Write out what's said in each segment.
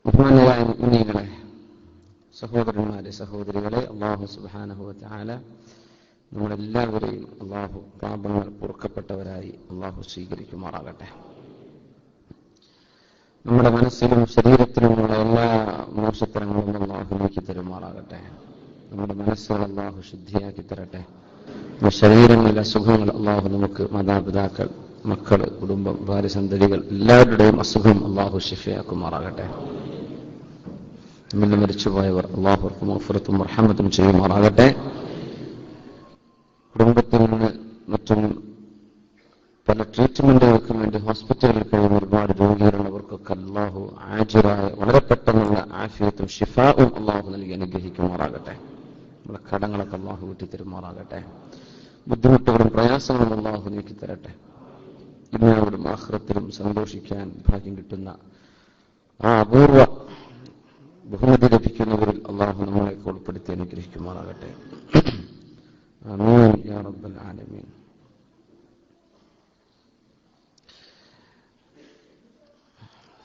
ബഹുമാന്യരായ മുഅ്മിനീങ്ങളെ, സഹോദരന്മാരെ, സഹോദരികളെ, അല്ലാഹു സുബ്ഹാനഹു വ തആല നമ്മളെല്ലാവരെയും അല്ലാഹു പാപങ്ങൾ പൊറുക്കപ്പെട്ടവരായി അല്ലാഹു സ്വീകരിക്കുമാറാകട്ടെ. നമ്മുടെ മനസ്സിലും ശരീരത്തിലുമുള്ള എല്ലാ മോശത്തരങ്ങളും അല്ലാഹു നീക്കി തരുമാറാകട്ടെ. നമ്മുടെ മനസ്സുകൾ അല്ലാഹു ശുദ്ധിയാക്കി തരട്ടെ. നമ്മുടെ ശരീരങ്ങളിലെ അസുഖങ്ങൾ അല്ലാഹു നമുക്ക്, മാതാപിതാക്കൾ, മക്കൾ, കുടുംബം, ഭാര്യ, സന്തതികൾ എല്ലാവരുടെയും അസുഖം അല്ലാഹു ശിഫയാക്കുമാറാകട്ടെ. നമ്മിൽ മരിച്ചുപോയവർ അല്ലാഹുവർക്ക് മഗ്ഫിറത്തും റഹ്മത്തും ചെയ്യുമാറാകട്ടെ. കുടുംബത്തിൽ നിന്ന് മറ്റും പല ട്രീറ്റ്മെന്റുകൾക്കും വേണ്ടി ഹോസ്പിറ്റലിൽ കഴിയുന്ന ഒരുപാട് രോഗികളുള്ളവർക്കൊക്കെ അല്ലാഹു ആജിറായ വളരെ പെട്ടെന്നുള്ള ആഫിയത്തും ഷിഫാവും അല്ലാഹു നൽകി അനുഗ്രഹിക്കുമാറാകട്ടെ. നമ്മുടെ കടങ്ങളൊക്കെ അല്ലാഹു വീട്ടിത്തരുമാറാകട്ടെ. ബുദ്ധിമുട്ടുകളും പ്രയാസങ്ങളും അല്ലാഹു നീക്കി തരട്ടെ. ദുനിയാവിലും ആഖിറത്തിലും സന്തോഷിക്കാൻ ഭാഗ്യം കിട്ടുന്ന ആ അപൂർവ ബഹുമതി ലഭിക്കുന്നവരിൽ അല്ലാഹു നമ്മളെയൊക്കെ ഉൾപ്പെടുത്തി അനുഗ്രഹിക്കുമാറാകട്ടെ. ആമീൻ യാ റബ്ബൽ ആലമീൻ.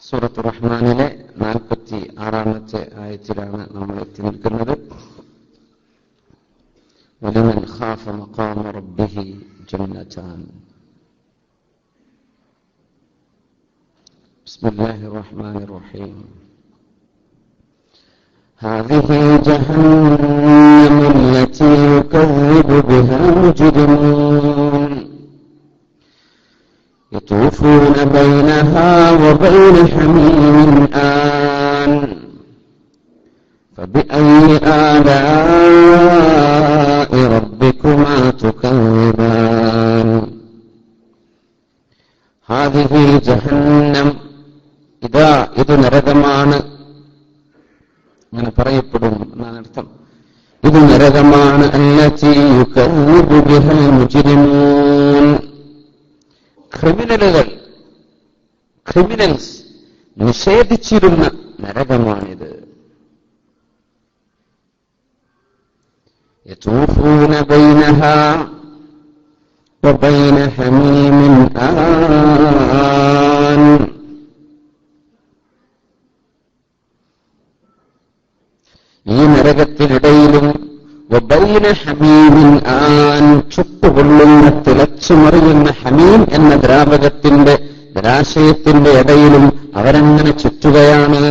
സൂറത്ത് റഹ്മാനിലെ 46-ാമത്തെ ആയത്തിലാണ് നമ്മൾ എത്തി നിൽക്കുന്നത്. വലിമൻ ഖാഫ മഖാമ റബ്ബിഹി ജന്നതാൻ. ബിസ്മില്ലാഹിർ റഹ്മാനിർ റഹീം. هذه جهنم التي يكذب بها المجرمون يطوفون بينها وبين حميم آن فبأي آلاء ربكما تكذبان. هذه جهنم إذا ഇത് നരകമാണ് അങ്ങനെ പറയപ്പെടും എന്നാണ് അർത്ഥം. ഇത് നരകമാണ്. അല്ലതി യുകദ്ദിബു ബിഹൽ മുജ്രിമൂൻ. ക്രിമിനൽസ് നിഷേധിച്ചിരുന്ന നരകമാണിത്. യതൂഫൂന ബൈനഹാ വബൈന ഹമീമിൻ ആൻ. ഈ നരകത്തിനിടയിലും വബൈന ഹമീമിൻ ആൻ, ചുട്ടുകൊള്ളുന്ന തിളച്ചുമറിയുന്ന ഹമീം എന്ന ദ്രാവകത്തിന്റെ ജലാശയത്തിന്റെ ഇടയിലും അവരങ്ങനെ ചുറ്റുകയാണ്.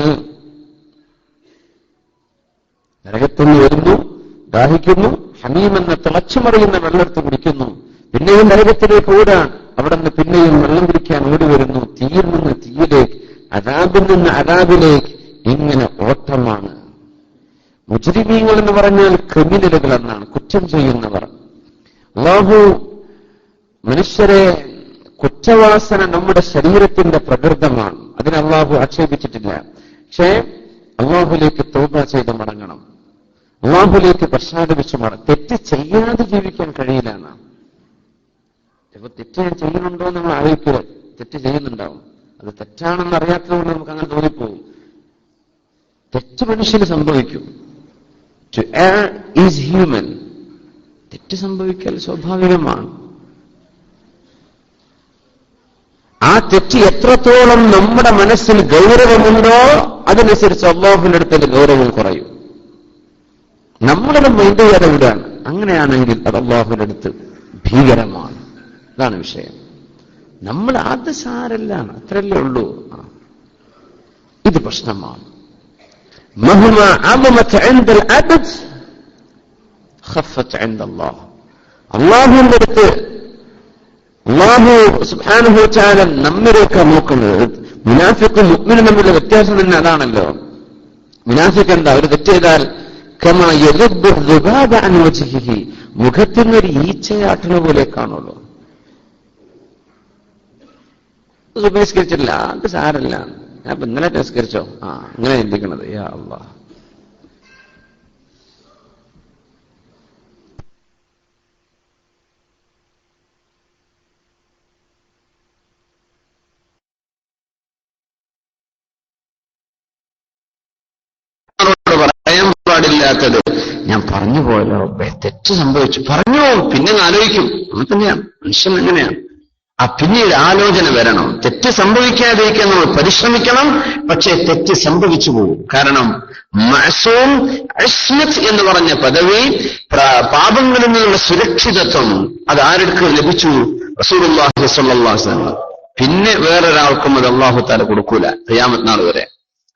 നരകത്തിന് വരുന്നു, ദാഹിക്കുന്നു, ഹമീം എന്ന തിളച്ചുമറിയുന്ന വെള്ളമെടുത്ത് കുടിക്കുന്നു. പിന്നെയും നരകത്തിലേക്ക് ഓടാൻ, അവിടെ നിന്ന് പിന്നെയും വെള്ളം കുടിക്കാൻ ഓടി വരുന്നു. തീയിൽ നിന്ന് തീയിലേക്ക്, അദാബിൽ നിന്ന് അദാബിലേക്ക്, ഇങ്ങനെ ഓട്ടമാണ്. മുജ്രിമീങ്ങൾ എന്ന് പറഞ്ഞാൽ ക്രിമിനലുകൾ എന്നാണ്, കുറ്റം ചെയ്യുന്നവർ. അല്ലാഹു മനുഷ്യരെ, കുറ്റവാസന നമ്മുടെ ശരീരത്തിന്റെ പ്രകൃതമാണ്, അതിന് അല്ലാഹു ആക്ഷേപിച്ചിട്ടില്ല. പക്ഷേ അല്ലാഹുലേക്ക് തൗബ ചെയ്ത് മടങ്ങണം, അല്ലാഹുലേക്ക് പശ്ചാത്തപിച്ച് മടങ്ങണം. തെറ്റ് ചെയ്യാതെ ജീവിക്കാൻ കഴിയില്ല എന്നാണ്. ചിലപ്പോൾ തെറ്റ് ഞാൻ ചെയ്യുന്നുണ്ടോ എന്ന് നമ്മൾ ആലോചിക്കുക. തെറ്റ് ചെയ്യുന്നുണ്ടാവും, അത് തെറ്റാണെന്ന് അറിയാത്തതുകൊണ്ട് നമുക്ക് അങ്ങനെ തോന്നിപ്പോകും. തെറ്റ് മനുഷ്യന് സംഭവിക്കും. To err is human. തെറ്റ് സംഭവിക്കൽ സ്വാഭാവികമാണ്. ആ തെറ്റ് എത്രത്തോളം നമ്മുടെ മനസ്സിൽ ഗൗരവമുണ്ടോ അതനുസരിച്ച് അല്ലാഹുവിന്റെ അടുത്ത് ഗൗരവം കുറയും. നമ്മളത് മൈൻഡ് ചെയ്യാതെ വിടാണ്. അങ്ങനെയാണെങ്കിൽ അത് അല്ലാഹുവിന്റെ അടുത്ത് ഭീകരമാണ്. അതാണ് വിഷയം. നമ്മൾ അത് സാരല്ലാണ്, അത്രയല്ലേ ഉള്ളൂ. ഇത് പ്രശ്നമാണ്. مهما عظمت عند العبد خفت عند الله. അല്ലാഹുവിന്റെ അടുത്ത് അല്ലാഹു സുബ്ഹാനഹു വ തആല നമ്മരെയൊക്കെ നോക്കുന്നത്. മുനാഫിഖും മുഅ്മിനും തമ്മിലുള്ള വ്യത്യാസം തന്നെ അതാണല്ലോ. മുനാഫിഖ് എന്താ, ഒരു തെറ്റ് ചെയ്താൽ കമാ യദുബ്ബു ദുബാബ അൻ വജ്ഹിഹി, മുഖത്തിൽ നിന്ന് ഒരു ഈച്ചയാട്ടുന്ന പോലെ കാണുള്ളൂ. ഉപേക്ഷിച്ചില്ല, അത് സാരല്ല, ഞാൻ ഇപ്പൊ ഇന്നലെ നിസ്കരിച്ചോ, ഇങ്ങനെ ചിന്തിക്കണത്. യാ അല്ലാഹ്, പറയാൻ പാടില്ലാത്തത് ഞാൻ പറഞ്ഞു പോയല്ലോ, തെറ്റ് സംഭവിച്ചു, പറഞ്ഞു, പിന്നെ ആലോചിക്കും. അങ്ങനെ തന്നെയാണ് മനുഷ്യൻ. എങ്ങനെയാണ് പിന്നീട് ആലോചന വരണം. തെറ്റ് സംഭവിക്കാതിരിക്കാൻ നമ്മൾ പരിശ്രമിക്കണം. പക്ഷേ തെറ്റ് സംഭവിച്ചു പോകും. കാരണം മഅസൂം ഇസ്മത്ത് എന്ന് പറഞ്ഞ പദവി, പാപങ്ങളിൽ നിന്നുള്ള സുരക്ഷിതത്വം, അത് ആർക്ക് ലഭിച്ചു? റസൂലുള്ളാഹി സ്വല്ലല്ലാഹു അലൈഹി വസല്ലം. പിന്നെ വേറൊരാൾക്കും അത് അല്ലാഹു തആല കൊടുക്കൂല ഖിയാമത്ത് നാൾ വരെ.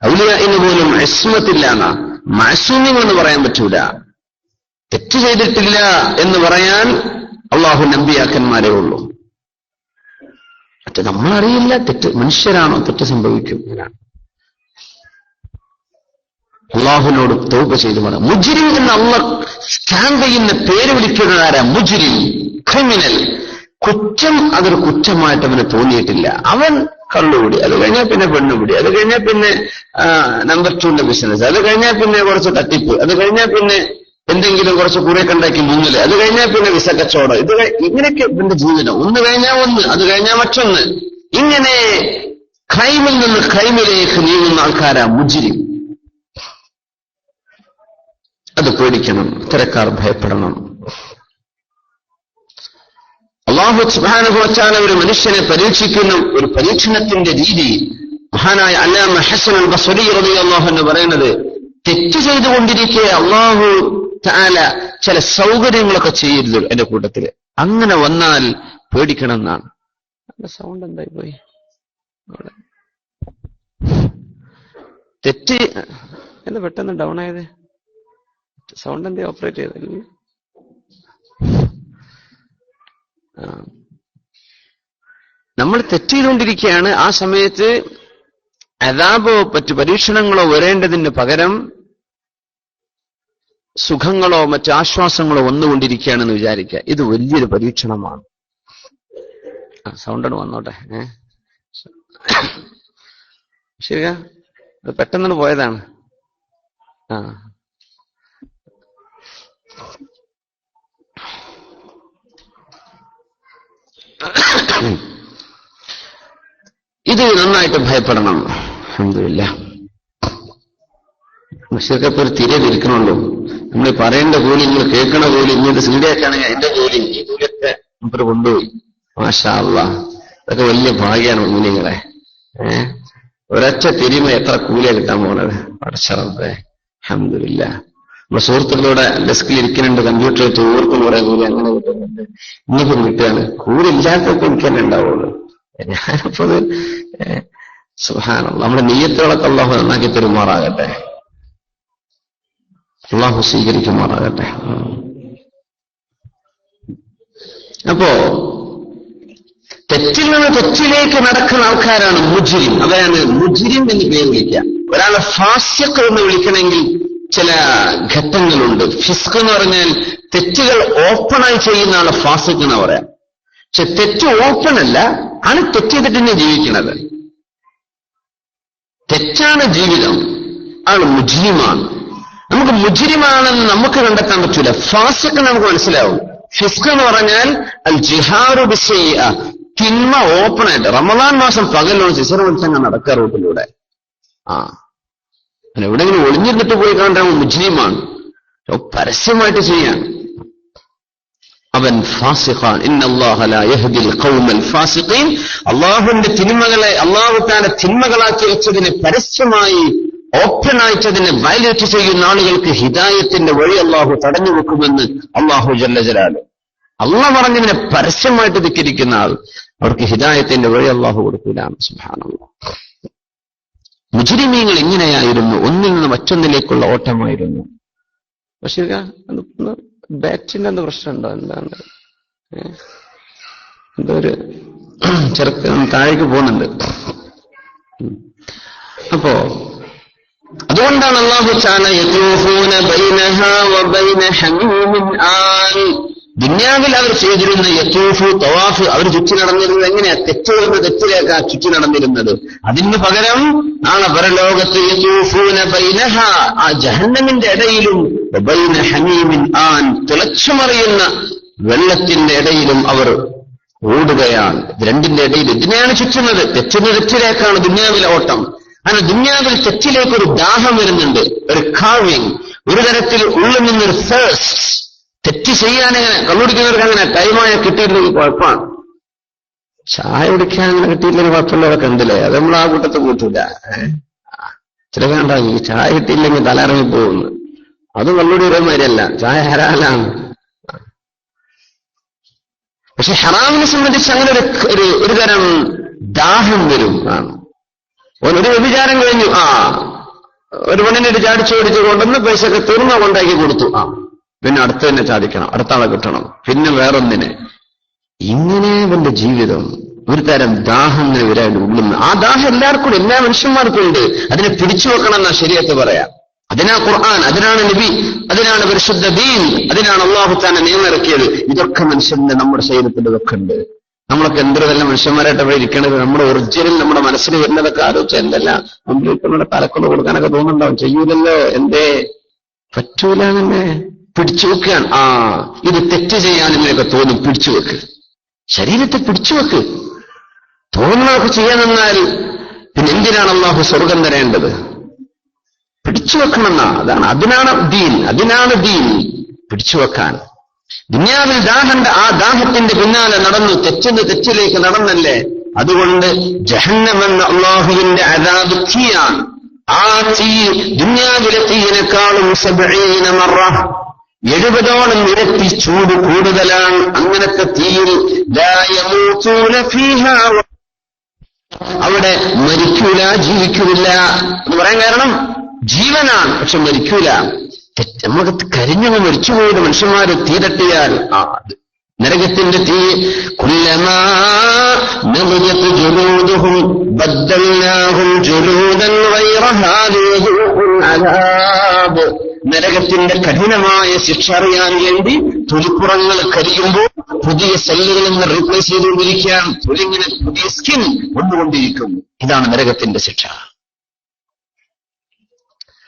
ഔലിയാഇന് പോലും ഇസ്മത്തില്ലാന്ന, മഅസൂമിൻ എന്ന് പറയാൻ പറ്റൂല. തെറ്റ് ചെയ്തിട്ടില്ല എന്ന് പറയാൻ അല്ലാഹു നബിയാക്കന്മാരേ ഉള്ളൂ. നമ്മളറിയില്ല തെറ്റ്, മനുഷ്യരാണോ തെറ്റ് സംഭവിക്കും. അള്ളാഹുവിനോട് തൗബ ചെയ്തു വേണം. മുജ്രിം എന്ന് അള്ളാഹ് സ്റ്റാൻഡ് ചെയ്യുന്ന പേര് വിളിക്കുന്നതാരാ? മുജ്രിം, ക്രിമിനൽ. കുറ്റം അതൊരു കുറ്റമായിട്ട് അവന് തോന്നിയിട്ടില്ല. അവൻ കള്ളുകൂടി, അത് കഴിഞ്ഞാൽ പിന്നെ പെണ്ണുപിടി, അത് കഴിഞ്ഞാൽ പിന്നെ നമ്പർ 2ന്റെ ബിസിനസ്, അത് കഴിഞ്ഞാൽ പിന്നെ കുറച്ച് തട്ടിപ്പ്, അത് കഴിഞ്ഞാൽ പിന്നെ എന്തെങ്കിലും കുറച്ച് കുറേയൊക്കെ ഉണ്ടാക്കി മുങ്ങല്, അത് കഴിഞ്ഞാൽ പിന്നെ വിസ കച്ചവടം, ഇങ്ങനെയൊക്കെ ഇവന്റെ ജീവിതം. ഒന്ന് കഴിഞ്ഞാൽ ഒന്ന്, അത് കഴിഞ്ഞാൽ മറ്റൊന്ന്. ഇങ്ങനെ ക്രൈമിൽ നിന്ന് ക്രൈമിലേക്ക് നീങ്ങുന്ന ആൾക്കാരാ മുജ്രിം. അത് പേടിക്കണം, ഇത്തരക്കാർ ഭയപ്പെടണം. അല്ലാഹു സുബ്ഹാനഹു വ തആല ഒരു മനുഷ്യനെ പരീക്ഷിക്കുന്ന ഒരു പരീക്ഷണത്തിന്റെ രീതി മഹാനായ അല്ലാമ ഹസൻ അൽ ബസ്രി റളിയല്ലാഹു അൻഹു പറയുന്നത്, തെറ്റ് ചെയ്തുകൊണ്ടിരിക്കെ അല്ലാഹു തആല ചില സൗകര്യങ്ങളൊക്കെ ചെയ്യരുത് എന്റെ കൂട്ടത്തില്. അങ്ങനെ വന്നാൽ പേടിക്കണം എന്നാണ്. സൗണ്ട് എന്തായി പോയി? തെറ്റ് എന്താ പെട്ടെന്ന് ഡൗൺ ആയത്? സൗണ്ട് എന്താ ഓപ്പറേറ്റ് ചെയ്തല്ലേ? നമ്മൾ തെറ്റ് ചെയ്തുകൊണ്ടിരിക്കുകയാണ്. ആ സമയത്ത് അദാബോ മറ്റു പരീക്ഷണങ്ങളോ വരേണ്ടതിന് പകരം സുഖങ്ങളോ മറ്റു ആശ്വാസങ്ങളോ വന്നുകൊണ്ടിരിക്കുകയാണെന്ന് വിചാരിക്കുക. ഇത് വലിയൊരു പരീക്ഷണമാണ്. സൗണ്ടാണ് വന്നോട്ടെ. ശരിയാ, അത് പെട്ടെന്നാണ് പോയതാണ്. ഇത് നന്നായിട്ട് ഭയപ്പെടണം. അൽഹംദുലില്ലാഹ്. മനുഷ്യർക്കപ്പോൾ ഒരു തിരെ തിരിക്കണുള്ളൂ. നമ്മൾ പറയേണ്ട കൂലി, നിങ്ങൾ കേൾക്കണ കൂലി, ഇങ്ങോട്ട് സീഡിയാക്കുകയാണെങ്കിൽ അതിന്റെ കൂലി, ഈ കൂലിയൊക്കെ മുമ്പ് കൊണ്ടുപോയി. മാഷാ അല്ലാഹ്, അതൊക്കെ വലിയ ഭാഗ്യമാണ് മുഅ്മിനീങ്ങളെ. ഒരൊറ്റ തിരിമ എത്ര കൂലിയാ കിട്ടാൻ പോണത്? പടച്ചറബ്ബേ, അൽഹംദുലില്ലാഹ്. നമ്മുടെ സുഹൃത്തുക്കളോടെ ഡെസ്കിൽ ഇരിക്കുന്നുണ്ട്, കമ്പ്യൂട്ടറിൽ ഓർക്കും കുറെ കൂലി അങ്ങനെ കിട്ടുന്നുണ്ട്. ഇനിയിപ്പം കിട്ടുകയാണ്. കൂലി ഇല്ലാത്തൊക്കെ എനിക്ക് തന്നെ ഉണ്ടാവുള്ളൂ. ഞാനിപ്പോ സുബ്ഹാനല്ലാഹ്, നമ്മുടെ നിയ്യത്തുകളൊക്കെ അല്ലാഹു നന്നാക്കി തരുമാറാകട്ടെ, അല്ലാഹു സ്വീകരിക്കുമാറാകട്ടെ. അപ്പോ തെറ്റിൽ നിന്ന് തെറ്റിലേക്ക് നടക്കുന്ന ആൾക്കാരാണ് മുജ്രിം. അവരാണ് മുജ്രിം എന്ന് പേര് വിളിക്കുക. ഒരാളെ ഫാസിഖ് എന്ന് വിളിക്കണമെങ്കിൽ ചില ഘട്ടങ്ങളുണ്ട്. ഫിസ്ക് എന്ന് പറഞ്ഞാൽ തെറ്റുകൾ ഓപ്പണായി ചെയ്യുന്ന ആളെ ഫാസിഖ് എന്ന് പറയാം. പക്ഷെ തെറ്റ് ഓപ്പൺ അല്ല, ആണ് തെറ്റ് ചെയ്തിട്ട് തന്നെ ജീവിക്കുന്നത്. തെറ്റാണ് ജീവിതം, ആണ് മുജ്രിമാണ്. നമുക്ക് മുജ്രിമാണെന്ന് നമുക്ക് കണ്ടെത്താൻ പറ്റൂല. ഫാസിഖ് നമുക്ക് മനസ്സിലാവും. ഫിസ്ക് എന്ന് പറഞ്ഞാൽ അൽ ജിഹാറു ബിശ്ശൈഅ, തിന്മ ഓപ്പണായിട്ട്. റമദാൻ മാസം പകലോട് സിസർ വിളിച്ചങ്ങ് നടക്കുക റൂട്ടിലൂടെ. എവിടെയെങ്കിലും ഒളിഞ്ഞിരുന്നിട്ട് പോയി കാണാൻ മുജ്രിമാണ്. പരസ്യമായിട്ട് ചെയ്യാൻ അവൻ ഫാസിഖാൻ. ഇന്നല്ലാഹ ലാ യഹ്ദിൽ ഖൗമൽ ഫാസിഖീൻ. അല്ലാഹുവിന്റെ തിന്മകളെ അല്ലാഹു തആല തിന്മകളാക്കി വെച്ചതിനെ പരസ്യമായി ഓപ്പണായിട്ടതിനെ വയലേറ്റ് ചെയ്യുന്ന ആളുകൾക്ക് ഹിദായത്തിന്റെ വഴി അല്ലാഹു തടഞ്ഞു വെക്കുമെന്ന് അല്ലാഹു ജല്ല ജലാലു. അല്ലാഹ് പറഞ്ഞതിനെ പരസ്യമായിട്ട് ധിക്കരിക്കുന്ന ആൾ, അവർക്ക് ഹിദായത്തിന്റെ വഴി അല്ലാഹു കൊടുക്കൂല. സുബ്ഹാനല്ലാഹ്. മുജ്രിമീങ്ങൾ എങ്ങനെയായിരുന്നു? ഒന്നിൽ നിന്ന് മറ്റൊന്നിലേക്കുള്ള ഓട്ടമായിരുന്നു. പക്ഷേ ബാറ്റിന്റെ എന്ത് പ്രശ്നമുണ്ടോ? എന്താണ് എന്തോ ഒരു ചെറുക്കൻ താഴേക്ക് പോകുന്നുണ്ട്. അപ്പോ അതുകൊണ്ടാണ് അല്ലാഹു തആല യതൂഫൂന ബൈനഹാ വബൈന ഹമീമിൻ ആൻ. ദുനിയാവിൽ അവർ ചെയ്തിരുന്ന യതൂഫ് തവാഫ്, അവർ ചുറ്റി നടന്നിരുന്നത് എങ്ങനെയാ? തെറ്റുകളുടെ തെറ്റിലേക്കാ ചുറ്റി നടന്നിരുന്നത്. അതിന് പകരം നാളെ പരലോകത്ത് യതൂഫൂന ബൈനഹാ, ആ ജഹന്നമിന്റെ ഇടയിലും വബൈന ഹമീമിൻ ആൻ, തിളച്ചുമറിയുന്ന വെള്ളത്തിന്റെ ഇടയിലും അവർ ഓടുകയാണ്. രണ്ടിന്റെ ഇടയിൽ ഇതിനെയാണ് ചുറ്റുന്നത്. തെറ്റിന് തെറ്റിലേക്കാണ് ദുനിയാവിലെ ഓട്ടം. അങ്ങനെ ദുനിയാവിൽ തെറ്റിലേക്കൊരു ദാഹം വരുന്നുണ്ട്, ഒരു കാവിങ്, ഒരു തരത്തിൽ ഉള്ളിൽ നിന്നൊരു തെറ്റ് ചെയ്യാനെങ്ങനെ കള്ളുടിക്കുന്നവർക്ക് അങ്ങനെ ടൈമായ കിട്ടിയിരുന്നെങ്കിൽ കുഴപ്പമാണ്. ചായ കുടിക്കാൻ അങ്ങനെ കിട്ടിയില്ലെങ്കിൽ കുഴപ്പമുള്ളവരൊക്കെ ഉണ്ടല്ലേ, അത് നമ്മൾ ആ കൂട്ടത്തിൽ കൂട്ടൂല. ചില കണ്ടാകും ഈ ചായ കിട്ടിയില്ലെങ്കിൽ തലറങ്ങി പോകുന്നു. അത് നല്ലൊരു ഒരേ മാതിരിയല്ല, ചായ ഹലാലാണ്. പക്ഷെ ഹറാമിനെ സംബന്ധിച്ച് അങ്ങനെ ഒരു തരം ദാഹം വരും. ഒരു വ്യഭിചാരം കഴിഞ്ഞു, ഒരു പെണ്ണിനെ ചാടിച്ചോടിച്ച് കൊണ്ടുവന്ന് പൈസയൊക്കെ തീർന്ന കൊണ്ടാക്കി കൊടുത്തു, പിന്നെ അടുത്ത് തന്നെ ചാടിക്കണം, അടുത്ത ആളെ കിട്ടണം, പിന്നെ വേറൊന്നിനെ. ഇങ്ങനെ അവന്റെ ജീവിതം ഒരു തരം ദാഹം ഇങ്ങനെ വരാൻ ഉള്ളുന്ന. ആ ദാഹം എല്ലാവർക്കും, എല്ലാ മനുഷ്യന്മാർക്കും ഉണ്ട്. അതിനെ പിടിച്ചു വെക്കണം എന്നാ ശരീഅത്ത് പറയാം. അതിനാ ഖുർആൻ, അതിനാണ് നബി, അതിനാണ് പരിശുദ്ധ ദീൻ, അതിനാണ് അല്ലാഹു തആല നിയമം ഇറക്കിയത്. ഇതൊക്കെ മനുഷ്യന്റെ നമ്മുടെ ശരീരത്തിൽ ഇതൊക്കെ ഉണ്ട്. നമ്മളൊക്കെ എന്തൊരു നല്ല മനുഷ്യന്മാരായിട്ട് അവിടെ ഇരിക്കണത്. നമ്മുടെ ഒറിജിനൽ നമ്മുടെ മനസ്സിൽ വരുന്നതൊക്കെ ആലോചിച്ച് എന്തെല്ലാം മുമ്പിൽ തലക്കൊന്ന് കൊടുക്കാനൊക്കെ തോന്നുന്നുണ്ടാവും. ചെയ്യൂലല്ലോ, എന്തേ പറ്റൂല തന്നെ പിടിച്ചു വെക്കാൻ. ഇത് തെറ്റ് ചെയ്യാൻ ഇങ്ങനെയൊക്കെ തോന്നും, പിടിച്ചു വെക്ക്, ശരീരത്തെ പിടിച്ചു വെക്ക്. തോന്നുന്നതൊക്കെ ചെയ്യാൻ നിന്നാൽ പിന്നെ എന്തിനാണ് അല്ലാഹു സ്വർഗം തരേണ്ടത്? പിടിച്ചു വെക്കണമെന്നാ. അതിനാണ് ദീൻ, പിടിച്ചു വെക്കാൻ. ദുനിയാവിൽ ദാഹന്റെ ആ ദാഹത്തിന്റെ പിന്നാലെ നടന്നു, തെറ്റിലേക്ക് നടന്നല്ലേ. അതുകൊണ്ട് ജഹന്നമെന്ന അല്ലാഹുവിന്റെ അദാബ് തീയാണ്. ആ തീ ദുനിയാവിലെ തീയിനേക്കാളും 70 മറ 70ഓളം ഇരട്ടി ചൂട് കൂടുതലാണ്. അങ്ങനത്തെ തീയിൽ ലാ യമൂതൂന ഫീഹാ, അവിടെ മരിക്കൂല, ജീവിക്കൂല എന്ന് പറയാൻ കാരണം ജീവനാണ്, പക്ഷെ മരിക്കൂല. നമുക്ക് കരിഞ്ഞു മരിച്ചുപോയത് മനുഷ്യന്മാര് തീ തട്ടിയാൽ നരകത്തിന്റെ തീ. കുല്ലമാ നളിജത് ജുലൂദുഹും ബദ്ദൽനാഹും ജുലൂദൻ ഗൈറഹാ ലിയദൂഖുൽ അദാബ്. നരകത്തിന്റെ കഠിനമായ ശിക്ഷ അറിയാൻ വേണ്ടി തൊലിപ്പുറങ്ങൾ കരിയുമ്പോൾ പുതിയ സെല്ലുകളിൽ നിന്ന് റീപ്ലേസ് ചെയ്തുകൊണ്ടിരിക്കുകയാണ്. തൊലിങ്ങനെ പുതിയ സ്കിൻ കൊണ്ടുകൊണ്ടിരിക്കും. ഇതാണ് നരകത്തിന്റെ ശിക്ഷ.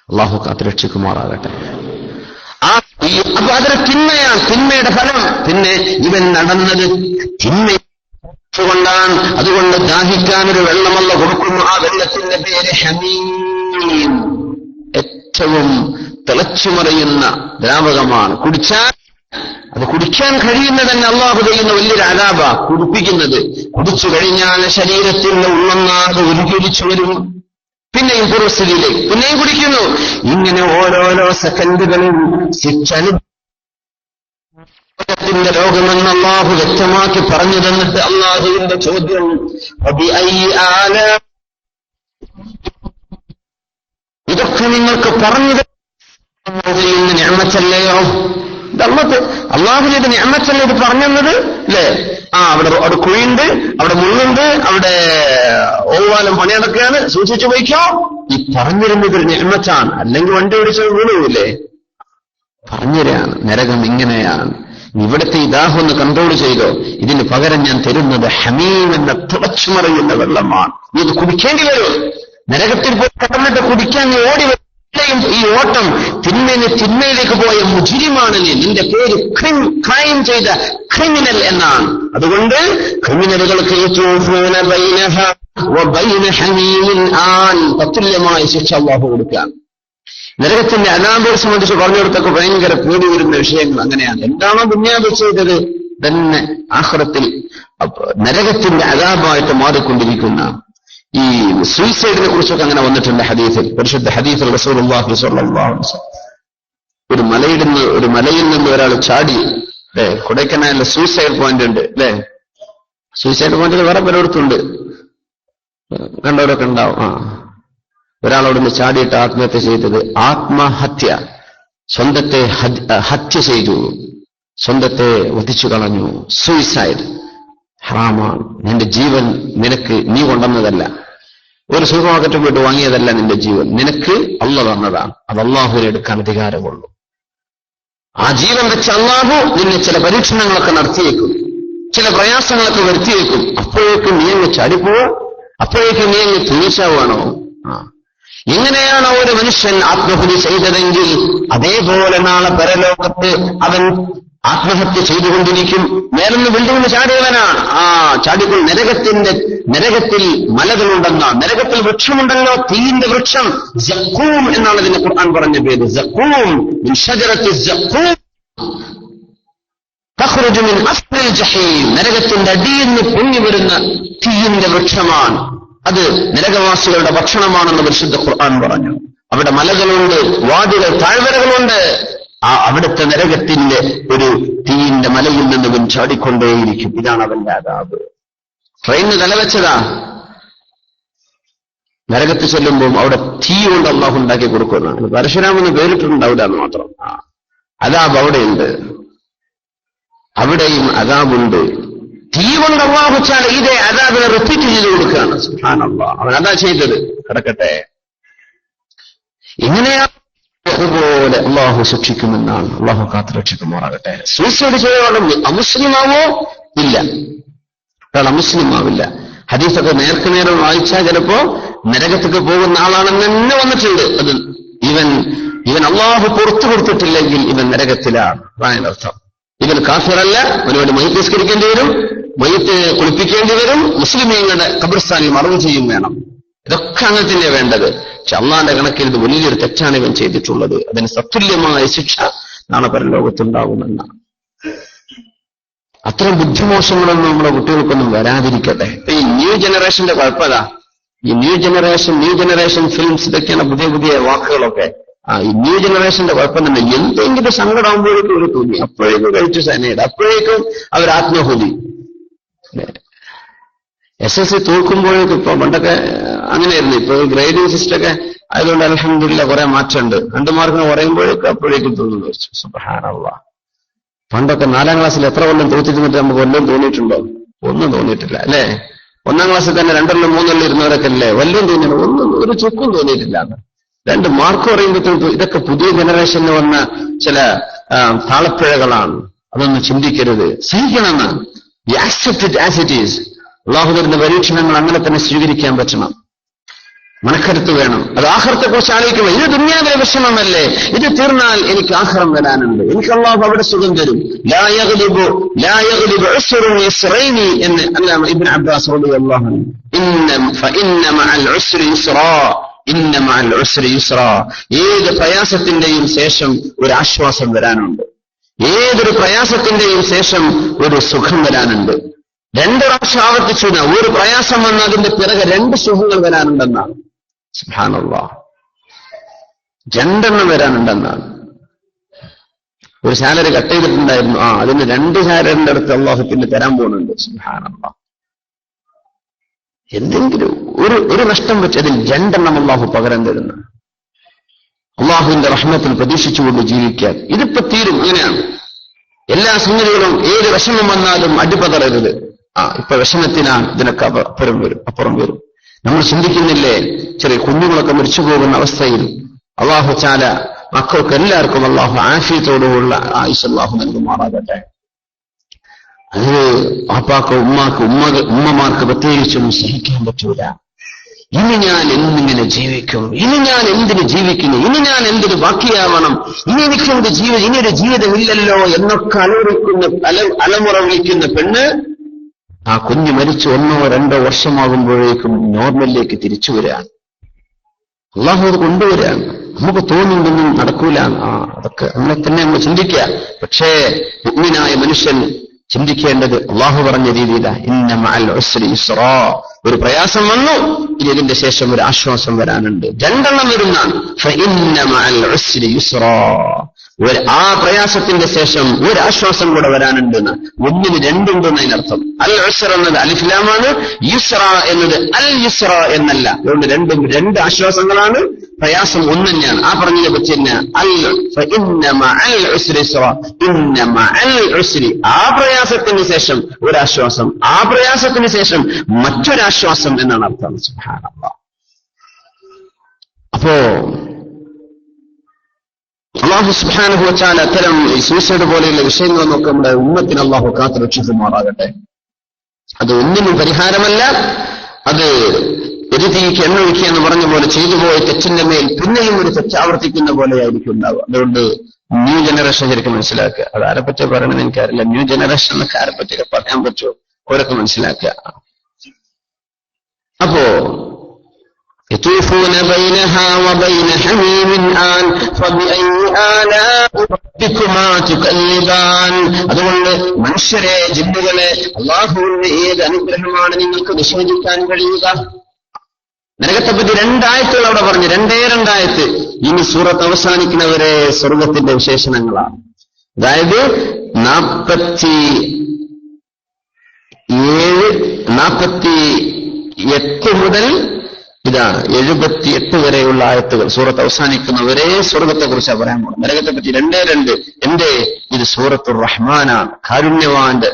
അള്ളാഹു കാത്തുരക്ഷിക്കുമാറാകട്ടെ. അപ്പൊ അതൊരു തിന്മയാണ്, തിന്മയുടെ ഫലം. പിന്നെ ഇവൻ നടന്നത് തിന്മ കൊണ്ടാണ്. അതുകൊണ്ട് ദാഹിക്കാനൊരു വെള്ളമല്ല കൊടുക്കുന്നു. ആ വെള്ളത്തിന്റെ പേര് ഹമീം, ഏറ്റവും തിളച്ചുമറിയുന്ന ദ്രാവകമാണ്. അത് കുടിക്കാൻ കഴിയുന്നത് തന്നെ അള്ളാഹു ചെയ്യുന്ന വലിയൊരു അദാബ. കുടിപ്പിക്കുന്നത്, കുടിച്ചു കഴിഞ്ഞാൽ ശരീരത്തിന്റെ ഉള്ളൊന്നാകെ ഉരുകിടിച്ചു വരും. പിന്നെയും പൂർവ്വസ്ഥിതിയിലേക്ക് പിന്നെയും കുടിക്കുന്നു. ഇങ്ങനെ ഓരോരോ സെക്കൻഡുകളിൽ ശിക്ഷത്തിന്റെ രോഗമെന്ന് അള്ളാഹു വ്യക്തമാക്കി പറഞ്ഞു തന്നിട്ട് അള്ളാഹുവിന്റെ ചോദ്യം, ഇതൊക്കെ നിങ്ങൾക്ക് പറഞ്ഞു ചെയ്യുന്ന നിഅമത്തല്ലയോ? അള്ളാഹുവിന്റെ നിഅമത്തല്ലേ ഇത് പറഞ്ഞത് അല്ലേ? അവിടെ കുഴിയുണ്ട്, അവിടെ മുള്ളുണ്ട്, അവിടെ ഓവാലം പണിയടക്കുകയാണ്, സൂക്ഷിച്ചു പോയിക്കോ. ഈ പറഞ്ഞിരുന്നത് ഒരു നിഅമത്താണ്. അല്ലെങ്കിൽ വണ്ടി ഓടിച്ചത് വീണുമില്ലേ? പറഞ്ഞുതരാണ് നരകം ഇങ്ങനെയാണ്. ഇവിടുത്തെ ഈ ദാഹം ഒന്ന് കൺട്രോൾ ചെയ്തോ, ഇതിന് പകരം ഞാൻ തരുന്നത് ഹമീം എന്ന തിളച്ചുമറിയുന്ന വെള്ളമാണ്. നീ ഇത് കുടിക്കേണ്ടി വരും. നരകത്തിൽ പോയി കടന്നിട്ട് കുടിക്കാൻ നീ ഓടി വരും. ഈ ഓട്ടം തിന്മയിലേക്ക് പോയ മുജ്രിമാണ് നീ. നിന്റെ പേര് ക്രൈം ചെയ്ത ക്രിമിനൽ എന്നാണ്. അതുകൊണ്ട് ക്രിമിനലുകൾക്ക് തത്തുല്യമായ ശിക്ഷ അല്ലാഹു കൊടുക്കുക. നരകത്തിന്റെ അദാബിനെ സംബന്ധിച്ച് പറഞ്ഞു കൊടുത്തൊക്കെ ഭയങ്കര പേടി വരുന്ന വിഷയങ്ങൾ അങ്ങനെയാണ്. എന്താണോ ദുനിയാവിൽ ചെയ്തത് തന്നെ ആഖിറത്തിൽ നരകത്തിന്റെ അദാബായിട്ട് മാറിക്കൊണ്ടിരിക്കുന്ന ഈ സൂയിസൈഡിനെ കുറിച്ചൊക്കെ അങ്ങനെ വന്നിട്ടുണ്ട് ഹദീസിൽ. പരിശുദ്ധ ഹദീസിൽ റസൂലുള്ളാഹി സ്വല്ലല്ലാഹു അലൈഹി വസല്ലം ഒരു മലയിൽ നിന്ന് ഒരാൾ ചാടി അല്ലെ. കൊടൈക്കനാലിലെ സൂയിസൈഡ് പോയിന്റ് ഉണ്ട് അല്ലെ. സൂയിസൈഡ് പോയിന്റിൽ വേറെ പലയിടത്തുണ്ട്, കണ്ടവരൊക്കെ ഉണ്ടാവും. ഒരാളോടൊന്ന് ചാടിയിട്ട് ആത്മഹത്യ ചെയ്തത്. ആത്മഹത്യ, സ്വന്തത്തെ ഹത്യ ചെയ്തു, സ്വന്തത്തെ വധിച്ചു കളഞ്ഞു. സൂയിസൈഡ് ഹറാമാണ്. നിന്റെ ജീവൻ നീ കൊണ്ടുവന്നതല്ല, ഒരു സൂപ്പർ മാർക്കറ്റ് പോയിട്ട് വാങ്ങിയതല്ല. നിന്റെ ജീവൻ നിനക്ക് അല്ലാഹു തന്നതാണ്. അത് അല്ലാഹുവിനെ എടുക്കാൻ അധികാരമുള്ളൂ. ആ ജീവൻ വെച്ച് അല്ലാഹു നിന്നെ ചില പരീക്ഷണങ്ങളൊക്കെ നടത്തിയേക്കും, ചില പ്രയാസങ്ങളൊക്കെ വരുത്തിയേക്കും. അപ്പോഴേക്കും നീ അങ്ങ് ചാടിപ്പോവോ? അപ്പോഴേക്കും നീ അങ്ങ് തൂശാവാണോ? എങ്ങനെയാണോ ഒരു മനുഷ്യൻ ആത്മഹത്യ ചെയ്തതെങ്കിൽ അതേപോലെ നാളെ പരലോകത്ത് അവൻ ആത്മഹത്യ ചെയ്തുകൊണ്ടിരിക്കും. മേലൊന്ന് ബിൽഡിങ്ങിന് ചാടിയവനാണ്. ചാടിക്കൊണ്ട് നരകത്തിൽ മലകളുണ്ടെന്നാണ്. നരകത്തിൽ വൃക്ഷമുണ്ടല്ലോ, തീയിന്റെ വൃക്ഷം. സഖൂം എന്നാണ് ഇതിന് ഖുർആൻ പറഞ്ഞ പേര്. സഖൂം മിൻ ഷജറത്തി സഖൂം. തഖ്റുജു മിൻ അസ്ലിൽ ജഹീം, നരകത്തിന്റെ അടിയിൽ നിന്ന് പൊങ്ങി വരുന്ന തീയിന്റെ വൃക്ഷമാണ് അത്. നരകവാസികളുടെ ഭക്ഷണമാണെന്ന് പരിശുദ്ധ ഖുർആൻ പറഞ്ഞു. അവിടെ മലകളുണ്ട്, വാദികൾ, താഴ്വരകളുണ്ട്. അവിടുത്തെ നരകത്തിന്റെ ഒരു തീയിന്റെ മലയിൽ നിന്ന് അവൻ ചാടിക്കൊണ്ടേയിരിക്കും. ഇതാണ് അവന്റെ അദാബ്. ട്രെയിനിന് തലവെച്ചതാ. നരകത്ത് ചെല്ലുമ്പോൾ അവിടെ തീ കൊണ്ട് അള്ളാഹു ഉണ്ടാക്കി കൊടുക്കുന്നതാണ്. പരശുരാമെന്ന് പേരിട്ടിട്ടുണ്ടാവില്ല എന്ന് മാത്രം. അദാബ് അവിടെയുണ്ട്, അവിടെയും അദാബുണ്ട്. തീ കൊണ്ട് അള്ളാഹു വെച്ചാൽ ഇതേ അദാബിനെ റിപ്പീറ്റ് ചെയ്ത് കൊടുക്കുകയാണ്. സുബ്ഹാനല്ലാഹ്, അവൻ അതാ ചെയ്തത്. കിടക്കട്ടെ, ഇങ്ങനെയാ അതുപോലെ അള്ളാഹു ശിക്ഷിക്കുമെന്നാണ്. അള്ളാഹു കാത്തുരക്ഷിക്കുമാറാകട്ടെ. സൂസൈഡ് ചെയ്തവളും അമുസ്ലിമാവോ ഇല്ല, ഒരാൾ അമുസ്ലിമാവില്ല. ഹദീസൊക്കെ നേർക്ക് നേരം വായിച്ചാൽ ചിലപ്പോ നരകത്തൊക്കെ പോകുന്ന ആളാണെന്ന് തന്നെ വന്നിട്ടുണ്ട്. അത് ഇവൻ അള്ളാഹു പുറത്തു കൊടുത്തിട്ടില്ലെങ്കിൽ ഇവൻ നരകത്തിലാണ്. അതാണ് അർത്ഥം. ഇവൻ കാഫിറല്ല, ഒരുപാട് മയ്യത്ത് നിസ്കരിക്കേണ്ടി വരും, മയ്യത്ത് കുളിപ്പിക്കേണ്ടി വരും, മുസ്ലിമീങ്ങളുടെ ഖബർസ്ഥാനിൽ മറവ് ചെയ്യും വേണം. ഇതൊക്കെ അങ്ങനെ തന്നെ വേണ്ടത്. പക്ഷെ അള്ളാന്റെ കണക്കിൽ ഇത് വലിയൊരു തെറ്റാണ് ഇവൻ ചെയ്തിട്ടുള്ളത്. അതിന് സത്തുല്യമായ ശിക്ഷ നാളെ പരലോകത്തുണ്ടാകുമെന്നാണ്. അത്തരം ബുദ്ധിമോശങ്ങളൊന്നും നമ്മുടെ കുട്ടികൾക്കൊന്നും വരാതിരിക്കട്ടെ. ഇപ്പൊ ഈ ന്യൂ ജനറേഷന്റെ കുഴപ്പതാ. ഈ ന്യൂ ജനറേഷൻ ഫിലിംസ്, ഇതൊക്കെയാണ് പുതിയ പുതിയ വാക്കുകളൊക്കെ. ഈ ന്യൂ ജനറേഷന്റെ കുഴപ്പം തന്നെ. എന്തെങ്കിലും സങ്കടമാകുമ്പോഴേക്കും ഒരു തോന്നി, അപ്പോഴേക്കും കഴിച്ചു സൈനൈഡ്, അപ്പോഴേക്കും അവർ ആത്മഹൂതി. SSC തോൽക്കുമ്പോഴേക്കും, ഇപ്പൊ പണ്ടൊക്കെ അങ്ങനെയായിരുന്നു. ഇപ്പൊ ഗ്രേഡിംഗ് സിസ്റ്റമൊക്കെ ആയതുകൊണ്ട് അൽഹംദുലില്ലാ കുറെ മാറ്റമുണ്ട്. 2 മാർക്കിന് കുറയുമ്പോഴേക്കും അപ്പോഴേക്കും തോന്നുന്നു. സുബ്ഹാനല്ലാഹ്. പണ്ടൊക്കെ 4ാം ക്ലാസ്സിൽ എത്ര കൊല്ലം തോറ്റിരുന്നിട്ട് നമുക്ക് വല്ലതും തോന്നിയിട്ടുണ്ടോ? ഒന്നും തോന്നിയിട്ടില്ല അല്ലേ? 1ാം ക്ലാസ്സിൽ തന്നെ 2 കൊല്ലം 3 കൊല്ലം ഇരുന്നവരൊക്കെ അല്ലേ വല്ലതും തോന്നിയില്ല? ഒന്നും ഒരു ചുക്കും തോന്നിയിട്ടില്ല. 2 മാർക്ക് പറയുമ്പോഴത്തേക്കും ഇതൊക്കെ പുതിയ ജനറേഷനിൽ വന്ന ചില താളപ്പിഴകളാണ്. അതൊന്നും ചിന്തിക്കരുത്, സഹിക്കണമെന്ന്. Accept it as it is. Allahu തരുന്ന പരീക്ഷണങ്ങൾ അങ്ങനെ തന്നെ സ്വീകരിക്കാൻ പറ്റണം. മനക്കരുത്ത് വേണം. അത് ആഖിറത്തെക്കുറിച്ച് ആലോചിക്കുമ്പോൾ ഇത് ദുനിയാവിലെ വിഷമമല്ലേ, ഇത് തീർന്നാൽ എനിക്ക് ആഖിറം വരാനുണ്ട്, എനിക്ക് അള്ളാഹു അവിടെ സുഖം തരും. ലാ യഗ്ലിബു ഉസ്റുൻ യസ്റൈനി എന്ന് അല്ലാമ ഇബ്നു അബ്ബാസ് റളിയല്ലാഹു അൻഹു. ഫഇന്ന മഅൽ ഉസ്രി യുസ്റാ, ഇന്ന മഅൽ ഉസ്രി യുസ്റാ. ഏത് പ്രയാസത്തിന്റെയും ശേഷം ഒരു ആശ്വാസം വരാനുണ്ട്, ഏതൊരു പ്രയാസത്തിന്റെയും ശേഷം ഒരു സുഖം വരാനുണ്ട്. 2 പ്രാവശ്യം ആവർത്തിച്ചു. ഒരു പ്രയാസം വന്ന അതിന്റെ പിറകെ 2 സുഖങ്ങൾ വരാനുണ്ടെന്നാണ്. സുബ്ഹാനല്ലാഹ്, 2 വരാനുണ്ടെന്നാണ്. ഒരു സാലറി കട്ട് ചെയ്തിട്ടുണ്ടായിരുന്നു, അതിന് 2 സാലറിന്റെ അടുത്ത് അള്ളാഹു പിന്നെ തരാൻ പോകുന്നുണ്ട്. സുബ്ഹാനല്ലാഹ്. എന്തെങ്കിലും ഒരു നഷ്ടം വെച്ച് അതിൽ 2 അള്ളാഹു പകരം തരുന്നു. അള്ളാഹുവിന്റെ റഹ്മത്തിൽ പ്രതീക്ഷിച്ചുകൊണ്ട് ജീവിക്കാൻ. ഇതിപ്പോ തീരും. അങ്ങനെയാണ് എല്ലാ സംഗതികളും. ഏത് വിഷമം വന്നാലും അടിപതറരുത്. ഇപ്പൊ വിഷമത്തിനാണ്, ഇതിനൊക്കെ അപ്പുറം വരും. നമ്മൾ ചിന്തിക്കുന്നില്ലേ, ചെറിയ കുഞ്ഞുങ്ങളൊക്കെ മരിച്ചു പോകുന്ന അവസ്ഥയിൽ അള്ളാഹു ചാല മക്കൾക്ക് എല്ലാവർക്കും അള്ളാഹു ആഫിയത്തോടുള്ള ആയുസ് അള്ളാഹു നൽകുമാറാകട്ടെ. അത് പാപ്പാക്ക് ഉമ്മമാർക്ക് പ്രത്യേകിച്ചും സഹിക്കാൻ പറ്റൂല. ഇനി ഞാൻ എന്നിങ്ങനെ ജീവിക്കും, ഇനി ഞാൻ എന്തിന് ജീവിക്കുന്നു, ഇനി ഞാൻ എന്തിന് ബാക്കിയാവണം, ഇനി എനിക്കെന്ത് ഇനിയൊരു ജീവിതമില്ലല്ലോ എന്നൊക്കെ അലമുറ വിളിക്കുന്ന പെണ്ണ് ആ കുഞ്ഞ് മരിച്ച് 1 or 2 വർഷമാകുമ്പോഴേക്കും നോർമലിലേക്ക് തിരിച്ചു വരികയാണ്. അള്ളാഹു അത് കൊണ്ടുവരികയാണ്. നമുക്ക് തോന്നുന്നൊന്നും നടക്കൂല. അതൊക്കെ നമ്മളെ തന്നെ നമ്മൾ ചിന്തിക്കുക. പക്ഷേ മുഅ്മിനായ മനുഷ്യൻ ചിന്തിക്കേണ്ടത് അള്ളാഹു പറഞ്ഞ രീതിയിലാ. ഇന്ന മഅൽ ഉസ്രി യുസ്റാ. ഒരു പ്രയാസം വന്നു, ഇനി ഇതിന്റെ ശേഷം ഒരു ആശ്വാസം വരാനുണ്ട്. 2 വരുന്നാണ്. ഫഇന്ന മഅൽ ഉസ്രി യുസ്റാ. ആ പ്രയാസത്തിന്റെ ശേഷം ഒരു ആശ്വാസം കൂടെ വരാനുണ്ടെന്ന്. 1ന് 2 ഉണ്ടെന്ന് അതിനർത്ഥം. അൽ ഉസ്ര എന്നത് അലിഫ്ലാമാണ്, യുസ്ര എന്നത് അൽ യുസ്ര എന്നല്ല. അതുകൊണ്ട് 2 ആശ്വാസങ്ങളാണ്. പ്രയാസം 1 തന്നെയാണ്. ആ പറഞ്ഞതിനെ പറ്റി തന്നെ ആ പ്രയാസത്തിന് ശേഷം ഒരാശ്വാസം, ആ പ്രയാസത്തിന് ശേഷം മറ്റൊരാശ്വാസം എന്നാണ് അർത്ഥം. സുബ്ഹാനല്ലാഹ്. അപ്പോ അള്ളാഹു സുബ്ഹാനഹു വ തആല അത്തരം സൂസൈഡ് പോലെയുള്ള വിഷയങ്ങളൊക്കെ നമ്മുടെ ഉമ്മത്തിന് അള്ളാഹു കാത്തു രക്ഷിക്കുമാറാകട്ടെ. അത് ഒന്നിനും പരിഹാരമല്ല. അത് ഒരു തീക്ക് എണ്ണ ഒഴിക്കുക എന്ന് പറഞ്ഞ പോലെ ചെയ്തു പോയ തെറ്റിന്റെ മേൽ പിന്നെയും ഒരു തെറ്റ് ആവർത്തിക്കുന്ന പോലെയായിരിക്കും ഉണ്ടാവുക. അതുകൊണ്ട് ന്യൂ ജനറേഷൻ ശരിക്കും മനസ്സിലാക്കുക. അത് ആരെപ്പറ്റി പറയണമെന്ന് എനിക്കറിയില്ല. ന്യൂ ജനറേഷൻ എന്നൊക്കെ ആരെപ്പറ്റിയൊക്കെ പറയാൻ പറ്റുമോ? അവരൊക്കെ മനസ്സിലാക്കുക. അപ്പോ يطوفون بينها وبين حميم آن فبأي آلاء ربكما تكذبان. അതുകൊണ്ട് മനുഷ്യരെ, ജിന്നുകളെ, അല്ലാഹുവിന്റെ ഏത് അനുഗ്രഹമാണ് നിങ്ങൾക്ക് നിഷേധിക്കാൻ കഴിയുക? നരകത്തെപ്പറ്റി 2 ആയത്തുകൾ അവിടെ പറഞ്ഞു, 2 ആയത്ത്. ഇനി സൂറത്ത് അവസാനിക്കുന്നവരെ സ്വർഗത്തിന്റെ വിശേഷണങ്ങളാണ്. അതായത് 48 മുതൽ 78 വരെയുള്ള ആയത്തുകൾ സൂറത്ത് അവസാനിക്കുന്നവരെ സ്വർഗത്തെക്കുറിച്ചാണ് പറയാൻ പോകുന്നത്. നരകത്തെപ്പറ്റി 2 എന്തേ? ഇത് സൂറത്തുർ റഹ്മാനാണ്, കാരുണ്യവാന്റെ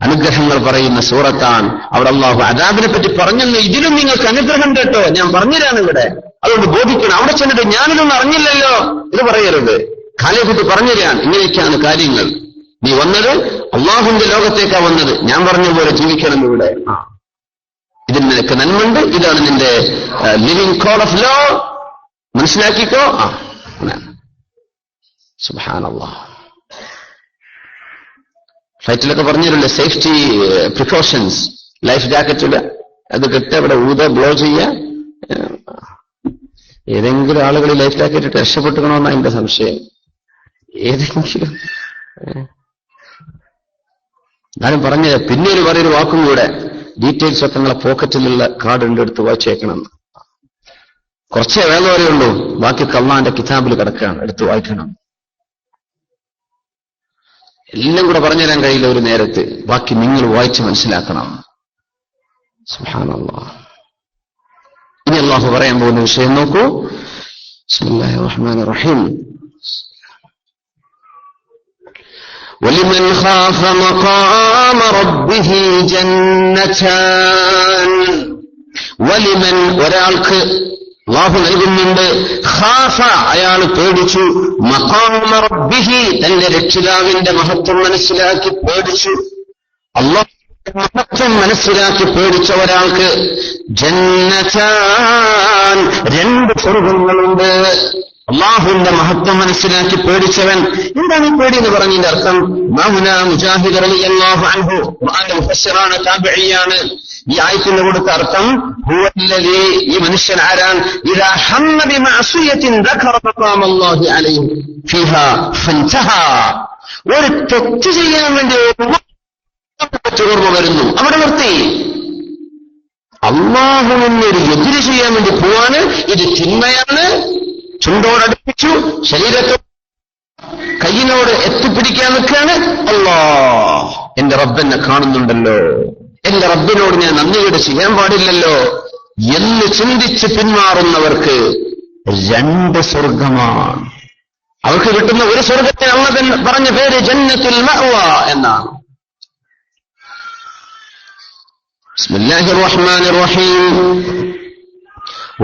അനുഗ്രഹങ്ങൾ പറയുന്ന സൂറത്താണ്. അവിടെ അല്ലാഹു അദാബിനെ പറ്റി പറഞ്ഞെന്ന്, ഇതിലും നിങ്ങൾക്ക് അനുഗ്രഹം കേട്ടോ, ഞാൻ പറഞ്ഞുതരാണ് ഇവിടെ, അതുകൊണ്ട് ബോധിക്കണം. അവിടെ ചെന്നിട്ട് ഞാനിതൊന്നും അറിഞ്ഞില്ലല്ലോ ഇത് പറയരുത്. കാലയെക്കുറിച്ച് പറഞ്ഞുതരാണ്, ഇങ്ങനെയൊക്കെയാണ് കാര്യങ്ങൾ. നീ വന്നത് അള്ളാഹുവിന്റെ ലോകത്തേക്കാ വന്നത്, ഞാൻ പറഞ്ഞ പോലെ ജീവിക്കണം ഇവിടെ. ഇതിൽ നിനക്ക് നന്മണ്ട്, ഇതാണ് നിന്റെ ലിവിംഗ് കോഡ് ഓഫ് ലോ, മനസ്സിലാക്കിക്കോ. സുബ്ഹാനല്ലാഹ്. ഫ്ലൈറ്റിലൊക്കെ പറഞ്ഞില്ലേ സേഫ്റ്റി പ്രിക്കോഷൻസ്, ലൈഫ് ജാക്കറ്റ് ഇടുക, അത് കെട്ട് അവിടെ ബ്ലോ ചെയ്യുക. ഏതെങ്കിലും ആളുകൾ ലൈഫ് ജാക്കറ്റ് ഇട്ട് രക്ഷപ്പെട്ടുക്കണമെന്നാണ് എന്റെ സംശയം. ഏതെങ്കിലും ഞാനും പറഞ്ഞത്. പിന്നീട് പറയൊരു വാക്കും കൂടെ, ഡീറ്റെയിൽസ് ഒക്കെ നിങ്ങളെ പോക്കറ്റിലുള്ള കാർഡ് എടുത്ത് വായിച്ചേക്കണം. കുറച്ചേ വേഗം വരെയുള്ളൂ, ബാക്കി അല്ലാഹുവിന്റെ കിതാബിൽ കിടക്കുകയാണ്, എടുത്ത് വായിക്കണം. എല്ലാം കൂടെ പറഞ്ഞുതരാൻ കഴിയില്ല ഒരു നേരത്ത്, ബാക്കി നിങ്ങൾ വായിച്ച് മനസ്സിലാക്കണം. സുബ്ഹാനല്ലാഹ്. ഇനി അല്ലാഹു പറയാൻ പോകുന്ന വിഷയം നോക്കൂ. ബിസ്മില്ലാഹിർ റഹ്മാനിർ റഹീം. وَلِمَنْ خَافَ مَقَامَ رَبِّهِ جَنَّتَانِ. وَلِمَنْ ഒരാൾക്ക് അല്ലാഹു നൽകുന്നുണ്ട്, ഖാഫ അയാൾ പേടിച്ചു, മഖാമ റബ്ബിഹി തന്റെ രക്ഷിതാവിന്റെ മഹത്വം മനസ്സിലാക്കി പേടിച്ചു, അല്ലാഹുവിന്റെ മഹത്വം മനസ്സിലാക്കി പേടിച്ച ഒരാൾക്ക് ജന്നതാൻ 2 സ്വർഗ്ഗങ്ങളുണ്ട്. അള്ളാഹുവിന്റെ മഹത്വം മനസ്സിലാക്കി പേടിച്ചവൻ. എന്താണ് ഈ പേടി എന്ന് പറഞ്ഞതിന്റെ അർത്ഥം? മൗന മുജാഹിദ് റളിയല്ലാഹു അൻഹു ഖുർആന്റെ മുഫസ്സിറാണ്, താബിഈയാണ്. ഈ ആയത്തിന് കൊടുത്ത അർത്ഥം ഹുവല്ലദീ, ഈ മനുഷ്യൻ ആരാൻ? ഇദാ ഹമ്മ ബിമഅസിയത്തിൻ ദഖറ മഖാമല്ലാഹി അലൈഹി ഫീഹാ ഫൻതഹാ. ഒരു തെറ്റ് ചെയ്യാൻ വേണ്ടി ഓർമ്മ വരുന്നു, അവിടെ നിർത്തി. അള്ളാഹുവിനൊരു എതിര് ചെയ്യാൻ വേണ്ടി പോവാണ്, ഇത് തിന്മയാണ്, ചുണ്ടോടടുപ്പിച്ചു, ശരീരത്തോട് കയ്യിനോട് എത്തിപ്പിടിക്കാൻ നിൽക്കുകയാണ്. അല്ലാഹ്, എന്റെ റബ്ബെന്നെ കാണുന്നുണ്ടല്ലോ, എന്റെ റബ്ബിനോട് ഞാൻ നന്ദിയോട് ചെയ്യാൻ പാടില്ലല്ലോ എന്ന് ചിന്തിച്ച് പിന്മാറുന്നവർക്ക് 2 സ്വർഗമാണ്. അവർക്ക് കിട്ടുന്ന ഒരു സ്വർഗത്തിന് അല്ലാഹു പറഞ്ഞ പേര് ജന്നത്തുൽ മഅവ എന്നാണ്. ബിസ്മില്ലാഹിർ റഹ്മാനിർ റഹീം.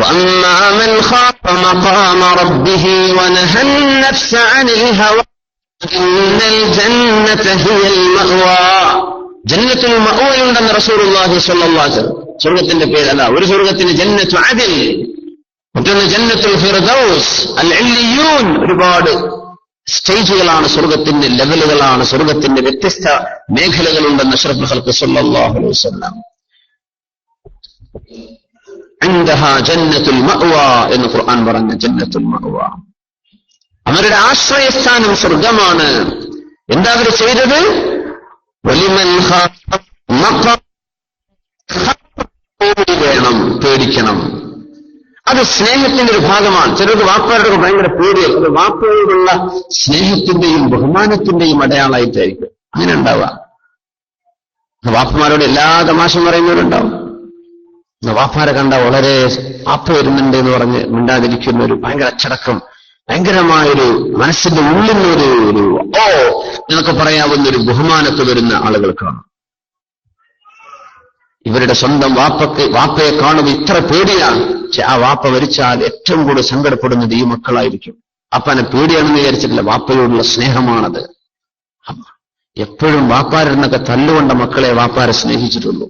وَأَمَّا مَنْ خَافَ مَقَامَ رَبِّهِ وَنَهَى النَّفْسَ عَنِ الْهَوَى إِنَّ الْجَنَّةَ هِيَ الْمَأْوَى. ജന്നത്തുൽ മഅവയുണ്ടെന്ന് റസൂലുള്ളാഹി സ്വല്ലല്ലാഹു അലൈഹി വസല്ലം. സ്വർഗ്ഗത്തിന്റെ പേരല്ല, ഒരു സ്വർഗ്ഗത്തിന് ജന്നത്തു അദൻ, മറ്റൊന്ന് ജന്നത്തുൽ ഫിർദൗസ്, അൽ ഇല്ലിയൂൻ. ഒരുപാട് സ്റ്റേജുകളാണ്, സ്വർഗ്ഗത്തിന്റെ ലെവലുകളാണ്, സ്വർഗ്ഗത്തിന്റെ വ്യത്യസ്ത മേഖലകളുണ്ടെന്ന് അഷ്റഫുൽ ഖൽഖ് സ്വല്ലല്ലാഹു അലൈഹി വസല്ലം. عندها ജന്നത്തുൽ മഅവ എന്ന് ഖുർആൻ പറഞ്ഞ ജന്നത്തുൽ മഅവ, അവരുടെ ആശ്രയസ്ഥാനം സ്വർഗ്ഗമാണ്. എന്താ അവർ ചെയ്തത്? വലിമൻ വേണം, പേടിക്കണം. അത് സ്നേഹത്തിന്റെ ഒരു ഭാഗമാണ്. ചിലർക്ക് വാപ്പാരുടെ ഭയങ്കര പേടിയാണ്. അത് വാപ്പയോടുള്ള സ്നേഹത്തിന്റെയും ബഹുമാനത്തിന്റെയും അടയാളമായിട്ടായിരിക്കും അങ്ങനെ ഉണ്ടാവുക. വാപ്പമാരോട് എല്ലാ തമാശയും പറയുന്നവരുണ്ടാവും. വാപ്പാരെ കണ്ട വളരെ വാപ്പ വരുന്നുണ്ട് എന്ന് പറഞ്ഞ് മിണ്ടാതിരിക്കുന്ന ഒരു ഭയങ്കര അച്ചടക്കം, ഭയങ്കരമായൊരു മനസ്സിന്റെ ഉള്ളിൽ ഒരു എന്നൊക്കെ പറയാവുന്ന ഒരു ബഹുമാനത്ത് വരുന്ന ആളുകൾക്കാണ്. ഇവരുടെ സ്വന്തം വാപ്പയെ കാണുമ്പോൾ ഇത്ര പേടിയാണ്. ആ വാപ്പ മരിച്ചാൽ ഏറ്റവും കൂടുതൽ സങ്കടപ്പെടുന്നത് ഈ മക്കളായിരിക്കും. വാപ്പാനെ പേടിയാണെന്ന് വിചാരിച്ചിട്ടില്ല, വാപ്പയോടുള്ള സ്നേഹമാണത്. എപ്പോഴും വാപ്പാരെന്നൊക്കെ തല്ലുകൊണ്ട മക്കളെ വാപ്പാരെ സ്നേഹിച്ചിട്ടുള്ളൂ.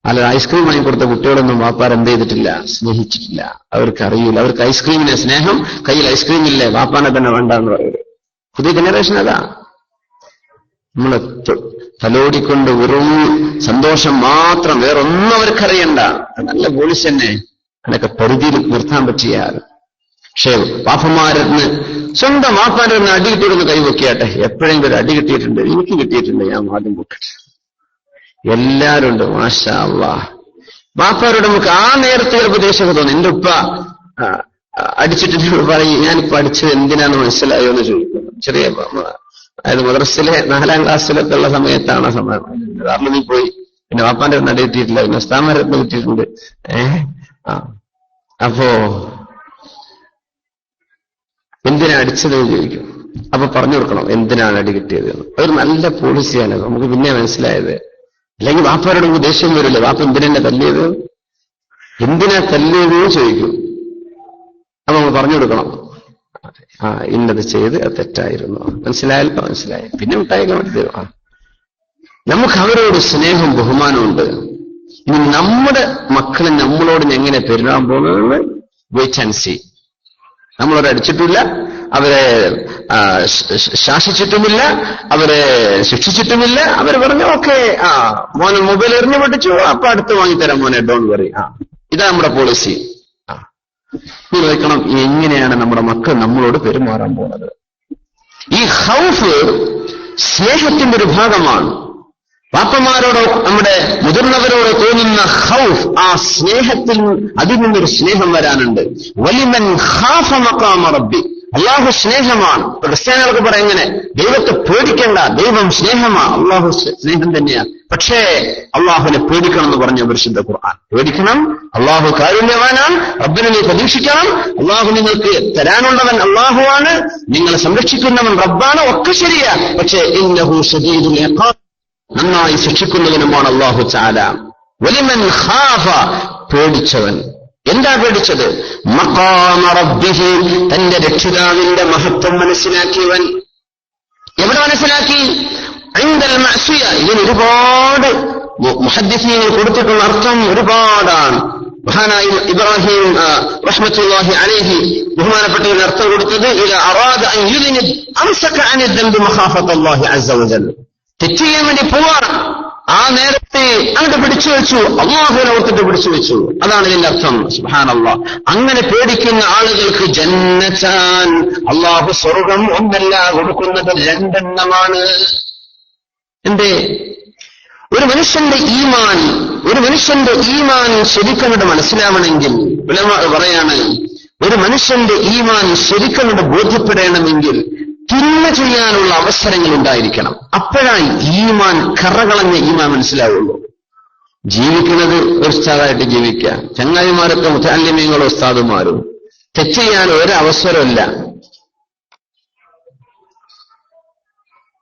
അല്ല, ഐസ്ക്രീം വാങ്ങി കൊടുത്ത കുട്ടികളൊന്നും വാപ്പാരെന്ത് ചെയ്തിട്ടില്ല, സ്നേഹിച്ചിട്ടില്ല. അവർക്ക് അറിയില്ല, അവർക്ക് ഐസ്ക്രീമിനെ സ്നേഹം. കയ്യിൽ ഐസ്ക്രീം ഇല്ലേ, വാപ്പാനെ തന്നെ വേണ്ടെന്ന് പറയുന്നത് പുതിയ ജനറേഷൻ അതാ. നമ്മളെ തലോടിക്കൊണ്ട് വെറും സന്തോഷം മാത്രം, വേറൊന്നും അവർക്കറിയണ്ട. നല്ല പോളിഷ് തന്നെ, അതിനൊക്കെ പരിധിയിൽ നിർത്താൻ പറ്റിയാൽ. പക്ഷേ വാപ്പമാരെന്ന് സ്വന്തം വാപ്പാരെന്ന് അടി കിട്ടിയിട്ടൊന്ന് കൈവക്കിയാട്ടെ. എപ്പോഴെങ്കിലും ഒരു അടി കിട്ടിയിട്ടുണ്ട്, എനിക്ക് കിട്ടിയിട്ടുണ്ട്, ഞാൻ ആദ്യം പൊക്കട്ടെ. എല്ലാവരും ഉണ്ട്, മാഷാ അല്ലാഹ്. വാപ്പാരോട് നമുക്ക് ആ നേരത്തെ ചിലപ്പോൾ ദേഷ്യമൊക്കെ തോന്നും. എന്റെ ഉപ്പ അടിച്ചിട്ട് പറയും, ഞാനിപ്പോ അടിച്ചത് എന്തിനാന്ന് മനസ്സിലായോ എന്ന് ചോദിക്കുന്നു. ചെറിയ അതായത് മദ്രസയിലെ 4ാം ക്ലാസ്സിലൊക്കെ ഉള്ള സമയത്താണ് ആ സമയം. കാരണം പോയി പിന്നെ വാപ്പാന്റെ ഒന്നും അടി കിട്ടിയിട്ടില്ല, പിന്നെ ഉസ്താദ്മാരൊന്നും കിട്ടിയിട്ടുണ്ട്. അപ്പോ എന്തിനാ അടിച്ചതെന്ന് ചോദിക്കും. അപ്പൊ പറഞ്ഞു കൊടുക്കണം എന്തിനാണ് അടി കിട്ടിയത്. അതൊരു നല്ല പോളിസിയാണ്, നമുക്ക് പിന്നെ മനസ്സിലായത്. അല്ലെങ്കിൽ വാപ്പാരോട് നമുക്ക് ദേഷ്യം വരില്ലേ, വാപ്പ എന്തിനാ തല്ലിയത്, എന്തിനാ തല്ലിയതെന്ന് ചോദിക്കും. അപ്പൊ നമ്മൾ പറഞ്ഞു കൊടുക്കണം, ഇന്നത് ചെയ്ത് അത് തെറ്റായിരുന്നു, മനസ്സിലായല്ലോ, മനസ്സിലായി, പിന്നെ മിഠായിക്കാൻ വേണ്ടി തരും. നമുക്ക് അവരോട് സ്നേഹം ബഹുമാനമുണ്ട്. ഇനി നമ്മുടെ മക്കളെ നമ്മളോട് എങ്ങനെ പെരുമാറാൻ പോകുന്നതെന്ന് വെയിറ്റ് ആൻഡ് സീ. നമ്മളവരെ അടിച്ചിട്ടില്ല, അവരെ ശാസിച്ചിട്ടുമില്ല, അവരെ ശിക്ഷിച്ചിട്ടുമില്ല. അവർ പറഞ്ഞു ഓക്കെ, മോനെ മൊബൈൽ എറിഞ്ഞു പൊട്ടിച്ചു, അപ്പൊ അടുത്ത് വാങ്ങിത്തരാം മോനെ, ഡോണ്ട് വറി. ഇതാ നമ്മുടെ പോളിസി. നിങ്ങൾ വെക്കണം എങ്ങനെയാണ് നമ്മുടെ മക്കൾ നമ്മളോട് പെരുമാറാൻ പോകുന്നത്. ഈ ഖൗഫ് സ്നേഹത്തിന്റെ ഒരു ഭാഗമാണ്. പാപ്പന്മാരോടോ നമ്മുടെ മുതിർന്നവരോട് തോന്നുന്ന ഖൗഫ്, ആ സ്നേഹത്തിൽ അതിൽ നിന്നൊരു സ്നേഹം വരാനുണ്ട്. വലിമൻ ഖാഫ മഖാമ റബ്ബി, അള്ളാഹു സ്നേഹമാണ്. ക്രിസ്ത്യാനികൾക്ക് പറയാം ഇങ്ങനെ, ദൈവത്തെ പേടിക്കണ്ട, ദൈവം സ്നേഹമാണ്. അള്ളാഹു സ്നേഹം തന്നെയാണ്. പക്ഷേ അള്ളാഹുവിനെ പേടിക്കണം എന്ന് പറഞ്ഞ പരിശുദ്ധ ഖുർആൻ. പേടിക്കണം, അള്ളാഹു കാരുണ്യവാനാണ്, റബ്ബിനെ നീ പ്രതീക്ഷിക്കണം, അള്ളാഹു നിങ്ങൾക്ക് തരാനുള്ളവൻ അള്ളാഹുവാണ്, നിങ്ങളെ സംരക്ഷിക്കുന്നവൻ റബ്ബാണ്, ഒക്കെ ശരിയാ. പക്ഷേ ഇന്നഹു ശദീദുൽ ഇഖാബ്, നന്നായി ശിക്ഷിക്കുന്നവനുമാണ് അല്ലാഹു തആല. വലിമൻ ഖാഫ, പേടിച്ചവൻ. എന്താ പേടിച്ചത്? മഖാമ റബ്ബിഹി, തന്റെ രക്ഷിതാവിന്റെ മഹത്വം മനസ്സിലാക്കിയവൻ. എവിടെ മനസ്സിലാക്കി? ഇൻദൽ മഅസിയ. ഇതിന് ഒരുപാട് മുഹദ്ദിസീൻ കൊടുത്തിട്ടുള്ള അർത്ഥം ഒരുപാടാണ്. മഹാനായ ഇബ്രാഹിം റഹ്മത്തുള്ളാഹി അലൈഹി ബഹുമാനപ്പെട്ടതിന് അർത്ഥം കൊടുത്തത്, ഇദാ അറാദ അൻ യുദ്നിബ് അംസക അനി ദംബി മഖാഫത്തല്ലാഹി അസ്സ വജൽ. തെറ്റ് ചെയ്യാൻ വേണ്ടി പോവാണ്, ആ നേരത്തെ അങ്ങോട്ട് പിടിച്ചു വെച്ചു, അല്ലാഹുവിനെ ഓർത്തിട്ട് പിടിച്ചു വെച്ചു. അതാണ് ഇതിന്റെ അർത്ഥം. സുബ്ഹാനല്ലാഹ്. അങ്ങനെ പേടിക്കുന്ന ആളുകൾക്ക് ജന്നത്താൻ, അല്ലാഹു സ്വർഗം ഒന്നല്ല കൊടുക്കുന്നത്, 2 എണ്ണമാണ്. എന്തേ? ഒരു മനുഷ്യന്റെ ഈമാൻ ശരിക്കും മനസ്സിലാവണമെങ്കിൽ, ഉലമാ പറയാണ്, ഒരു മനുഷ്യന്റെ ഈമാൻ ശരിക്കും ബോധ്യപ്പെടണമെങ്കിൽ തിന്മ ചെയ്യാനുള്ള അവസരങ്ങൾ ഉണ്ടായിരിക്കണം. അപ്പോഴാണ് ഈമാൻ, കറകളഞ്ഞ ഈമാൻ മനസ്സിലാവുള്ളൂ. ജീവിക്കുന്നത് ഒരു ഉസ്താദായിട്ട് ജീവിക്കാം, ചങ്ങാതിമാരൊക്കെ മുതഅല്ലിമീങ്ങളും ഉസ്താദുമാരും. തെറ്റ് ചെയ്യാൻ ഒരവസരമില്ല,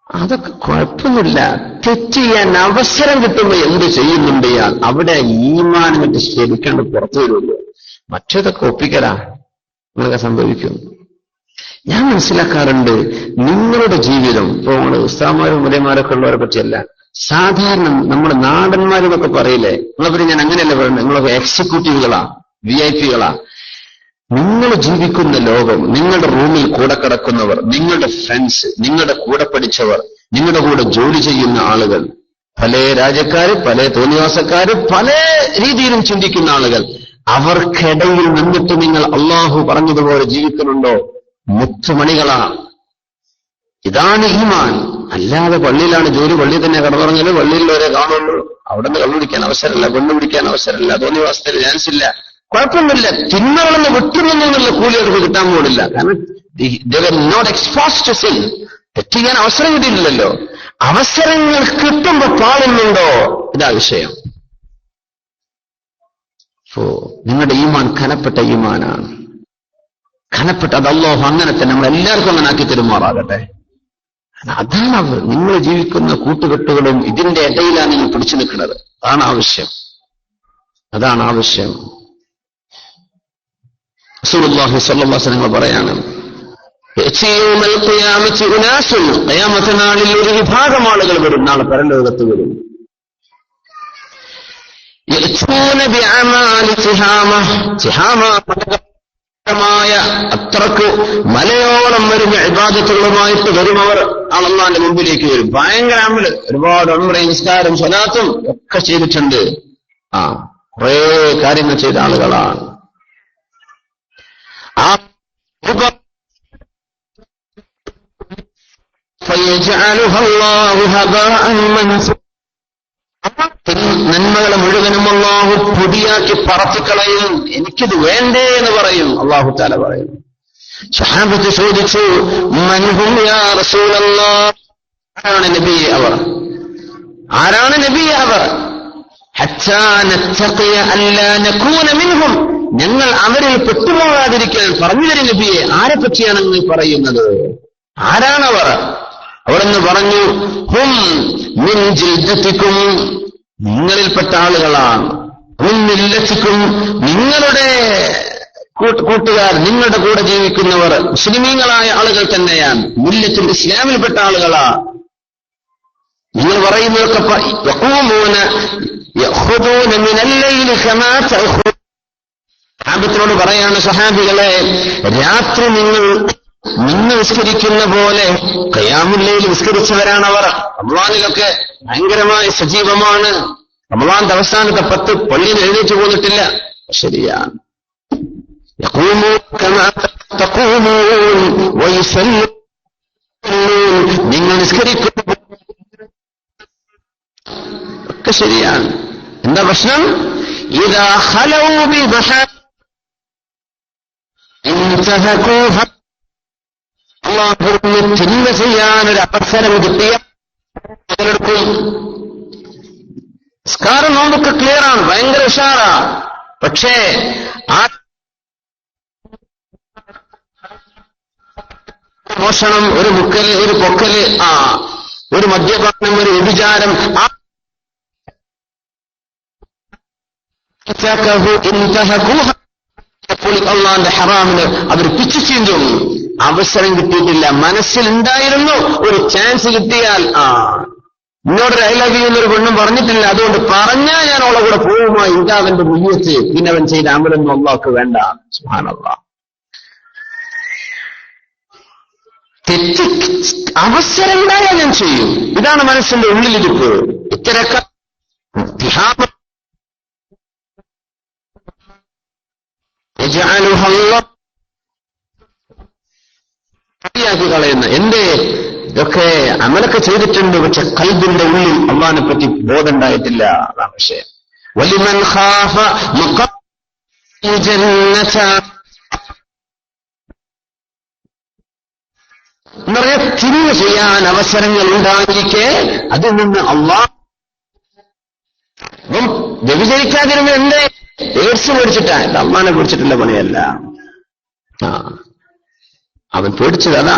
അതൊക്കെ കുഴപ്പമൊന്നുമില്ല. തെറ്റ് ചെയ്യാൻ അവസരം കിട്ടുമ്പോൾ എന്ത് ചെയ്യുന്നുണ്ട് ഇയാൾ, അവിടെ ഈമാൻ മറ്റ് ശരിക്കാണ്ട് പുറത്തു വരുള്ളൂ. മറ്റേതൊക്കെ ഒപ്പിക്കലാ, ഇങ്ങനെയൊക്കെ സംഭവിക്കും. ഞാൻ മനസ്സിലാക്കാറുണ്ട്, നിങ്ങളുടെ ജീവിതം, ഇപ്പൊ നമ്മൾ ഉസ്താദന്മാരും മുലയന്മാരൊക്കെ ഉള്ളവരെ പറ്റിയല്ല, സാധാരണ നമ്മുടെ നാടന്മാരെന്നൊക്കെ പറയില്ലേ, നിങ്ങളെ ഞാൻ അങ്ങനെയല്ല പറയുന്നത്, നിങ്ങളൊക്കെ എക്സിക്യൂട്ടീവുകളാ, VIP-കളാ. നിങ്ങൾ ജീവിക്കുന്ന ലോകം, നിങ്ങളുടെ റൂമിൽ കൂടെ കിടക്കുന്നവർ, നിങ്ങളുടെ ഫ്രണ്ട്സ്, നിങ്ങളുടെ കൂടെ പഠിച്ചവർ, നിങ്ങളുടെ കൂടെ ജോലി ചെയ്യുന്ന ആളുകൾ, പല രാജ്യക്കാര്, പല തോന്നിവാസക്കാര്, പല രീതിയിലും ചിന്തിക്കുന്ന ആളുകൾ, അവർക്കിടയിൽ നിന്നിട്ട് നിങ്ങൾ അള്ളാഹു പറഞ്ഞതുപോലെ ജീവിക്കുന്നുണ്ടോ? മുത്തുമണികളാണ്. ഇതാണ് ഈമാൻ. അല്ലാതെ പള്ളിയിലാണ് ജോലി, പള്ളിയിൽ തന്നെ കടന്നുറങ്ങല്, പള്ളിയിലുള്ളവരെ കാണുള്ളൂ, അവിടെ നിന്ന് കള്ളുപിടിക്കാൻ അവസരമില്ല, പെണ്ണു പിടിക്കാൻ അവസരമില്ല, തോന്നിവാസത്തിൽ ചാൻസ് ഇല്ല. കുഴപ്പമൊന്നുമില്ല, തിന്മകളെന്ന് വിട്ടുനിന്നുള്ള കൂലി അവർക്ക് കിട്ടാൻ പോലില്ല. കാരണം they were not exposed to sin. തെറ്റ് ചെയ്യാൻ അവസരം കിട്ടിയിട്ടില്ലല്ലോ. അവസരങ്ങൾ കിട്ടുമ്പോ പാടുന്നുണ്ടോ? ഇതാ വിഷയം. നിങ്ങളുടെ ഈമാൻ ഖനപ്പെട്ട ഈമാനാണ്, ഖനപ്പെട്ട. അത് അല്ലാഹു അങ്ങനെ തന്നെ നമ്മളെല്ലാവർക്കും അങ്ങനെ ആക്കി തരുമാറാകട്ടെ. അതാണ് അവർ നിങ്ങൾ ജീവിക്കുന്ന കൂട്ടുകെട്ടുകളും ഇതിന്റെ ഇടയിലാണ് നിങ്ങൾ പിടിച്ചു നിൽക്കുന്നത്. അതാണ് ആവശ്യം, അതാണ് ആവശ്യം. റസൂലുള്ളാഹി സ്വല്ലല്ലാഹു അലൈഹി വസല്ലം പറയാണ്, ഖിയാമത്ത് നാളിൽ ഒരു വിഭാഗം ആളുകൾ വരും, നാളെ പരലോകത്ത് വരും. അത്രക്ക് മലയോളം വരുന്ന ഇബാദത്തുകളുമായിട്ട് വരും. അവർ അല്ലാഹുവിന്റെ മുമ്പിലേക്ക് വരും. ഭയങ്കര അമല്, ഒരുപാട് ഉംറയും നിസ്കാരം സ്വലാത്തും ഒക്കെ ചെയ്തിട്ടുണ്ട്. കുറേ കാര്യങ്ങൾ ചെയ്ത ആളുകളാണ്. നന്മകളെ മുഴുവനും അല്ലാഹു പൊടിയാക്കി പറത്തിക്കളയും. എനിക്കിത് വേണ്ടേ എന്ന് പറയും. അല്ലാഹു തആല പറയും. സ്വഹാബത്ത് ചോദിച്ചു, മൻഹും യാ റസൂലല്ലാഹ്, ആരാണ് നബിയെ അവർ? ആരാണ് നബിയെ അവർ? ഹത്താ നത്തഖിയ അല്ലാ നകൂന മിൻഹും, ഞങ്ങൾ അവരിൽ പെട്ടുപോകാതിരിക്കാൻ പറഞ്ഞു തരും നബിയെ. ആരെ പറ്റിയാണ് നിങ്ങൾ പറയുന്നത്? ആരാണവർ? അവിടെന്ന് പറഞ്ഞു, ഹും മിൻ ജിൽദതികും, നിങ്ങളിൽപ്പെട്ട ആളുകളാണ്. ഹും മില്ലതികും, നിങ്ങളുടെ കൂട്ടുകാർ, നിങ്ങളുടെ കൂടെ ജീവിക്കുന്നവർ മുസ്ലിമീങ്ങളായ ആളുകൾ തന്നെയാണ്. മില്ലത്തുൽ ഇസ്ലാമിൽപ്പെട്ട ആളുകളാണ്. നിങ്ങൾ പറയുന്നതൊക്കെ യഖൂമൂന യഖുദൂന മിനൽ ലൈലി കമാ തഖുദൂന. സഹാബത്തിനോട് പറയാണ്, സഹാബികളെ, രാത്രി നിങ്ങൾ നിസ്കരിക്കുന്ന പോലെ ഖിയാമുൽ ലൈൽ നിസ്കരിച്ചവരാണവർ. റമളാനിലൊക്കെ ഭയങ്കരമായ സജീവമാണ്. റമളാന്റെ അവസാനത്തെ 10 പള്ളിയിൽ എഴുന്നേറ്റ് പോന്നിട്ടില്ല. ശരിയാണ്. നിങ്ങൾ നിസ്കരിക്കുന്നു ഒക്കെ ശരിയാണ്. എന്താ പ്രശ്നം? ഇദാ ഖലൗ ബിദഹ ഇൻതഹകൂഹ, അല്ലാഹുവിന് തിന്മ ചെയ്യാനൊരു അവസരം കിട്ടിയ മുതലെടുക്കും. നിസ്കാരം നോമ്പൊക്കെ ക്ലിയറാണ്, ഭയങ്കര ഉഷാറാ. പക്ഷേ ആ മോഷണം, ഒരു മുക്കല്, ഒരു പൊക്കല്, ഒരു മദ്യപാനം, ഒരു വ്യഭിചാരം, അള്ളാന്റെ ഹറാമിന് അവർ പിച്ചു ചീന്തും. അവസരം കിട്ടിയിട്ടില്ല. മനസ്സിലുണ്ടായിരുന്നു, ഒരു ചാൻസ് കിട്ടിയാൽ. എന്നോടൊരു ഐ ലവ് യു എന്നൊരു പെണ്ണും പറഞ്ഞിട്ടില്ല, അതുകൊണ്ട് പറഞ്ഞാൽ ഞാൻ അവളെ കൂടെ പോകുമോ? ഇതാ അവന്റെ മുയ്യത്ത്. പിന്നെ അവൻ ചെയ്ത അമലൊന്നും അള്ളാഹ്ക്ക് വേണ്ട. സുബ്ഹാനല്ലാഹ്. തെറ്റ് അവസരം ഉണ്ടായാൽ ഞാൻ ചെയ്യും. ഇതാണ് മനസ്സിന്റെ ഉള്ളിലിരിപ്പ്. ഇത്തരക്കാ കളയുന്ന എന്റെ ഇതൊക്കെ അമലൊക്കെ ചെയ്തിട്ടുണ്ട്, പക്ഷെ ഖൽബിന്റെ ഉള്ളിൽ അല്ലാഹുവിനെ പറ്റി ബോധം ഉണ്ടായിട്ടില്ല. അതാണ് വിഷയം. വലിമൻ ഖാഫ മഖാമ ജന്നത, നിറയെ തിരിഞ്ഞ ചെയ്യാൻ അവസരങ്ങൾ ഉണ്ടായിരിക്കെ അതിൽ നിന്ന് അള്ളാഹ് വ്യഭിചരിക്കാതിരുന്ന എന്റെ എയ്ഡ്സ് പേടിച്ചിട്ടാ, എന്റെ അമ്മാനെ പേടിച്ചിട്ടുള്ള പണിയല്ല. അവൻ പേടിച്ചത് അതാ.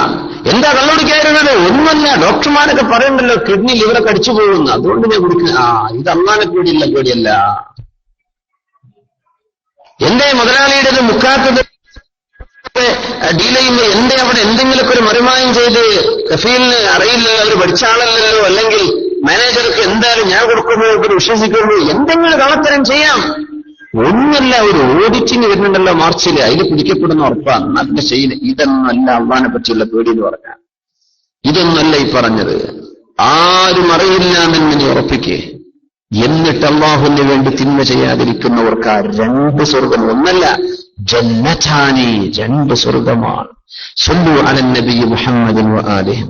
എന്താ കള്ളുടിക്കായിരുന്നത്? ഒന്നുമല്ല. ഡോക്ടർമാരൊക്കെ പറയണ്ടല്ലോ കിഡ്നി ലിവറൊക്കെ അടിച്ചു പോകുന്നു, അതുകൊണ്ട് ഞാൻ കുടിക്കുന്ന. ഇത് അമ്മാനെ പേടിയില്ല, പേടിയല്ല. എന്റെ മുതലാളിയുടേത് മുക്കാത്തത് ഡീൽ ചെയ്യുമ്പോൾ എന്റെ അവിടെ എന്തെങ്കിലുമൊക്കെ ഒരു മറിമായം ചെയ്ത് കഫീലിന് അറിയില്ലല്ലോ, അവർ പഠിച്ച ആളല്ലല്ലോ, അല്ലെങ്കിൽ മാനേജർക്ക് എന്തായാലും ഞാൻ കൊടുക്കുമ്പോൾ ഒരു വിശ്വസിക്കുമ്പോൾ എന്തെങ്കിലും കള്ളത്തരം ചെയ്യാം. ഒന്നുമല്ല, ഒരു ഓഡിറ്റിങ് വരുന്നുണ്ടല്ലോ മാർച്ചിൽ, അതിൽ പിടിക്കപ്പെടുന്ന ഉറപ്പാണ്. അതിന്റെ ചെയ്യുന്നത് ഇതൊന്നല്ല അള്ളാഹിനെ പറ്റിയുള്ള പേടി എന്ന് പറഞ്ഞാൽ. ഇതൊന്നല്ല ഈ പറഞ്ഞത്. ആരും അറിയില്ല എന്ന് നീ ഉറപ്പിക്കേ. എന്നിട്ട് അള്ളാഹുവിന് വേണ്ടി തിന്മ ചെയ്യാതിരിക്കുന്നവർക്ക് ആ 2 സ്വർഗം, ഒന്നല്ല ജന്നതാനി, 2 സ്വർഗമാണ്. സല്ലു അലൻ നബി മുഹമ്മദിൻ വആലിഹി.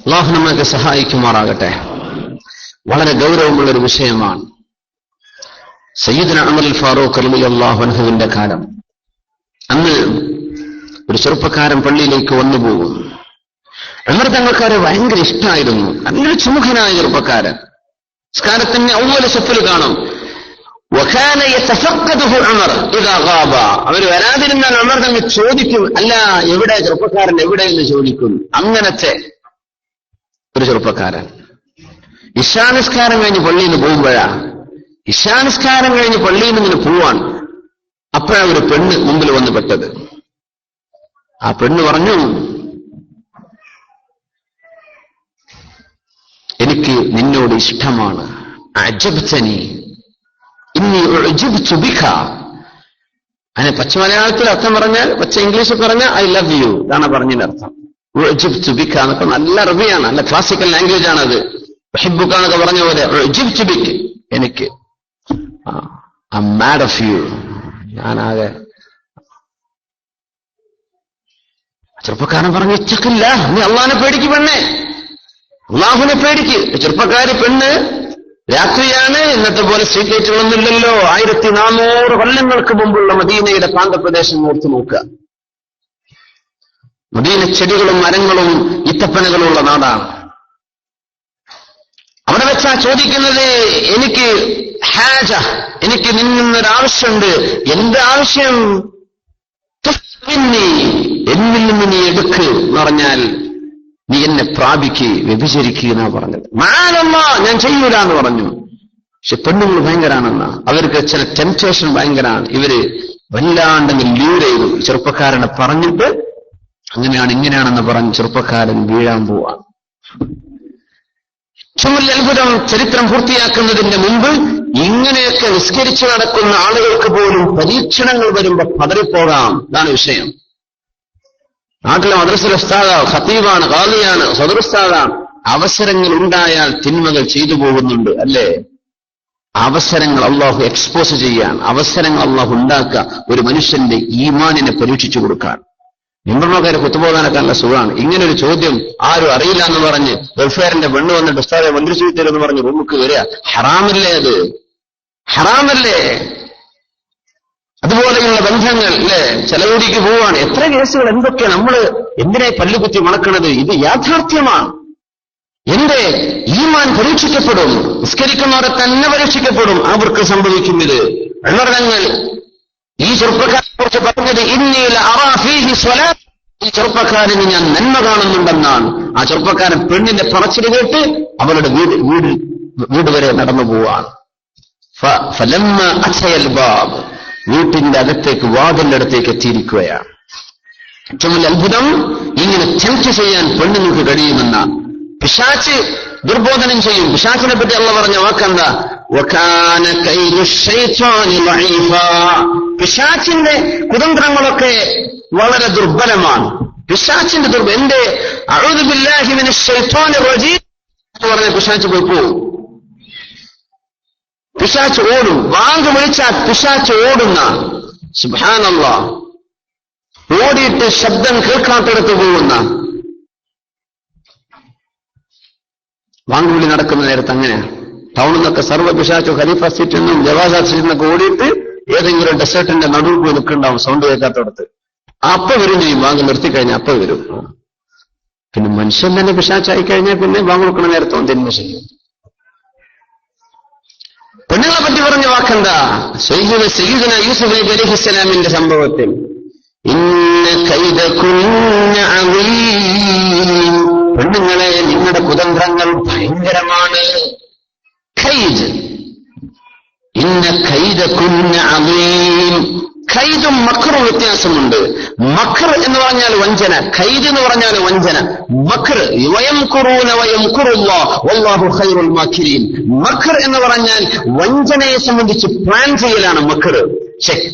അള്ളാഹു നമ്മൾക്ക് സഹായിക്കുമാറാകട്ടെ. വളരെ ഗൗരവമുള്ളൊരു വിഷയമാണ്. സയ്യിദുന ഉമർ ഫാറൂഖ് റളിയല്ലാഹു അൻഹുവിന്റെ കാലം. അന്ന് ഒരു ചെറുപ്പക്കാരൻ പള്ളിയിലേക്ക് വന്നുപോകും. ഉമർ തങ്ങൾക്കാരെ ഭയങ്കര ഇഷ്ടമായിരുന്നു. നല്ലൊരു സുമുഖനായ ചെറുപ്പക്കാരൻ. നിസ്കാരത്തിന്റെ അവ്വൽ സഫിൽ കാണും. വകാന യതഫഖദുഹു ഉമർ ഇദാ ഗാബ. അവർ വരാതിരുന്നാൽ ഉമർ തങ്ങൾ ചോദിക്കും, അല്ല എവിടെ ചെറുപ്പക്കാരൻ, എവിടെ എന്ന് ചോദിക്കും. അങ്ങനത്തെ ഒരു ചെറുപ്പക്കാരൻ. ഇശാനിസ്കാരം കഴിഞ്ഞ് പള്ളിയിൽ നിന്ന് പോകുമ്പോഴാ, ഇശാനിസ്കാരം കഴിഞ്ഞ് പള്ളിയിൽ നിന്ന് പോവാൻ, അപ്പോഴാ ഒരു പെണ്ണ് മുമ്പിൽ വന്ന് പെട്ടത്. ആ പെണ്ണ് പറഞ്ഞു, എനിക്ക് നിന്നോട് ഇഷ്ടമാണ്. അജബ്തനി ഇന്നി ഉഅ്ജിബ്തു ബിക. അതിനെ പച്ച മലയാളത്തിൽ അർത്ഥം പറഞ്ഞാൽ, പച്ച ഇംഗ്ലീഷിൽ പറഞ്ഞാൽ ഐ ലവ് യു. ഇതാണ് പറഞ്ഞതിന്റെ അർത്ഥം. ഉഅ്ജിബ്തു ബിക എന്നൊക്കെ നല്ല അറബിയാണ്, നല്ല ക്ലാസിക്കൽ ലാംഗ്വേജ് ആണത്. ഹിബ്ബുക്കാന്നൊക്കെ പറഞ്ഞ പോലെ എനിക്ക് I'm mad of you. ഞാനാകെ ചെറുപ്പക്കാരൻ പറഞ്ഞു, ഇച്ചക്കില്ല, നീ അള്ളാഹിനെ പേടിക്ക് പെണ്ണെ, അള്ളാഹുവിനെ പേടിക്ക്. ചെറുപ്പക്കാരി പെണ്ണ്, രാത്രിയാണ്, ഇന്നത്തെ പോലെ സ്ട്രീറ്റ് ലൈറ്റുകളൊന്നുമില്ലല്ലോ. 1400 കൊല്ലങ്ങൾക്ക് മുമ്പുള്ള മദീനയുടെ പ്രാന്തപ്രദേശം ഓർത്തു നോക്കുക. മദീന ചെടികളും മരങ്ങളും ഈത്തപ്പനകളും ഉള്ള നാടാണ്. അവിടെ വെച്ചാ ചോദിക്കുന്നത്, എനിക്ക് ഹാജ, എനിക്ക് നിന്നൊരാവശ്യമുണ്ട്. എന്ത് ആവശ്യം? എന്നിൽ നിന്ന് നീ എടുക്ക് എന്ന് പറഞ്ഞാൽ നീ എന്നെ പ്രാപിക്ക്, വ്യഭിചരിക്കുക എന്നാ പറഞ്ഞത്. മാനമ്മ, ഞാൻ ചെയ്യൂല എന്ന് പറഞ്ഞു. പക്ഷെ പെണ്ണുങ്ങൾ ഭയങ്കരാണെന്ന, അവർക്ക് ചില ടെംപ്റ്റേഷൻ ഭയങ്കരാണ്. ഇവര് വല്ലാണ്ടെങ്കിൽ ലൂർ ചെയ്തു. ചെറുപ്പക്കാരനെ പറഞ്ഞിട്ട് അങ്ങനെയാണ് ഇങ്ങനെയാണെന്ന് പറഞ്ഞ് ചെറുപ്പക്കാരൻ വീഴാൻ പോവാ. ഏറ്റവും വലിയ അത്ഭുതം, ചരിത്രം പൂർത്തിയാക്കുന്നതിന്റെ മുമ്പ് ഇങ്ങനെയൊക്കെ നിസ്കരിച്ചു നടക്കുന്ന ആളുകൾക്ക് പോലും പരീക്ഷണങ്ങൾ വരുമ്പോ പതറിപ്പോകാം. ഇതാണ് വിഷയം. നാട്ടിലെ മദ്രസയിലെ ഉസ്താദാണ്, ഖതീബാണ്, ഖാദിയാണ്, സദറുസ്താദാണ്. അവസരങ്ങൾ ഉണ്ടായാൽ തിന്മകൾ ചെയ്തു പോകുന്നുണ്ട്, അല്ലേ? അവസരങ്ങൾ അള്ളാഹു എക്സ്പോസ് ചെയ്യാൻ, അവസരങ്ങൾ അള്ളാഹു ഉണ്ടാക്കുക, ഒരു മനുഷ്യന്റെ ഈമാനിനെ പരീക്ഷിച്ചു കൊടുക്കാൻ. നിമ്പ്രണക്കാരെ കുത്തുപോകാനൊക്കെ നല്ല സുഖമാണ്. ഇങ്ങനൊരു ചോദ്യം ആരും അറിയില്ല എന്ന് പറഞ്ഞ് വെൽഫെയറിന്റെ പെണ്ണ് വന്നിട്ട് ഉസ്താദെ മന്ത്രിച്ചു തരുമെന്ന് പറഞ്ഞ് റൂമുക്ക് വരിക. ഹറാമല്ലേ അത്? ഹറാമല്ലേ? അതുപോലെയുള്ള ബന്ധങ്ങൾ, അല്ലേ? ചെലവൂടിക്ക് പോവാണ്. എത്ര കേസുകൾ, എന്തൊക്കെ നമ്മൾ എന്തിനായി പല്ലുകുത്തി മണക്കണത്? ഇത് യാഥാർത്ഥ്യമാണ്. എന്റെ ഈമാൻ പരീക്ഷിക്കപ്പെടും. നിസ്കരിക്കുന്നവരെ തന്നെ പരീക്ഷിക്കപ്പെടും. അവർക്ക് സംഭവിക്കും ഇത്. വെള്ളങ്ങൾ ഈ ചെറുപ്പക്കാരെ കുറിച്ച് പറഞ്ഞത്, ഇന്നീല അറാഫീഹി സ്വലാത്ത്, ഈ ചെറുപ്പക്കാരന് ഞാൻ നന്മ കാണുന്നുണ്ടെന്നാണ്. ആ ചെറുപ്പക്കാരൻ പെണ്ണിന്റെ പറച്ചിൽ കേട്ട് അവളുടെ വീട് വരെ നടന്നു പോവാണ്. ഫലമ്മ അച്ചയൽ ബാബ്, വീട്ടിന്റെ അകത്തേക്ക്, വാതിലിന്റെ അടുത്തേക്ക് എത്തിയിരിക്കുകയാണ്. ഏറ്റവും വലിയ അത്ഭുതം, ഇങ്ങനെ ടെംപ്റ്റ് ചെയ്യാൻ പെണ്ണുങ്ങൾക്ക് കഴിയുമെന്നാണ്. പിശാച് ദുർബോധനം ചെയ്യും. പിശാചിനെ പറ്റി അള്ളാഹു പറഞ്ഞ വാക്കെന്താ? വകാന കൈദു ശൈത്വാനി ദഈഫാ. പിശാചിന്റെ കുതന്ത്രങ്ങളൊക്കെ വളരെ ദുർബലമാണ്. പിശാചിന്റെ എന്റെ അഊദു ബില്ലാഹി മിനശ് ശൈത്വാനിർ റജീം എന്ന് പറഞ്ഞ പിശാച് പോയി പോകും. പിശാച് ഓടും. വാങ്ക് വിളിച്ചാൽ പിശാച് ഓടുന്ന, സുബ്ഹാനല്ലാഹ്, ഓടിയിട്ട് ശബ്ദം കേൾക്കാത്തിടത്ത് പോകുന്ന. വാങ്കുവിളി നടക്കുന്ന നേരത്ത് അങ്ങനെ ടൗണിൽ നിന്നൊക്കെ സർവ്വ പിശാചോ ഖലീഫ സ്ട്രീറ്റിൽ നിന്നും ജവാസ സ്ട്രീറ്റിൽ നിന്നൊക്കെ ഓടിയിട്ട് ഏതെങ്കിലും ഡെസേർട്ടിന്റെ നടുവിൽ പോയി നിൽക്കുന്നുണ്ടാവും, സൗണ്ട് കേൾക്കാത്തടത്ത്. അപ്പൊ വരും ചെയ്യും. വാങ്ങ് നിർത്തിക്കഴിഞ്ഞാൽ അപ്പൊ വരും. പിന്നെ മനുഷ്യൻ തന്നെ പിശാച്ചായി കഴിഞ്ഞാൽ പിന്നെ വാങ്ങ് കൊടുക്കണ നേരത്തും തിന്മ ചെയ്യും. പെണ്ണുങ്ങളെ പറ്റി പറഞ്ഞ വാക്കെന്താ? സയ്യിദുനാ യൂസുഫ് നബി അലൈഹിസ്സലാമിന്റെ സംഭവത്തിൽ, ഇന്ന കൈദകുന്ന അളീം, പെണ്ണുങ്ങളെ നിങ്ങളുടെ കുതന്ത്രങ്ങൾ ഭയങ്കരമാണ്. ഖൈദ്, ഇന്ന കൈദകുന്ന അളീം. ഖൈദും മക്റും വ്യത്യാസമുണ്ട്. മക്ർ എന്ന് പറഞ്ഞാൽ വഞ്ചന, ഖൈദ് എന്ന് പറഞ്ഞാൽ വഞ്ചന. മക്ർ വയംകുറൂന വയംകുറുല്ലാഹ് വല്ലാഹു ഖൈറുൽ മാക്കിരീൻ. മക്ർ എന്ന് പറഞ്ഞാൽ വഞ്ചനയെ സംബന്ധിച്ച് പ്ലാൻ ചെയ്യലാണ് മക്ർ.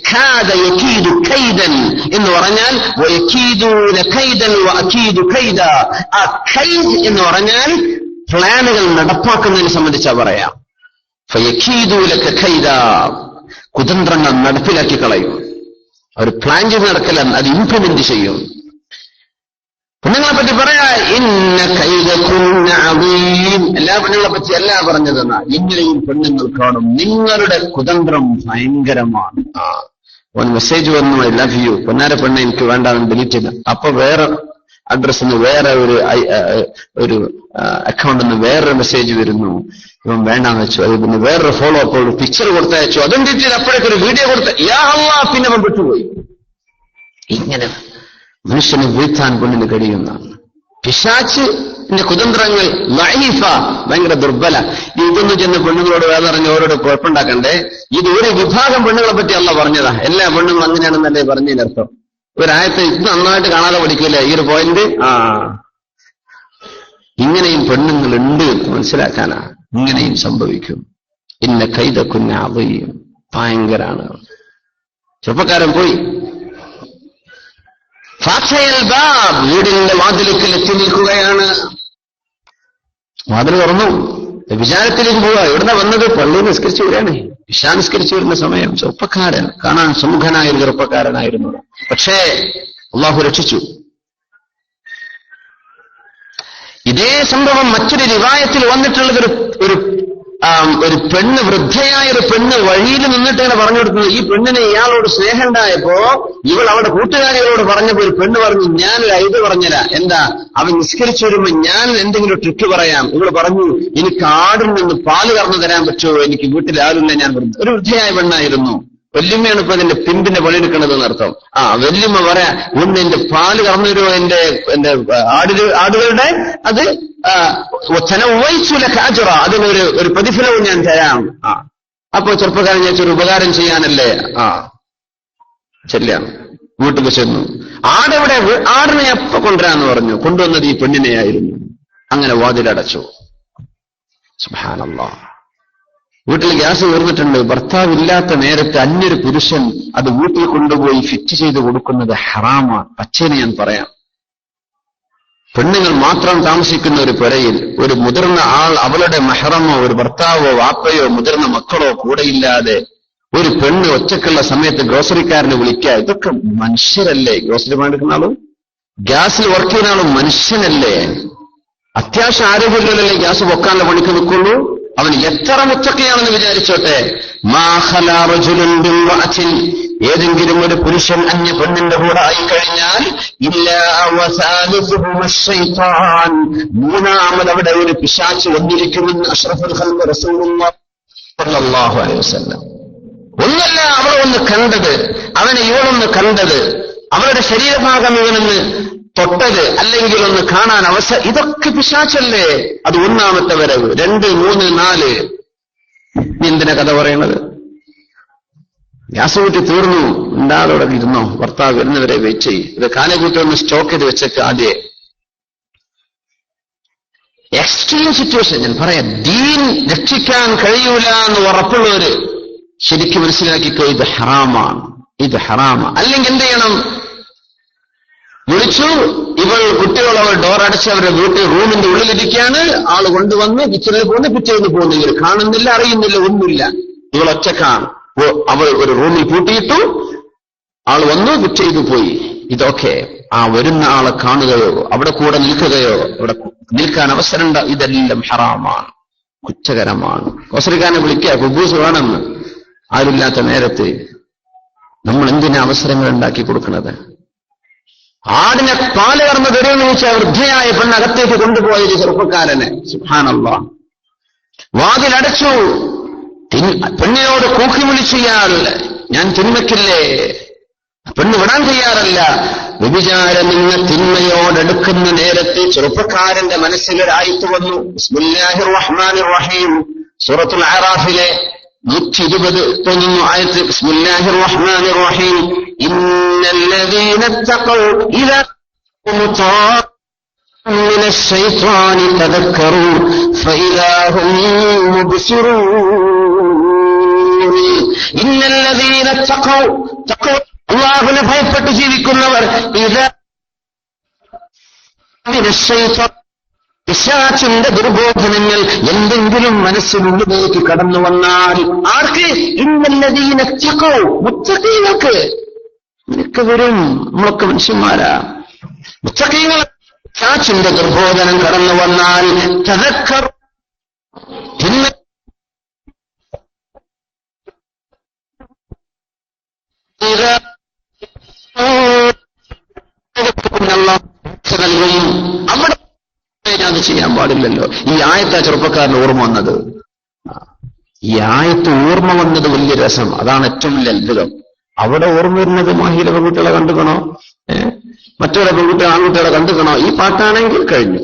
ഖാദ യകീദു കൈദൻ എന്ന് പറഞ്ഞാൽ വയകീദൂന കൈദൻ വഅകീദു കൈദ. ആ ഖൈദ് എന്ന് പറഞ്ഞാൽ പ്ലാനുകൾ നടപ്പാക്കുന്നതിനെ സംബന്ധിച്ചാ പറയാം. ഫയകീദു ലക കൈദ, കുതന്ത്രങ്ങൾ നടപ്പിലാക്കി കളയും. അവർ പ്ലാൻ ചെയ്ത് നടക്കല, അത് ഇംപ്ലിമെന്റ് ചെയ്യും. പെണ്ണുങ്ങളെ പറ്റി പറയാ, ഇന്ന കൈദകുന്ന അദീം. എല്ലാ പെണ്ണുങ്ങളെ പറ്റി അല്ല പറഞ്ഞതെന്നാ, ഇങ്ങനെയും പെണ്ണുങ്ങൾ കാണും, നിങ്ങളുടെ കുതന്ത്രം ഭയങ്കരമാണ്. ഒരു മെസ്സേജ് വന്നു, ഐ ലവ് യു, പൊന്നാര പെണ്ണ എനിക്ക് വേണ്ട, ഡിലീറ്റ് ചെയ്ത. അപ്പൊ വേറെ അഡ്രസ്സിന് വേറെ ഒരു അക്കൗണ്ടിൽ നിന്ന് വേറൊരു മെസ്സേജ് വരുന്നു, ഇവൻ വേണ്ടാന്ന് വെച്ചു. അത് പിന്നെ വേറൊരു ഫോളോ അപ്പ്, ഒരു പിക്ചർ കൊടുത്തയച്ചു, അതും ഡിലീറ്റ്. അപ്പോഴേക്കൊരു വീഡിയോ കൊടുത്ത, യാ അല്ലാഹ്, പിന്നെ അവൻ വിട്ടുപോയി. ഇങ്ങനെ മനുഷ്യനെ വീഴ്ത്താൻ പെണ്ണിന് കഴിയുന്ന പിശാചിന്റെ കുതന്ത്രങ്ങൾ ലഈഫ, ഭയങ്കര ദുർബല. ഇതൊന്നും ചെന്ന് പെണ്ണുങ്ങളോട് വേദറിഞ്ഞ് ഓരോട് കുഴപ്പമുണ്ടാക്കണ്ടേ. ഇത് ഒരു വിഭാഗം പെണ്ണുങ്ങളെ പറ്റി അല്ല പറഞ്ഞതാ. എല്ലാ പെണ്ണുങ്ങളും അങ്ങനെയാണെന്നല്ലേ പറഞ്ഞതിനർത്ഥം. ഒരായത്ത് ഇത് നന്നായിട്ട് കാണാതെ പഠിക്കില്ലേ ഈ ഒരു പോയിന്റ്? ഇങ്ങനെയും പെണ്ണുങ്ങളുണ്ട് എന്ന് മനസ്സിലാക്കാനാ. ഇങ്ങനെയും സംഭവിക്കും. ഇന്ന കൈദകുന്ന അദീം, ഭയങ്കരാണ്. ചെറുപ്പക്കാരൻ പോയി. ഫാത്തഹൽ ബാബ്, വീടിന്റെ വാതിലുക്കൽ എത്തി നിൽക്കുകയാണ്. വാതിൽ തുറന്നു. വിചാരത്തിലേക്ക് പോവുക. എവിടുന്ന വന്നത്? പള്ളിയിൽ നിസ്കരിച്ചു വരികയാണ്. ഇശാ നിസ്കരിച്ചു വരുന്ന സമയം. ചെറുപ്പക്കാരൻ, കാണാൻ സുമുഖനായ ഒരു ചെറുപ്പക്കാരനായിരുന്നു. പക്ഷേ അള്ളാഹു രക്ഷിച്ചു. ഇതേ സംഭവം മറ്റൊരു റിവായത്തിൽ വന്നിട്ടുള്ളത് ഒരു പെണ്ണ്, വൃദ്ധയായ ഒരു പെണ്ണ് വഴിയിൽ നിന്നിട്ടാണ് പറഞ്ഞു കൊടുക്കുന്നത്. ഈ പെണ്ണിനെ ഇയാളോട് സ്നേഹം ഉണ്ടായപ്പോ ഇവൾ അവിടെ കൂട്ടുകാരികളോട് പറഞ്ഞപ്പോ ഒരു പെണ്ണ് പറഞ്ഞു, ഞാനൊരു ഐത് പറഞ്ഞുതരാം. എന്താ? അവൻ നിസ്കരിച്ചു വരുമ്പോ ഞാൻ എന്തെങ്കിലും ട്രിക്ക് പറയാം. ഇവള് പറഞ്ഞു, എനിക്ക് ആടിൽ നിന്ന് പാല് കറന്നു തരാൻ പറ്റുമോ? എനിക്ക് വീട്ടിൽ ആരുമില്ല. ഞാൻ ഒരു വൃദ്ധയായ പെണ്ണായിരുന്നു. വല്യമ്മയാണ് ഇപ്പൊ അതിന്റെ പിമ്പിന്റെ പണിയെടുക്കണത് എന്നർത്ഥം. വല്യമ്മ പറയാ, ഒന്ന് എന്റെ പാല് കറന്നു തരുമോ? എന്റെ ആടുകളുടെ അത് അതിനൊരു പ്രതിഫലവും ഞാൻ തരാം. അപ്പൊ ചെറുപ്പക്കാരൻ ചോദിച്ചൊരു ഉപകാരം ചെയ്യാനല്ലേ? ചെല്ലാണ്. വീട്ടിൽ ചെന്നു. ആടിനെ എപ്പോ കൊണ്ടുവരാന്ന് പറഞ്ഞു. കൊണ്ടുവന്നത് ഈ പെണ്ണിനെയായിരുന്നു. അങ്ങനെ വാതിലടച്ചു. സുബ്ഹാനല്ലാഹ്. വീട്ടിൽ ഗ്യാസ് തീർന്നിട്ടുണ്ട്. ഭർത്താവില്ലാത്ത നേരത്തെ അന്യൊരു പുരുഷൻ അത് വീട്ടിൽ കൊണ്ടുപോയി ഫിറ്റ് ചെയ്ത് കൊടുക്കുന്നത് ഹറാമാണ്. പച്ചേനെ ഞാൻ പറയാം. പെണ്ണുങ്ങൾ മാത്രം താമസിക്കുന്ന ഒരു പുരയിൽ ഒരു മുതിർന്ന ആൾ, അവളുടെ മെഹ്റമോ ഒരു ഭർത്താവോ വാപ്പയോ മുതിർന്ന മക്കളോ കൂടെയില്ലാതെ ഒരു പെണ്ണ് ഒറ്റക്കുള്ള സമയത്ത് ഗ്രോസറിക്കാരനെ വിളിക്കുക. ഇതൊക്കെ മനുഷ്യരല്ലേ? ഗ്രോസറി പണിയെടുക്കുന്ന ആളും ഗ്യാസിൽ വർക്ക് ചെയ്യുന്ന ആളും മനുഷ്യനല്ലേ? അത്യാവശ്യം ആരോഗ്യമില്ലല്ലേ ഗ്യാസ് പൊക്കാനുള്ള പണിക്ക് നിൽക്കുള്ളൂ. അവൻ എത്ര മുത്തക്കയാണെന്ന് വിചാരിച്ചോട്ടെ. ഏതെങ്കിലും ഒരു പുരുഷൻ അന്യ പെണ്ണിന്റെ കൂടെ ആയിക്കഴിഞ്ഞാൽ മൂന്നാമത് അവിടെ ഒരു പിശാച് വന്നിരിക്കുമെന്ന് അഷ്റഫുൽ ഖൽഖ് റസൂലുള്ളാഹി സ്വല്ലല്ലാഹു അലൈഹി വസല്ലം. ഒന്നല്ല അവളൊന്ന് കണ്ടത്, അവനെ ഇവളൊന്ന് കണ്ടത്, അവളുടെ ശരീരഭാഗം ഇവനൊന്ന് തൊട്ടത്, അല്ലെങ്കിൽ ഒന്ന് കാണാൻ അവസരം. ഇതൊക്കെ പിശാചല്ലേ? അത് ഒന്നാമത്തെ വരവ്. 2, 3, 4. എന്തിനാ കഥ പറയണത്? ഗ്യാസ് കൂട്ടി തീർന്നു. ഉണ്ടാളോടെ ഇരുന്നോ, ഭർത്താവ് വരുന്നവരെ വെയിറ്റ് ചെയ്യും. ഇത് കാലകൂട്ടി ഒന്ന് സ്റ്റോക്ക് ചെയ്ത് വെച്ചേക്ക്. ആദ്യേ എക്സ്ട്രീം സിറ്റുവേഷൻ ഞാൻ പറയാം. ദീൻ രക്ഷിക്കാൻ കഴിയൂല എന്ന് ഉറപ്പുള്ളവര് ശരിക്കും മനസ്സിലാക്കിക്കോ, ഇത് ഹറാമാണ്, ഇത് ഹറാമാണ്. അല്ലെങ്കിൽ എന്ത് ചെയ്യണം? വിളിച്ചു, ഇവൾ കുട്ടികൾ അവൾ ഡോർ അടച്ച് അവരുടെ വീട്ടിൽ റൂമിന്റെ ഉള്ളിലിരിക്കുകയാണ്. ആള് കൊണ്ടുവന്ന് കിച്ചണിൽ പോകുന്നു, പിറ്റേന്ന് പോകുന്നില്ല, കാണുന്നില്ല, അറിയുന്നില്ല, ഒന്നുമില്ല. ഇവൾ ഒറ്റക്കാണ്. അവൾ ഒരു റൂമിൽ പൂട്ടിയിട്ടു. ആൾ വന്നു, പിറ്റേന്ന് പോയി. ഇതൊക്കെ ആ വരുന്ന ആളെ കാണുകയോ അവിടെ കൂടെ നിൽക്കുകയോ അവിടെ നിൽക്കാൻ അവസരമുണ്ട്. ഇതെല്ലാം ഹറാമാണ്, കുറ്റകരമാണ്. കോസറിക്കാരനെ വിളിക്കുക, കുബൂസ് വേണമെന്ന്. ആരില്ലാത്ത നേരത്ത് നമ്മൾ എന്തിനാ അവസരങ്ങൾ ഉണ്ടാക്കി കൊടുക്കുന്നത്? ആടിനെ പാല് കറന്ന് തരുമെന്ന് ചോദിച്ചാൽ വൃദ്ധയായ പെണ്ണകത്തേക്ക് കൊണ്ടുപോയത് ചെറുപ്പക്കാരനെ. സുബ്ഹാനല്ലാഹ്. വാതിലടച്ചു. പെണ്ണിനോട് കൂക്കി വിളിച്ചയാൾ, ഞാൻ തിന്മയ്ക്കില്ലേ? പെണ്ണ് വിടാൻ തയ്യാറല്ല. വ്യഭിചാരം എന്ന തിന്മയോടെടുക്കുന്ന നേരത്തെ ചെറുപ്പക്കാരന്റെ മനസ്സിലൊരായത്ത് വന്നു. ബിസ്മില്ലാഹിർ റഹ്മാനിർ റഹീം. സൂറത്തുൽ അറാഫിലെ 120 തോന്നുന്നു ആയത്ത്. ബിസ്മില്ലാഹിർ റഹ്മാനിർ റഹീം. ഇന്നല്ലദീന തഖൗ ഇദാ من الشيطان تذكروا فإذا هم مبصرون. إن الذين اتقوا അല്ലാഹുവിനെ ഭയപ്പെട്ട് ജീവിക്കുന്നവർ ഇദാ من الشيطان പിശാചിന്റെ ദുർബോധനങ്ങൾ എന്തെങ്കിലും മനസ്സിനുള്ളിലേക്ക് കടന്നു വന്നാൽ ആർക്ക്? ഇന്നല്ലദീന തഖൗ, മുത്തഖീങ്ങൾക്ക്. നിനക്ക് വരും, നമ്മളൊക്കെ മനുഷ്യന്മാരാ. മുത്തഖീങ്ങൾ പിശാചിന്റെ ദുർബോധനം കടന്നു വന്നാൽ തദക്കർ അവിടെ അത് ചെയ്യാൻ പാടില്ലല്ലോ. ഈ ആയത്താ ചെറുപ്പക്കാരന് ഓർമ്മ വന്നത്. ഈ ആയത്ത് ഓർമ്മ വന്നത് വലിയ രസം. അതാണ് ഏറ്റവും വലിയ അത്ഭുതം. അവിടെ ഓർമ്മ വരുന്നത് മാഹിയിലെ പെൺകുട്ടികളെ കണ്ടുക്കണോ, മറ്റുള്ള പെൺകുട്ടികളെ ആൺകുട്ടികളെ കണ്ടുക്കണോ? ഈ പാട്ടാണെങ്കിൽ കഴിഞ്ഞു.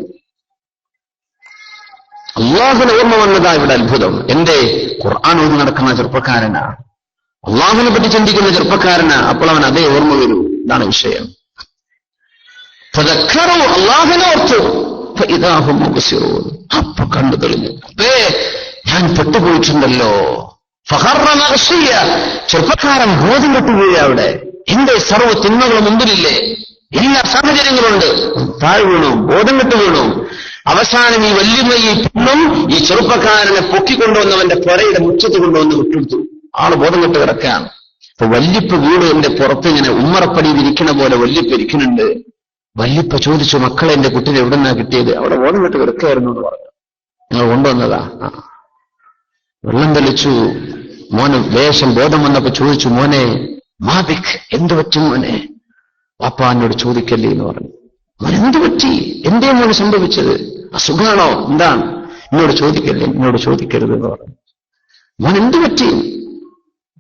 അള്ളാഹുവിന് ഓർമ്മ വന്നതാ ഇവിടെ അത്ഭുതം. എന്റെ ഖുർആൻ ഓതി നടക്കുന്ന ചെറുപ്പക്കാരനാ, അള്ളാഹുവിനെ പറ്റി ചിന്തിക്കുന്ന ചെറുപ്പക്കാരനാ. അപ്പോൾ അവൻ അതേ ഓർമ്മ വരൂ. ഇതാണ് വിഷയം. അള്ളാഹുവിനെ ഓർത്തു. അപ്പൊ കണ്ടു തെളിഞ്ഞു. ഞാൻ പെട്ടുപോയിട്ടുണ്ടല്ലോ. ചെറുപ്പക്കാരൻ ബോധം കെട്ടുകയെ. അവിടെ എന്റെ സർവ്വ തിന്മകളും മുമ്പിലില്ലേ, എല്ലാ സാഹചര്യങ്ങളുണ്ട്. താഴെ വീണു, ബോധം കെട്ടു വീണു. അവസാനം ഈ വല്യമ്മയും പെണ്ണും ഈ ചെറുപ്പക്കാരനെ പൊക്കിക്കൊണ്ടുവന്നവന്റെ പുരയുടെ മുറ്റത്ത് കൊണ്ടുവന്ന് വിട്ടെടുത്തു. ആള് ബോധം കെട്ട് കിടക്കുകയാണ്. അപ്പൊ വല്യപ്പ വീട് എന്റെ പുറത്ത് ഇങ്ങനെ ഉമ്മറപ്പടിയിൽ ഇരിക്കണ പോലെ വല്യപ്പ ഇരിക്കുന്നുണ്ട്. വല്യപ്പ ചോദിച്ചു, മക്കളെ എന്റെ കുട്ടിനെ എവിടെന്നാ കിട്ടിയത്? അവിടെ ബോധം കെട്ട് കിടക്കുകയായിരുന്നു എന്ന് പറഞ്ഞു. നിങ്ങൾ കൊണ്ടുവന്നതാ? വെള്ളം തെളിച്ചു. മോന് ലേശം ബോധം വന്നപ്പോ ചോദിച്ചു, മോനെ മാബിക്, എന്ത് പറ്റും മോനെ? വാപ്പാ എന്നോട് ചോദിക്കല്ലേ എന്ന് പറഞ്ഞു. മോൻ എന്ത് പറ്റി? എന്തേ മോന് സംഭവിച്ചത്? അസുഖാണോ? എന്താണ്? എന്നോട് ചോദിക്കല്ലേ, എന്നോട് ചോദിക്കരുത് എന്ന് പറഞ്ഞു. മോൻ എന്ത് പറ്റി?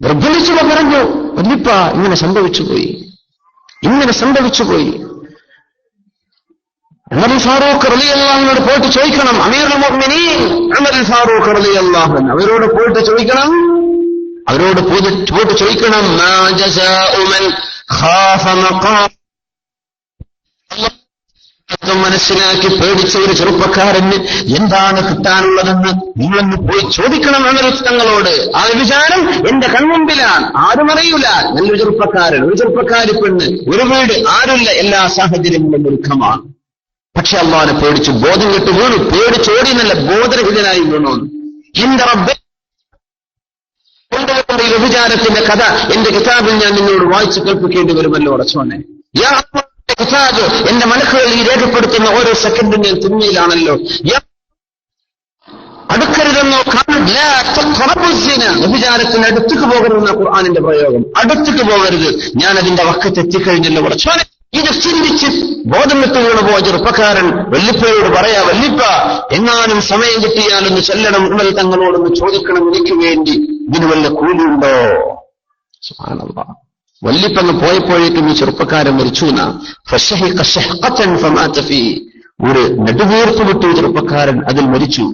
നിർബന്ധിച്ചുള്ള പറഞ്ഞു, വല്യപ്പ ഇങ്ങനെ സംഭവിച്ചുപോയി, ഇങ്ങനെ സംഭവിച്ചുപോയി. ഉമർ ഫാറൂഖ് റളിയല്ലാഹു അൻഹുവോട് പോയിട്ട് ചോദിക്കണം. അമീറുൽ മുഅ്മിനീൻ ഉമർ ഫാറൂഖ് റളിയല്ലാഹു അൻഹു അവരോട് പോയിട്ട് ചോദിക്കണം. അവരോട് പോയിട്ട് ചോദിക്കണം, മാ ജസാഉ മൻ ഖാഫ മഖാം. മനസ്സിലാക്കി പേടിച്ച ഒരു ചെറുപ്പക്കാരന് എന്താണ് കിട്ടാനുള്ളതെന്ന് നിങ്ങളൊന്ന് പോയി ചോദിക്കണം ഉമർ തങ്ങളോട്. ആ വിചാരം എന്റെ കൺമുമ്പിലാണ്, ആരും അറിയില്ല. നല്ലൊരു ചെറുപ്പക്കാരൻ, ഒരു ചെറുപ്പക്കാരി പെണ്ണ്, ഒരു വീട്, ആരുമില്ല. എല്ലാ സാഹചര്യങ്ങളും ദുഃഖമാണ്. പക്ഷെ അള്ളാഹുവിനെ പേടിച്ചു ബോധം കെട്ട് വീണു. പേടിച്ചോടിയെന്നല്ല, ബോധരഹിതനായി വീണു. എന്റെ റബ്ബേ, കൊണ്ടുപോകുന്ന ഈ വ്യഭിചാരത്തിന്റെ കഥ എന്റെ കിതാബിൽ ഞാൻ നിന്നോട് വായിച്ചു കേൾപ്പിക്കേണ്ടി വരുമല്ലോ അടച്ചോനെ. കിതാബ് എന്റെ മനക്കുകളിൽ ഈ രേഖപ്പെടുത്തുന്ന ഓരോ സെക്കൻഡും ഞാൻ തിന്മയിലാണല്ലോ. അടുക്കരുതെന്നോ വ്യഭിചാരത്തിന് അടുത്തേക്ക് പോകരുതെന്ന ഖുർആനിന്റെ പ്രയോഗം. അടുത്തേക്ക് പോകരുത്. ഞാൻ അതിന്റെ വക്കത്ത് എത്തിക്കഴിഞ്ഞല്ലോ അടച്ചോനെ. ഇത് ചിന്തിച്ച് ബോധം വിട്ടു വീണ പോയ ചെറുപ്പക്കാരൻ വല്ലിപ്പയോട് പറയാ, വല്ലിപ്പ എങ്ങാനും സമയം കിട്ടിയാലൊന്ന് ചെല്ലണം, ഉമർ തങ്ങളോടൊന്ന് ചോദിക്കണം, എനിക്ക് വേണ്ടി ഇതിന് വല്ല കൂലിയുണ്ടോ? സുബ്ഹാനല്ലാഹ്. വല്ലിപ്പങ്ങ് പോയപ്പോഴേക്കും ഈ ചെറുപ്പക്കാരൻ മരിച്ചു. ഒരു നെടുവീർപ്പ് വിട്ടു ചെറുപ്പക്കാരൻ അതിൽ മരിച്ചു.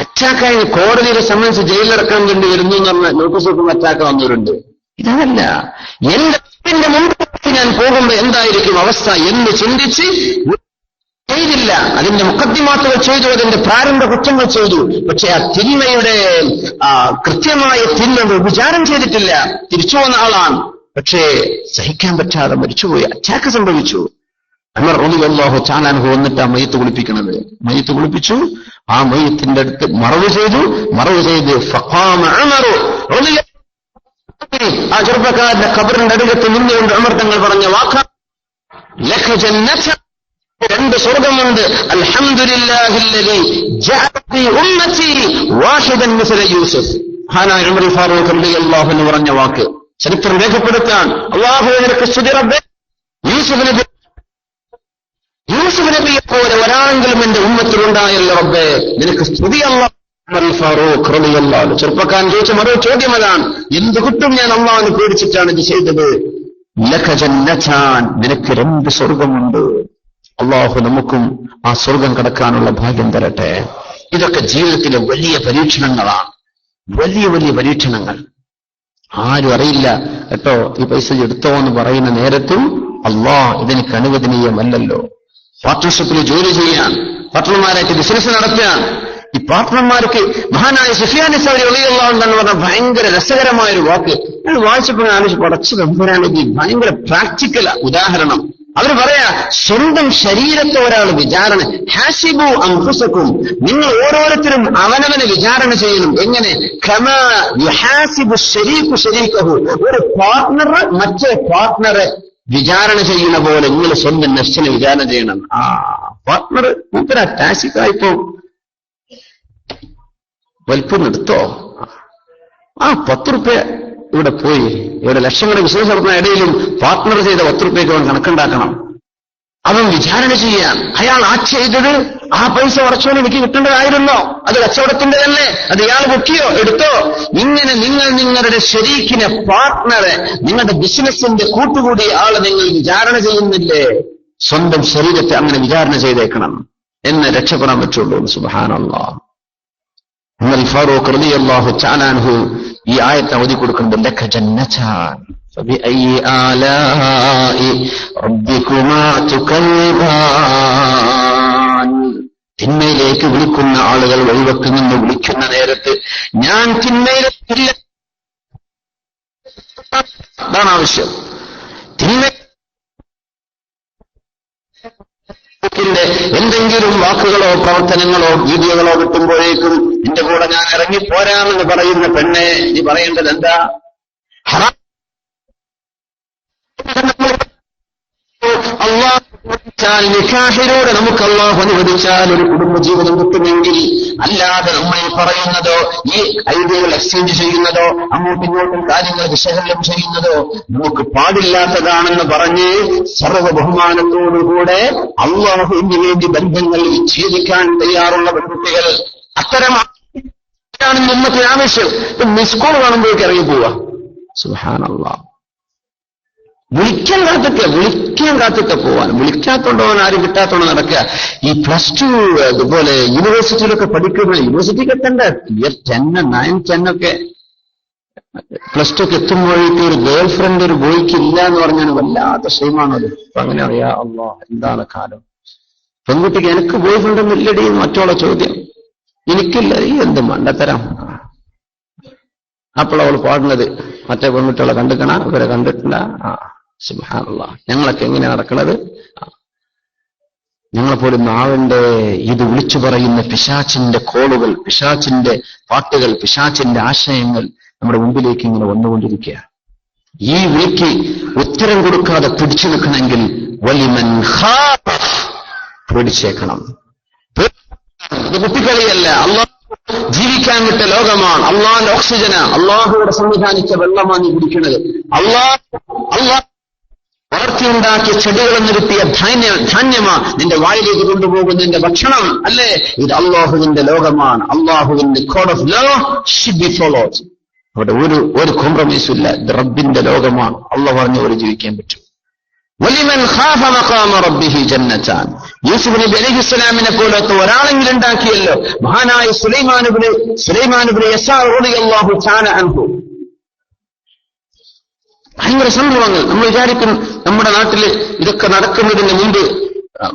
അറ്റാക്കായി കോടതിയുടെ സംബന്ധിച്ച് ജയിലിലിറക്കാൻ വേണ്ടി വരുന്നു എന്ന് പറഞ്ഞ നോട്ടീസ് ഒപ്പം അറ്റാക്ക് വന്നവരുണ്ട്. ഇതല്ല, എന്റെ മുമ്പ് ഞാൻ പോകുമ്പോൾ എന്തായിരിക്കും അവസ്ഥ എന്ന് ചിന്തിച്ച് ചെയ്തില്ല. അതിന്റെ മുഖദ്ദിമാത്തുകൾ ചെയ്തു, അതിന്റെ പ്രാരംഭ കുറ്റങ്ങൾ ചെയ്തു. പക്ഷെ ആ തിന്മയുടെ കൃത്യമായ തിന്മ വിചാരം ചെയ്തിട്ടില്ല. തിരിച്ചു വന്ന ആളാണ്. പക്ഷേ സഹിക്കാൻ പറ്റാതെ മരിച്ചുപോയി, അറ്റാക്ക് സംഭവിച്ചു. ഉമർ റളിയല്ലാഹു തആല അൻഹു വന്നിട്ട് ആ മയ്യത്ത് കുളിപ്പിക്കണത്. മയ്യത്ത് കുളിപ്പിച്ചു. ആ മയ്യത്തിന്റെ അടുത്ത് മറവ് ചെയ്ത് ഫഖാമ ഉമർ റളിയല്ലാഹു ആ ചെറുപ്പക്കാരന്റെ ഖബറിന്റെ അടുത്ത് നിന്നുകൊണ്ട് ഉമർ തങ്ങൾ പറഞ്ഞ വാക്ക്, ലക ജന്നത, രണ്ട് സ്വർഗമുണ്ട്. അൽഹംദുലില്ലാഹില്ലദീ ജഅല ഫീ ഉമ്മത്തി വാഹിദൻ മിസ്ല യൂസുഫ്. ഹാനായ ഉമർ ഫാറൂഖ് റളിയല്ലാഹു അൻഹു പറഞ്ഞ വാക്ക് ചരിത്രം രേഖപ്പെടുത്താൻ. അല്ലാഹുവേ നിനക്ക് സ്തുതി റബ്ബേ, യൂസുഫ് നബിയെ പോലെ ഒരാളെങ്കിലും എന്റെ ഉമ്മത്തിലുണ്ടായല്ലോ റബ്ബേ, നിനക്ക് സ്തുതി. അല്ലാഹു ഉമർ ഫാറൂഖ് റളിയല്ലാഹു അൻഹു ചെറുപ്പക്കാരൻ ചോദിച്ച മറു ചോദ്യം അതാണ്, എന്ത് കിട്ടും ഞാൻ അല്ലാഹുവിനെ പേടിച്ചിട്ടാണ് ഇത് ചെയ്തത്? ലക ജന്നതാൻ, നിനക്ക് രണ്ട് സ്വർഗമുണ്ട്. അള്ളാഹു നമുക്കും ആ സ്വർഗം കടക്കാനുള്ള ഭാഗ്യം തരട്ടെ. ഇതൊക്കെ ജീവിതത്തിലെ വലിയ പരീക്ഷണങ്ങളാണ്, വലിയ വലിയ പരീക്ഷണങ്ങൾ. ആരും അറിയില്ല കേട്ടോ, ഈ പൈസ എടുത്തോ എന്ന് പറയുന്ന നേരത്തും ഇതെനിക്ക് അനുവദനീയമല്ലല്ലോ. പാർട്ട്ണർഷിപ്പിൽ ജോലി ചെയ്യാൻ, പാർട്ട്ണർമാരായിട്ട് ബിസിനസ് നടത്താൻ. ഈ പാർട്ട്ണർമാർക്ക് മഹാനായ സുഫിയാൻ സൗരി റളിയല്ലാഹു അൻഹു പറഞ്ഞ ഭയങ്കര രസകരമായൊരു വാക്ക് ഞാൻ വായിച്ചപ്പോൾ ആലോചിച്ച് പടച്ചു ഗംഭീരാണെങ്കിൽ ഭയങ്കര പ്രാക്ടിക്കൽ ഉദാഹരണം. അവർ പറയാ, സ്വന്തം ശരീരത്തെ ഒരാൾ വിചാരണ, ഹാസിബു അൻഫുസകും, നിങ്ങൾ ഓരോരുത്തരും അവനവനെ വിചാരണ ചെയ്യണം. എങ്ങനെ? കമാ യുഹാസിബു ശരീഖു ശരീഖഹു, ഒരു പാർട്ട്ണർ മറ്റേ പാർട്ട്ണറെ വിചാരണ ചെയ്യുന്ന പോലെ നിങ്ങൾ സ്വന്തം നഫ്സിനെ വിചാരണ ചെയ്യണം. ആ പാർട്ട്ണർ മൂപ്പര ടാസിക്കായിപ്പോ വലിപ്പം എടുത്തോ, 10 റുപ്യ ഇവിടെ പോയി, ഇവിടെ ലക്ഷങ്ങളുടെ ബിസിനസ് നടത്തുന്ന ഇടയിലും പാർട്ട്ണർ ചെയ്ത 10 റുപ്യക്ക് അവൻ കണക്കുണ്ടാക്കണം. അവൻ വിചാരണ ചെയ്യാൻ. അയാൾ ആ ചെയ്തത് ആ പൈസ ഉറച്ചോനെ എനിക്ക് കിട്ടേണ്ടതായിരുന്നോ? അത് കച്ചവടത്തിന്റെ തന്നെ, അത് ഇയാൾ പൊക്കിയോ എടുത്തോ? ഇങ്ങനെ നിങ്ങൾ നിങ്ങളുടെ ശരീക്കിനെ, പാർട്ട്ണറെ, നിങ്ങളുടെ ബിസിനസിന്റെ കൂട്ടുകൂടി ആളെ നിങ്ങൾ വിചാരണ ചെയ്യുന്നില്ലേ? സ്വന്തം ശരീരത്തെ അങ്ങനെ വിചാരണ ചെയ്തേക്കണം എന്ന് രക്ഷപ്പെടാൻ പറ്റുള്ളൂ. സുബ്ഹാനല്ലാഹ്. ഉമർ ഫാറൂഖ് റളിയല്ലാഹു തആല അൻഹു ഈ ആയത്ത് ഓതി കൊടുക്കുന്നുണ്ട്. ലക ജന്നതാൻ ഫബിഅയ്യി ആലാഇ റബ്ബികുമാ തുകല്ലിബാൻ. തിന്മയിലേക്ക് വിളിക്കുന്ന ആളുകൾ വഴിവെക്ക് നിന്ന് വിളിക്കുന്ന നേരത്ത് ഞാൻ തിന്മയിലെത്തില്ല, അതാണ് ആവശ്യം. തിന്മ എന്തെങ്കിലും വാക്കുകളോ പ്രവർത്തനങ്ങളോ വീഡിയോകളോ കിട്ടുമ്പോഴേക്കും എന്റെ കൂടെ ഞാൻ ഇറങ്ങിപ്പോരാമെന്ന് പറയുന്ന പെണ്ണെ, നീ പറയേണ്ടത് എന്താ? ഹറാം അള്ളാഹു നിക്കാഹിലൂടെ നമുക്ക് അള്ളാഹു അനുവദിച്ചാൽ ഒരു കുടുംബജീവിതം കിട്ടുമെങ്കിൽ, അല്ലാതെ നമ്മൾ പറയുന്നതോ ഈ ഐഡിയകൾ എക്സ്ചേഞ്ച് ചെയ്യുന്നതോ അങ്ങോട്ടും ഇങ്ങോട്ടും കാര്യങ്ങൾ വിശകലനം ചെയ്യുന്നതോ നമുക്ക് പാടില്ലാത്തതാണെന്ന് പറഞ്ഞ് സർവ്വ ബഹുമാനത്തോടുകൂടെ അള്ളാഹുവിന് വേണ്ടി ബന്ധങ്ങൾ വിച്ഛേദിക്കാൻ തയ്യാറുള്ള പെൺകുട്ടികൾ അത്തരമാണ് നമുക്ക് ആവശ്യം. മിസ്കോൾ കാണുമ്പോഴേക്ക് ഇറങ്ങി പോവുക. സുബ്ഹാനല്ലാഹ്. വിളിക്കാൻ കാത്തിട്ട് പോവാൻ, വിളിക്കാത്തോണ്ടവൻ ആരും കിട്ടാത്തോണ്ട് നടക്കുക. ഈ +2 അതുപോലെ യൂണിവേഴ്സിറ്റിയിലൊക്കെ പഠിക്കുന്ന, യൂണിവേഴ്സിറ്റിക്ക് എത്തണ്ട ഇയർ 10, 9, 10 ഒക്കെ +2 ഒക്കെ എത്തുമ്പോഴേക്കും ഒരു ഗേൾ ഫ്രണ്ട് ഒരു ബോയ്ക്ക് ഇല്ല എന്ന് പറഞ്ഞാൽ വല്ലാത്ത ഷെയിമാണത്. അപ്പൊ അങ്ങനെ അറിയാ അല്ലാഹ്, എന്താണ് കാലം. പെൺകുട്ടിക്ക് എനിക്ക് ബോയ് ഫ്രണ്ട് ഒന്നും ഇല്ലടി മറ്റോളെ ചോദ്യം. എനിക്കില്ല. ഈ എന്ത് മണ്ടത്തരം. അപ്പോൾ അവൾ പാടുന്നത് മറ്റേ പെൺകുട്ടികളെ കണ്ടിക്കണ, ഇവരെ കണ്ടിട്ടില്ല. സുബ്ഹാനല്ലാഹ്. ഞങ്ങളൊക്കെ എങ്ങനെയാ നടക്കുന്നത്? ഞങ്ങളെപ്പോലും നാവിന്റെ ഇത് വിളിച്ചു പറയുന്ന പിശാചിന്റെ കോളുകൾ, പിശാചിന്റെ പാട്ടുകൾ, പിശാചിന്റെ ആശയങ്ങൾ നമ്മുടെ മുമ്പിലേക്ക് ഇങ്ങനെ വന്നുകൊണ്ടിരിക്കുക. ഈ വിളിക്ക് ഉത്തരം കൊടുക്കാതെ പിടിച്ചു നിൽക്കണമെങ്കിൽ വലിമൻ പേടിച്ചേക്കണം. ഇത് കുട്ടിക്കളിയല്ല. അള്ളാഹ് ജീവിക്കാൻ വിട്ട ലോകമാണ്. അള്ളാഹിന്റെ ഓക്സിജന്, അള്ളാഹുവിടെ സംവിധാനിച്ച വെള്ളമാണ് നീ കുടിക്കുന്നത്. അള്ളാഹ് വളർത്തിയുണ്ടാക്കിയ ചെടികളിൽ നിർത്തിയ ധാന്യമാ നിന്റെ വായിലേക്ക് കൊണ്ടുപോകുന്ന നിന്റെ ഭക്ഷണം അല്ലേ? ഇത് അള്ളാഹുവിന്റെ ലോകമാണ്. അള്ളാഹുവിന്റെ code of law should be followed. അവിടെ ഒരു കോംപ്രമൈസും ഇല്ല. ഇത് റബ്ബിന്റെ ലോകമാണ്. അള്ളാഹ് പറഞ്ഞ പോലെ ജീവിക്കാൻ പറ്റും. വലിമൻ ഖാഫ മഖാമ റബ്ബിഹി ജന്നതാൻ. യൂസുഫ് നബി അലൈഹിസ്സലാമിനെ പോലത്തെ ഒരാളെങ്കിലും ഉണ്ടാക്കിയല്ലോ. മഹാനായ സുലൈമാൻ ഇബ്നു യസാർ റളിയല്ലാഹു തആല അൻഹു. ഭയങ്കര സംഭവങ്ങൾ. നമ്മൾ വിചാരിക്കും നമ്മുടെ നാട്ടില് ഇതൊക്കെ നടക്കുന്നതിന് മുമ്പ്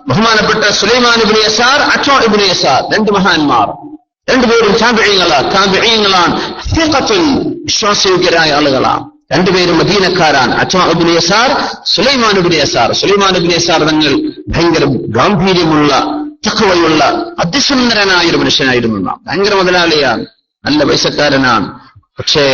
ബഹുമാനപ്പെട്ട സുലൈമാൻ ഇബ്നു യസാർ, അച്ഛാ ഇബ്നു യസാർ, രണ്ട് മഹാന്മാർ, രണ്ടുപേരും താബിഈങ്ങളാണ്. വിശ്വാസയോഗ്യരായ ആളുകളാണ്. രണ്ടുപേരും മദീനക്കാരാണ്. അച്ഛാ ഇബ്നു യസാർ, സുലൈമാൻ ഇബ്നു യസാർ. സുലൈമാൻ ഇബ്നു യസാർ തങ്ങൾ ഭയങ്കര ഗാംഭീര്യമുള്ള, തഖ്വയുള്ള, അതിസുന്ദരനായ ഒരു മനുഷ്യനായിരുന്നു. ഭയങ്കര മുതലാളിയാണ്, നല്ല പൈസക്കാരനാണ്. പക്ഷേ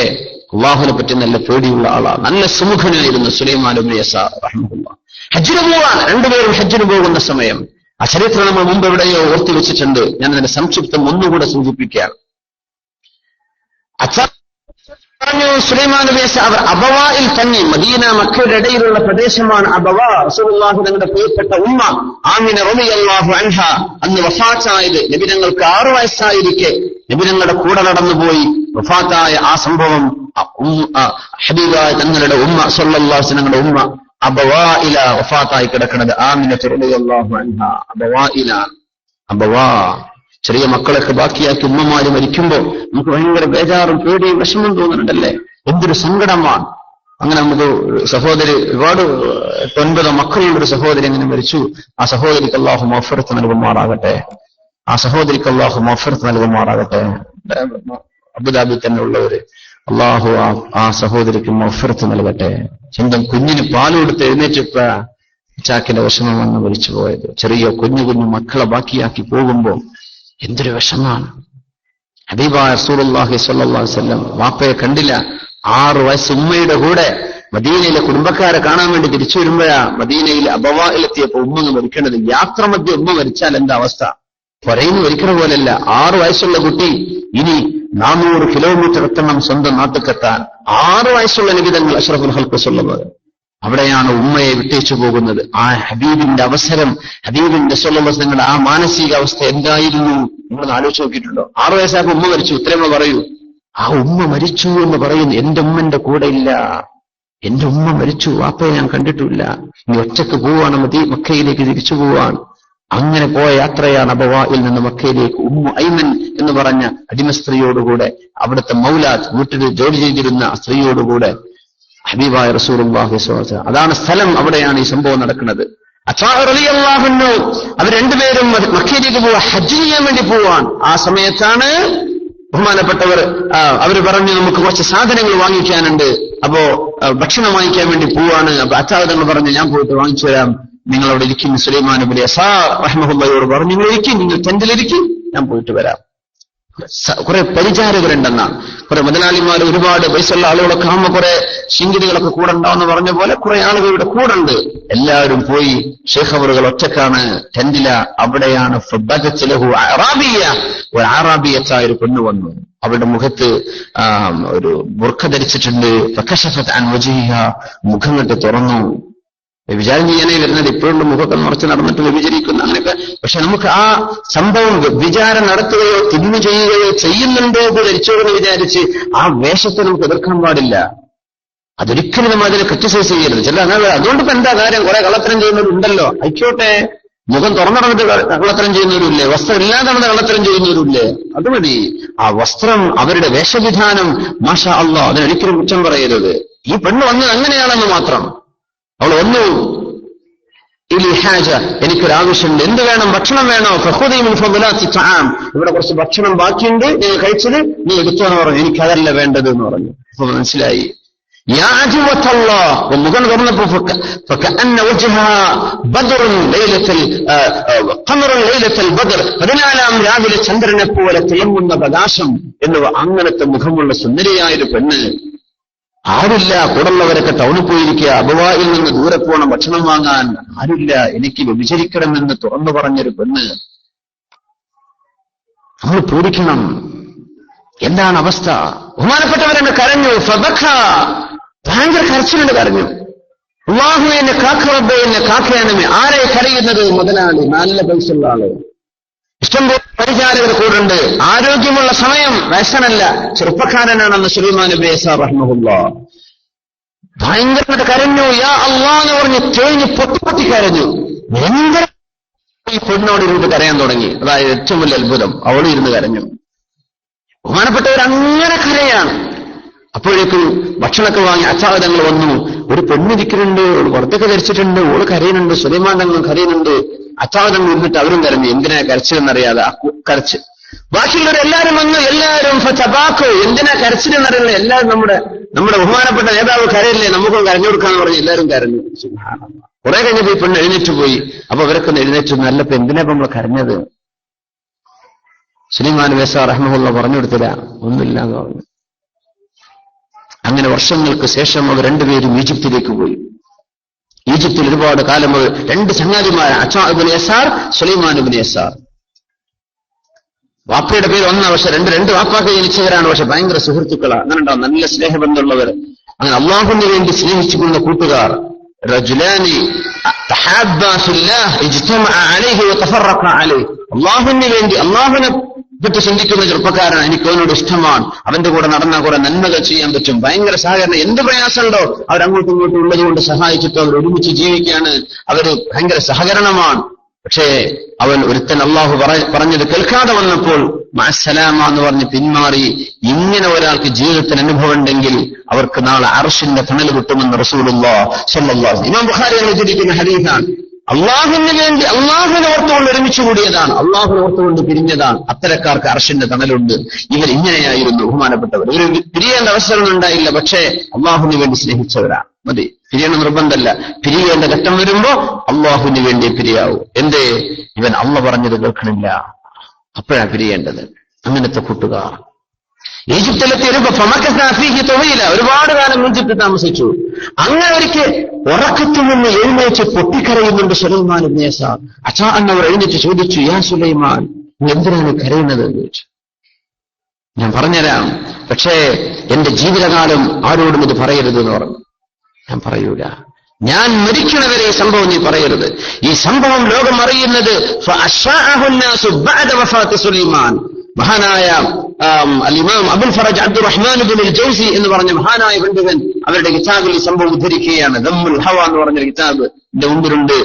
അള്ളാഹുവിനെ പറ്റി നല്ല പേടിയുള്ള ആളാണ്. നല്ല സുമുഖനായിരുന്നു സുലൈമാൻ ഇബ്നു യസാർ റഹ്മത്തുള്ളാഹ്. ഹജ്ജിന് പോവാണ്. രണ്ടുപേരും ഹജ്ജിന് പോകുന്ന സമയം ആ ചരിത്രം നമ്മൾ മുമ്പ് എവിടെയോ ഓർത്തു വെച്ചിട്ടുണ്ട്. ഞാൻ അതിന്റെ സംക്ഷിപ്തം ഒന്നുകൂടെ സൂചിപ്പിക്കുകയാണ്. പറഞ്ഞു സുലൈമാൻ നബി അവർ അബവായിൽ തങ്ങി. മദീന മക്കയുടെ ഇടയിലുള്ള പ്രദേശമാണ് അബവ. റസൂലുള്ളാഹി തങ്ങളുടെ പ്രിയപ്പെട്ട ഉമ്മ ആമിന റളിയല്ലാഹു അൻഹ അന്ന് വഫാത്തായത്. നബി തങ്ങൾക്ക് 6 വയസ്സായിരിക്കെ നബി തങ്ങളുടെ കൂടെ നടന്നുപോയി വഫാത്തായ ആ സംഭവം ഹബീബായ തങ്ങളുടെ ഉമ്മ സ്വല്ലല്ലാഹു അലൈഹി തങ്ങളുടെ ഉമ്മ അബവായില വഫാത്തായി കിടക്കുന്നത്. ആമിന റളിയല്ലാഹു അൻഹ അബവായിലാണ്. അബവാ ചെറിയ മക്കളൊക്കെ ബാക്കിയാക്കി ഉമ്മമാര് മരിക്കുമ്പോൾ നമുക്ക് ഭയങ്കര ബേജാറും പേടിയും വിഷമം തോന്നുന്നുണ്ടല്ലേ? എന്തൊരു സങ്കടമാണ്. അങ്ങനെ നമുക്ക് സഹോദരി ഒരുപാട് 9 മക്കളുള്ള ഒരു സഹോദരി അങ്ങനെ മരിച്ചു. ആ സഹോദരിക്ക് അല്ലാഹു മഗ്ഫിറത്ത് നൽകുമാറാകട്ടെ. അബുദാബി തന്നെ ഉള്ളവര് അല്ലാഹു ആ സഹോദരിക്ക് മഗ്ഫിറത്ത് നൽകട്ടെ. സ്വന്തം കുഞ്ഞിന് പാല് കൊടുത്ത് എഴുന്നേറ്റപ്പ ചാക്കിന്റെ വിഷമം വന്ന് മരിച്ചു പോയത്. ചെറിയ കുഞ്ഞു മക്കളെ ബാക്കിയാക്കി പോകുമ്പോ എന്തൊരു വിഷമാണ്. ഹബീബായ റസൂലുള്ളാഹി സ്വല്ലല്ലാഹു അലൈഹി വസല്ലം വാപ്പയെ കണ്ടില്ല. 6 വയസ്സ് ഉമ്മയുടെ കൂടെ മദീനയിലെ കുടുംബക്കാരെ കാണാൻ വേണ്ടി തിരിച്ചു വരുമ്പോഴാ മദീനയിൽ അബവായിലെത്തിയപ്പോ ഉമ്മ മരിക്കേണ്ടത്. യാത്ര മധ്യ ഉമ്മ മരിച്ചാൽ എന്താ അവസ്ഥ? പുറയുന്നു മരിക്കുന്ന പോലെയല്ല. 6 വയസ്സുള്ള കുട്ടി ഇനി 400 കിലോമീറ്റർ എത്തണം സ്വന്തം നാട്ടിലെത്താൻ. 6 വയസ്സുള്ള നിബിതങ്ങൾ അഷ്റഫുൽ ഖൽഖ് സ്വല്ലല്ലാഹു. അവിടെയാണ് ഉമ്മയെ വിട്ടേച്ചു പോകുന്നത്. ആ ഹബീബിന്റെ അവസരം, ഹബീബിന്റെ സ്വല്ലല്ലാഹു തങ്ങളുടെ ആ മാനസിക അവസ്ഥ എന്തായിരുന്നു നിങ്ങളൊന്ന് ആലോചിച്ച് നോക്കിയിട്ടുണ്ടോ? 6 വയസ്സായപ്പോ ഉമ്മ മരിച്ചു. ഉത്തരമ പറയൂ. ആ ഉമ്മ മരിച്ചു എന്ന് പറയുന്നു. എന്റെ ഉമ്മന്റെ കൂടെ ഇല്ല, എന്റെ ഉമ്മ മരിച്ചു, വാപ്പയെ ഞാൻ കണ്ടിട്ടില്ല, ഇനി ഒറ്റക്ക് പോവാണ്, മക്കയിലേക്ക് തിരിച്ചു പോവാൻ. അങ്ങനെ പോയ യാത്രയാണ് അബവായിൽ നിന്ന് മക്കയിലേക്ക്. ഉമ്മു ഐമൻ എന്ന് പറഞ്ഞ അടിമ സ്ത്രീയോടുകൂടെ, അവിടുത്തെ മൗലാദ് വീട്ടിൽ ജോലി ചെയ്തിരുന്ന സ്ത്രീയോടുകൂടെ ഹബീബായ റസൂലുള്ളാഹി സ്വല്ലല്ലാഹു അലൈഹി വസല്ലം. അതാണ് സ്ഥലം, അവിടെയാണ് ഈ സംഭവം നടക്കുന്നത്. അവർ രണ്ടുപേരും മക്കയിലേക്ക് പോവാ, ഹജ്ജ് ചെയ്യാൻ വേണ്ടി പോവാൻ. ആ സമയത്താണ് ബഹുമാനപ്പെട്ടവർ അവര് പറഞ്ഞു നമുക്ക് കുറച്ച് സാധനങ്ങൾ വാങ്ങിക്കാനുണ്ട്, അപ്പോ ഭക്ഷണം വാങ്ങിക്കാൻ വേണ്ടി പോവാണ്. അപ്പൊ അച്ചാതങ്ങൾ പറഞ്ഞു ഞാൻ പോയിട്ട് വാങ്ങിച്ചു വരാം. നിങ്ങളവിടെ ഇരിക്കും. സുലൈമാൻ ഇബ്നു യസാർ റഹ്മഹുള്ളയോട് പറഞ്ഞു, നിങ്ങൾ ഇരിക്കും, നിങ്ങൾ ടെന്റിലിരിക്കും, ഞാൻ പോയിട്ട് വരാം. കുറെ പരിചാരകരുണ്ടെന്നാണ്. കുറെ മുതലാളിമാർ, ഒരുപാട് പൈസയുള്ള ആളുകളൊക്കെ ആകുമ്പോൾ കുറെ ശിങ്കിടികളൊക്കെ കൂടെ ഉണ്ടാവുമെന്ന് പറഞ്ഞ പോലെ കുറെ ആളുകളുടെ കൂടെ ഉണ്ട്. എല്ലാവരും പോയി. ഷേഖ് അവറുകൾ ഒറ്റക്കാണ്, ടെന്റില. അവിടെയാണ് ഒരു ആറാബിയത്തായ ഒരു പെണ്ണ് വന്നു. അവരുടെ മുഖത്ത് ഒരു ബുർഖ ധരിച്ചിട്ടുണ്ട്. മുഖം കെട്ട് തുറന്നു. വ്യഭിചാരം ചെയ്യാനേ വരുന്നത്, ഇപ്പോഴുള്ള മുഖമൊക്കെ മറച്ച് നടന്നിട്ട് വ്യഭിചരിക്കുന്നു അങ്ങനെയൊക്കെ. പക്ഷെ നമുക്ക് ആ സംഭവം വ്യഭിചാരം നടത്തുകയോ തിന്മ ചെയ്യുകയോ ചെയ്യുന്നുണ്ടോ എന്ന് ധരിച്ചോന്ന് വിചാരിച്ച് ആ വേഷത്തെ നമുക്ക് എതിർക്കാൻ പാടില്ല. അതൊരിക്കലും നമ്മൾ അതിനെ ക്രിറ്റിസൈസ് ചെയ്യരുത്. ചില അതുകൊണ്ട് ഇപ്പൊ എന്താ കാര്യം, കുറെ കള്ളത്തരം ചെയ്യുന്നവരുണ്ടല്ലോ, ആയിക്കോട്ടെ. മുഖം തുറന്നിടന്നിട്ട് കള്ളത്തരം ചെയ്യുന്നവരുമില്ലേ, വസ്ത്രം ഇല്ലാതെ നടന്ന് കള്ളത്തരം ചെയ്യുന്നവരുമില്ലേ, അത് മതി. ആ വസ്ത്രം, അവരുടെ വേഷവിധാനം, മാഷാ അല്ലാഹ്, അതിനൊരിക്കലും കുറ്റം പറയരുത്. ഈ പെണ്ണ് വന്നത് അങ്ങനെയാണെന്ന് മാത്രം. അവൾ വന്നു, എനിക്കൊരാവശ്യമുണ്ട്, എന്ത് വേണം, ഭക്ഷണം വേണോ? ഇവിടെ കുറച്ച് ഭക്ഷണം ബാക്കിയുണ്ട്, നിങ്ങൾ കഴിച്ചത് നീ എടുത്തോന്ന് പറഞ്ഞു. എനിക്കതല്ല വേണ്ടത് എന്ന് പറഞ്ഞു. അപ്പൊ മനസ്സിലായി. മുഖം തുറന്നപ്പോ 14 രാവിലെ ചന്ദ്രനെ പോലെ തിളങ്ങുന്ന പ്രകാശം എന്നുവ അങ്ങനത്തെ മുഖമുള്ള സുന്ദരിയായൊരു പെണ്ണ്. ആരില്ല, കൂടുള്ളവരൊക്കെ ടൗണിൽ പോയിരിക്കുക, അബുവായിൽ നിന്ന് ദൂരെ പോകണം ഭക്ഷണം വാങ്ങാൻ. ആരില്ല, എനിക്ക് വ്യഭിചരിക്കണമെന്ന് തുറന്നു പറഞ്ഞൊരു പെണ്ണ്. നമ്മൾ പേടിക്കണം. എന്താണ് അവസ്ഥ? ബഹുമാനപ്പെട്ടവരെന്നെ കരഞ്ഞു. ഭയങ്കര കരച്ചിലുണ്ട്, കരഞ്ഞു. അല്ലാഹു എന്നെ കാക്ക, റബ്ബേ എന്നെ കാക്കയാണമേ. ആരെ കരയുന്നത്? മുതലാളി, നല്ല പൈസയുള്ള ആള്, ഇഷ്ടംപോലെ പരിചാരകർ കൂടുണ്ട്, ആരോഗ്യമുള്ള സമയം, വയസ്സനല്ല, ചെറുപ്പക്കാരനാണെന്ന് സുലൈമാൻ ഇബ്നു യസാർ റഹ്മഹുല്ലാഹ്. ഭയങ്കരമായിട്ട് കരഞ്ഞു. യാ അല്ലാഹ് എന്ന് പറഞ്ഞ് തേഞ്ഞ് പൊട്ടി കരഞ്ഞു. ഭയങ്കര ഈ പെണ്ണോട് ഇരുന്ന് കരയാൻ തുടങ്ങി. അതായത് ഏറ്റവും വലിയ അത്ഭുതം, അവളും ഇരുന്ന് കരഞ്ഞു. ബഹുമാനപ്പെട്ടവർ അങ്ങനെ കരയാണ്. അപ്പോഴേക്കും ഭക്ഷണമൊക്കെ വാങ്ങി അച്ചാതങ്ങൾ വന്നു. ഒരു പെണ്ണിരിക്കുന്നുണ്ട്, ഒരു വർദ്ധക ധരിച്ചിട്ടുണ്ട്, ഓള് കരയുന്നുണ്ട്, സുലൈമാൻ തങ്ങളും കരയുന്നുണ്ട്. അച്ചാതങ്ങൾ ഇരുന്നിട്ട് അവരും കരഞ്ഞു. എന്തിനാ കരച്ചിലെന്നറിയാതെ കരച്ച്. ബാക്കിയുള്ളവരെല്ലാരും വന്നു, എല്ലാവരും എന്തിനാ കരച്ചിലെന്നറിയില്ല. എല്ലാവരും നമ്മുടെ ബഹുമാനപ്പെട്ട നേതാവ് കരയില്ലേ, നമുക്കും കരഞ്ഞു കൊടുക്കാന്ന് പറഞ്ഞ് എല്ലാവരും കരഞ്ഞു. കുറെ കഴിഞ്ഞപ്പോ ഈ പെണ്ണ് എഴുന്നേറ്റ് പോയി. അപ്പൊ അവരൊക്കെ എഴുന്നേറ്റ്, നല്ലപ്പോ എന്തിനാ നമ്മൾ കരഞ്ഞത്? സുലൈമാൻ ഇബ്നു യസാർ റഹ്മഹുല്ലാഹ് പറഞ്ഞു കൊടുത്തില്ല, ഒന്നുമില്ല എന്ന് പറഞ്ഞു. അങ്ങനെ വർഷങ്ങൾക്ക് ശേഷം അവർ രണ്ടുപേരും ഈജിപ്തിലേക്ക് പോയി. ഈജിപ്തിൽ ഒരുപാട് കാലം രണ്ട് ചങ്ങാതിമാർ, അച്ചാ ഇബ്നു യസാർ, സുലൈമാൻ ഇബ്നു യസാർ. വാപ്പയുടെ പേര് ഒന്നാണ്, പക്ഷെ രണ്ട് വാപ്പാക്ക് ജനിച്ചവരാണ്, പക്ഷെ ഭയങ്കര സുഹൃത്തുക്കളാണ്. അങ്ങനെ ഉണ്ടാവും, നല്ല സ്നേഹബന്ധമുള്ളവർ. അങ്ങനെ അള്ളാഹുവിന് വേണ്ടി സ്നേഹിച്ചുകൊണ്ട കൂട്ടുകാർ. റജുലാനി തഹാബ്ബാ ഫില്ലാഹ് ഇജ്തമഅ അലൈഹി വതഫറഖ അലൈഹി. അള്ളാഹുവിന് വേണ്ടി, അള്ളാഹുവിനെ പറ്റി ചിന്തിക്കുന്ന ചെറുപ്പക്കാരനാണ്, എനിക്ക് അവനോട് ഇഷ്ടമാണ്, അവന്റെ കൂടെ നടന്നാൽ കുറെ നന്മകൾ ചെയ്യാൻ പറ്റും, ഭയങ്കര സഹകരണം. എന്ത് പ്രയാസമുണ്ടോ അവരങ്ങോട്ടും ഇങ്ങോട്ടും ഉള്ളതുകൊണ്ട് സഹായിച്ചിട്ടോ അവർ ഒരുമിച്ച് ജീവിക്കുകയാണ്, അവര് ഭയങ്കര സഹകരണമാണ്. പക്ഷേ അവൻ ഒരുത്തൻ അള്ളാഹു പറഞ്ഞത് കേൾക്കാതെ വന്നപ്പോൾ മഅസ്സലാമ എന്ന് പറഞ്ഞ് പിന്മാറി. ഇങ്ങനെ ഒരാൾക്ക് ജീവിതത്തിൽ അനുഭവം ഉണ്ടെങ്കിൽ അവർക്ക് നാളെ അർശിന്റെ തണൽ കിട്ടുമെന്ന് റസൂലുള്ളാഹി സ്വല്ലല്ലാഹു അലൈഹി വസല്ലം. ഇമാം ബുഖാരി ഉദ്ധരിക്കുന്ന ഹദീസാണ്. അള്ളാഹുവിന് വേണ്ടി അള്ളാഹുവിനെ ഓർത്തുകൊണ്ട് ഒരുമിച്ച് കൂടിയതാണ്, അള്ളാഹുവിനെ ഓർത്തുകൊണ്ട് പിരിഞ്ഞതാണ്. അത്തരക്കാർക്ക് അർശിന്റെ തണലുണ്ട്. ഇവർ ഇങ്ങനെയായിരുന്നു ബഹുമാനപ്പെട്ടവർ. ഇവർ പിരിയേണ്ട അവസരമൊന്നും ഉണ്ടായില്ല, പക്ഷേ അള്ളാഹുവിന് വേണ്ടി സ്നേഹിച്ചവരാണ്. മതി, പിരിയണ നിർബന്ധമല്ല. പിരിയേണ്ട ഘട്ടം വരുമ്പോ അള്ളാഹുവിന് വേണ്ടി പിരിയാവൂ. എന്തേ? ഇവൻ അള്ള പറഞ്ഞത് കേൾക്കണില്ല, അപ്പോഴാ പിരിയേണ്ടത്. അങ്ങനത്തെ കൂട്ടുകാർ ഈജിപ്തിലെത്തി ഒരുപാട് കാലം ഈജിപ്തിൽ താമസിച്ചു. അങ്ങനെ ഒരിക്കൽ ഉറക്കത്തിൽ നിന്ന് എഴുന്നേറ്റ് പൊട്ടിക്കരയുന്നുണ്ട് സുലൈമാൻ ഇബ്നു യസാർ. അച്ഛാ എന്നവർ എഴുന്നേറ്റ് ചോദിച്ചു, യാ സുലൈമാൻ, എന്തിനാണ് കരയുന്നത് എന്ന് ചോദിച്ചു. ഞാൻ പറഞ്ഞുതരാം, പക്ഷേ എന്റെ ജീവിതകാലം ആരോടും ഇത് പറയരുത് എന്ന് പറഞ്ഞു. ഞാൻ പറയൂല, ഞാൻ മരിക്കണവരെ ഈ സംഭവം നീ പറയരുത്. ഈ സംഭവം ലോകം അറിയുന്നത് സുലൈമാൻ. മഹാനായ അൽ-ഇമാം അബുൽ ഫറജ് അബ്ദുറഹ്മാൻ ഇബ്നുൽ ജൗസി എന്ന് പറഞ്ഞ മഹാനായ പണ്ഡിതൻ അവരുടെ കിതാബിൽ ഈ സംഭവം ഉദ്ധരിക്കുകയാണ്. ദമ്മുൽ ഹവ എന്ന് പറഞ്ഞ കിതാബ് എന്റെ മുമ്പിലുണ്ട്.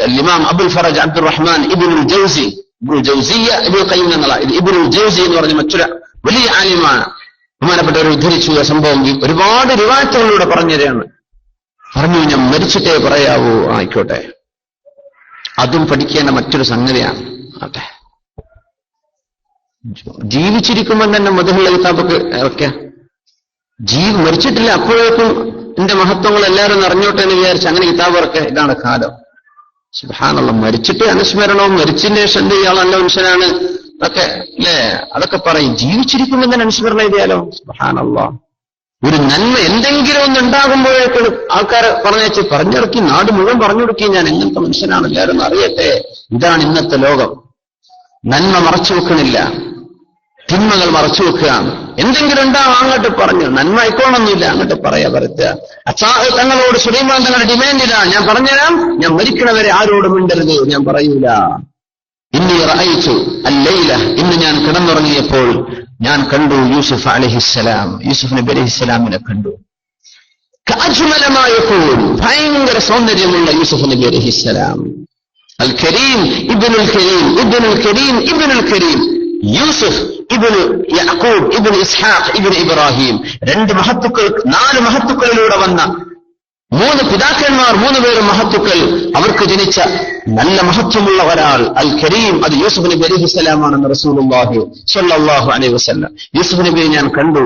അൽ-ഇമാം അബുൽ ഫറജ് അബ്ദുറഹ്മാൻ ഇബ്നുൽ ജൗസി, ഇബ്നുൽ ജൗസിയ്യ ഇബ്നുൽ ഖയ്യിം എന്നുള്ള ഇബ്നുൽ ജൗസി എന്ന് പറഞ്ഞ മറ്റൊരു വലിയ ആലിമാണ്. ബഹുമാനപ്പെട്ടവർ ഉദ്ധരിച്ചു ആ സംഭവം. ഒരുപാട് റിവായത്തുകളിലൂടെ പറഞ്ഞതാണ്. പറഞ്ഞു, ഞാൻ മരിച്ചിട്ടേ പറയാവൂ. ആയിക്കോട്ടെ, അതും പഠിക്കേണ്ട മറ്റൊരു സംഗതിയാണ്. അതെ, ജീവിച്ചിരിക്കുമ്പോൾ തന്നെ മധുഹുള്ള കിതാബൊക്കെ ഇറക്കാം. മരിച്ചിട്ടില്ല, അപ്പോഴേക്കും എന്റെ മഹത്വങ്ങൾ എല്ലാവരും അറിഞ്ഞോട്ടെ എന്ന് വിചാരിച്ച് അങ്ങനെ കിതാബ് ഇറക്കുക. ഇതാണ് കാലം. സുബ്ഹാനല്ലാഹ്, മരിച്ചിട്ട് അനുസ്മരണവും മരിച്ചതിന് ശേഷം എന്ത് ഇയാൾ നല്ല മനുഷ്യനാണ് അതൊക്കെ അല്ലേ, അതൊക്കെ പറയും. ജീവിച്ചിരിക്കുമ്പോൾ തന്നെ അനുസ്മരണം എഴുതിയാലോ? സുബ്ഹാനല്ലാഹ്. ഒരു നന്മ എന്തെങ്കിലും ഒന്ന് ഉണ്ടാകുമ്പോഴേക്കും ആൾക്കാരെ പറഞ്ഞിറക്കി നാട് മുഴുവൻ പറഞ്ഞു കൊടുക്കി, ഞാൻ എങ്ങനത്തെ മനുഷ്യനാണ് എല്ലാവരും അറിയട്ടെ. ഇതാണ് ഇന്നത്തെ ലോകം. നന്മ മറച്ചു വെക്കണില്ല, തിന്മകൾ മറച്ചു വെക്കുകയാണ്. എന്തെങ്കിലും ഉണ്ടാവും അങ്ങോട്ട് പറഞ്ഞു, നന്മ ആയിക്കോണമെന്നില്ല, അങ്ങോട്ട് പറയുക. തങ്ങളോട് സുലൈമാൻ തങ്ങളുടെ ഡിമാൻഡ് ഇല്ല, ഞാൻ പറഞ്ഞുതരാം, ഞാൻ മരിക്കണവരെ ആരോടും മിണ്ടരുത്, ഞാൻ പറയൂല. ഇന്നി റഅയ്തു അല്ലൈല, ഇന്ന് ഞാൻ കിടന്നുറങ്ങിയപ്പോൾ ഞാൻ കണ്ടു യൂസുഫ് അലൈഹിസ്സലാം, യൂസുഫ് നബി അലൈഹിസ്സലാമിനെ കണ്ടു. കാജ്മലമായപ്പോൾ ഭയങ്കര സൗന്ദര്യമുള്ള യൂസുഫ് നബി അലൈഹിസ്സലാം. അൽ കരീം ഇബ്നുൽ കരീം ഇബ്നുൽ കരീം ഇബ്നുൽ കരീം, യൂസുഫ് ഇബ്നു യാക്കൂബ് ഇബ്നു ഇസ്ഹാഖ് ഇബ്നു ഇബ്രാഹിം, 2 മഹത്തുക്കൾ, 4 മഹത്തുക്കളിലൂടെ വന്ന 3 പിതാക്കന്മാർ, 3 പേരും മഹത്തുക്കൾ. അവർക്ക് ജനിച്ച നല്ല മഹത്വമുള്ള ഒരാൾ അൽ കരീം, അത് യൂസുഫ് നബി അലൈഹിസ്സലാമാണെന്ന് റസൂലുള്ളാഹി സ്വല്ലല്ലാഹു അലൈഹി വസല്ലം. യൂസുഫ് നബിയെ ഞാൻ കണ്ടു,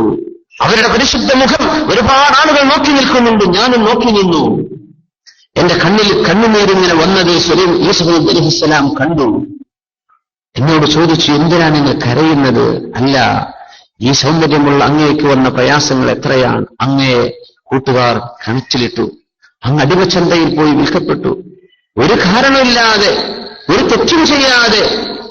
അവരുടെ പരിശുദ്ധ മുഖം ഒരുപാട് ആളുകൾ നോക്കി നിൽക്കുന്നുണ്ട്, ഞാനും നോക്കി നിന്നു. എന്റെ കണ്ണിൽ കണ്ണുനീരിങ്ങനെ വന്നത് യൂസുഫ് നബി അലൈഹിസ്സലാം കണ്ടു. എന്നോട് ചോദിച്ചു, എന്തിനാണ് നിങ്ങൾ കരയുന്നത്? അല്ല, ഈ സൗന്ദര്യമുള്ള അങ്ങേക്ക് വന്ന പ്രയാസങ്ങൾ എത്രയാണ്. അങ്ങയെ കൂട്ടുകാർ കിണറ്റിലിട്ടു, അങ്ങ് അടിമച്ചന്തയിൽ പോയി വിൽക്കപ്പെട്ടു, ഒരു കാരണമില്ലാതെ, ഒരു തെറ്റും ചെയ്യാതെ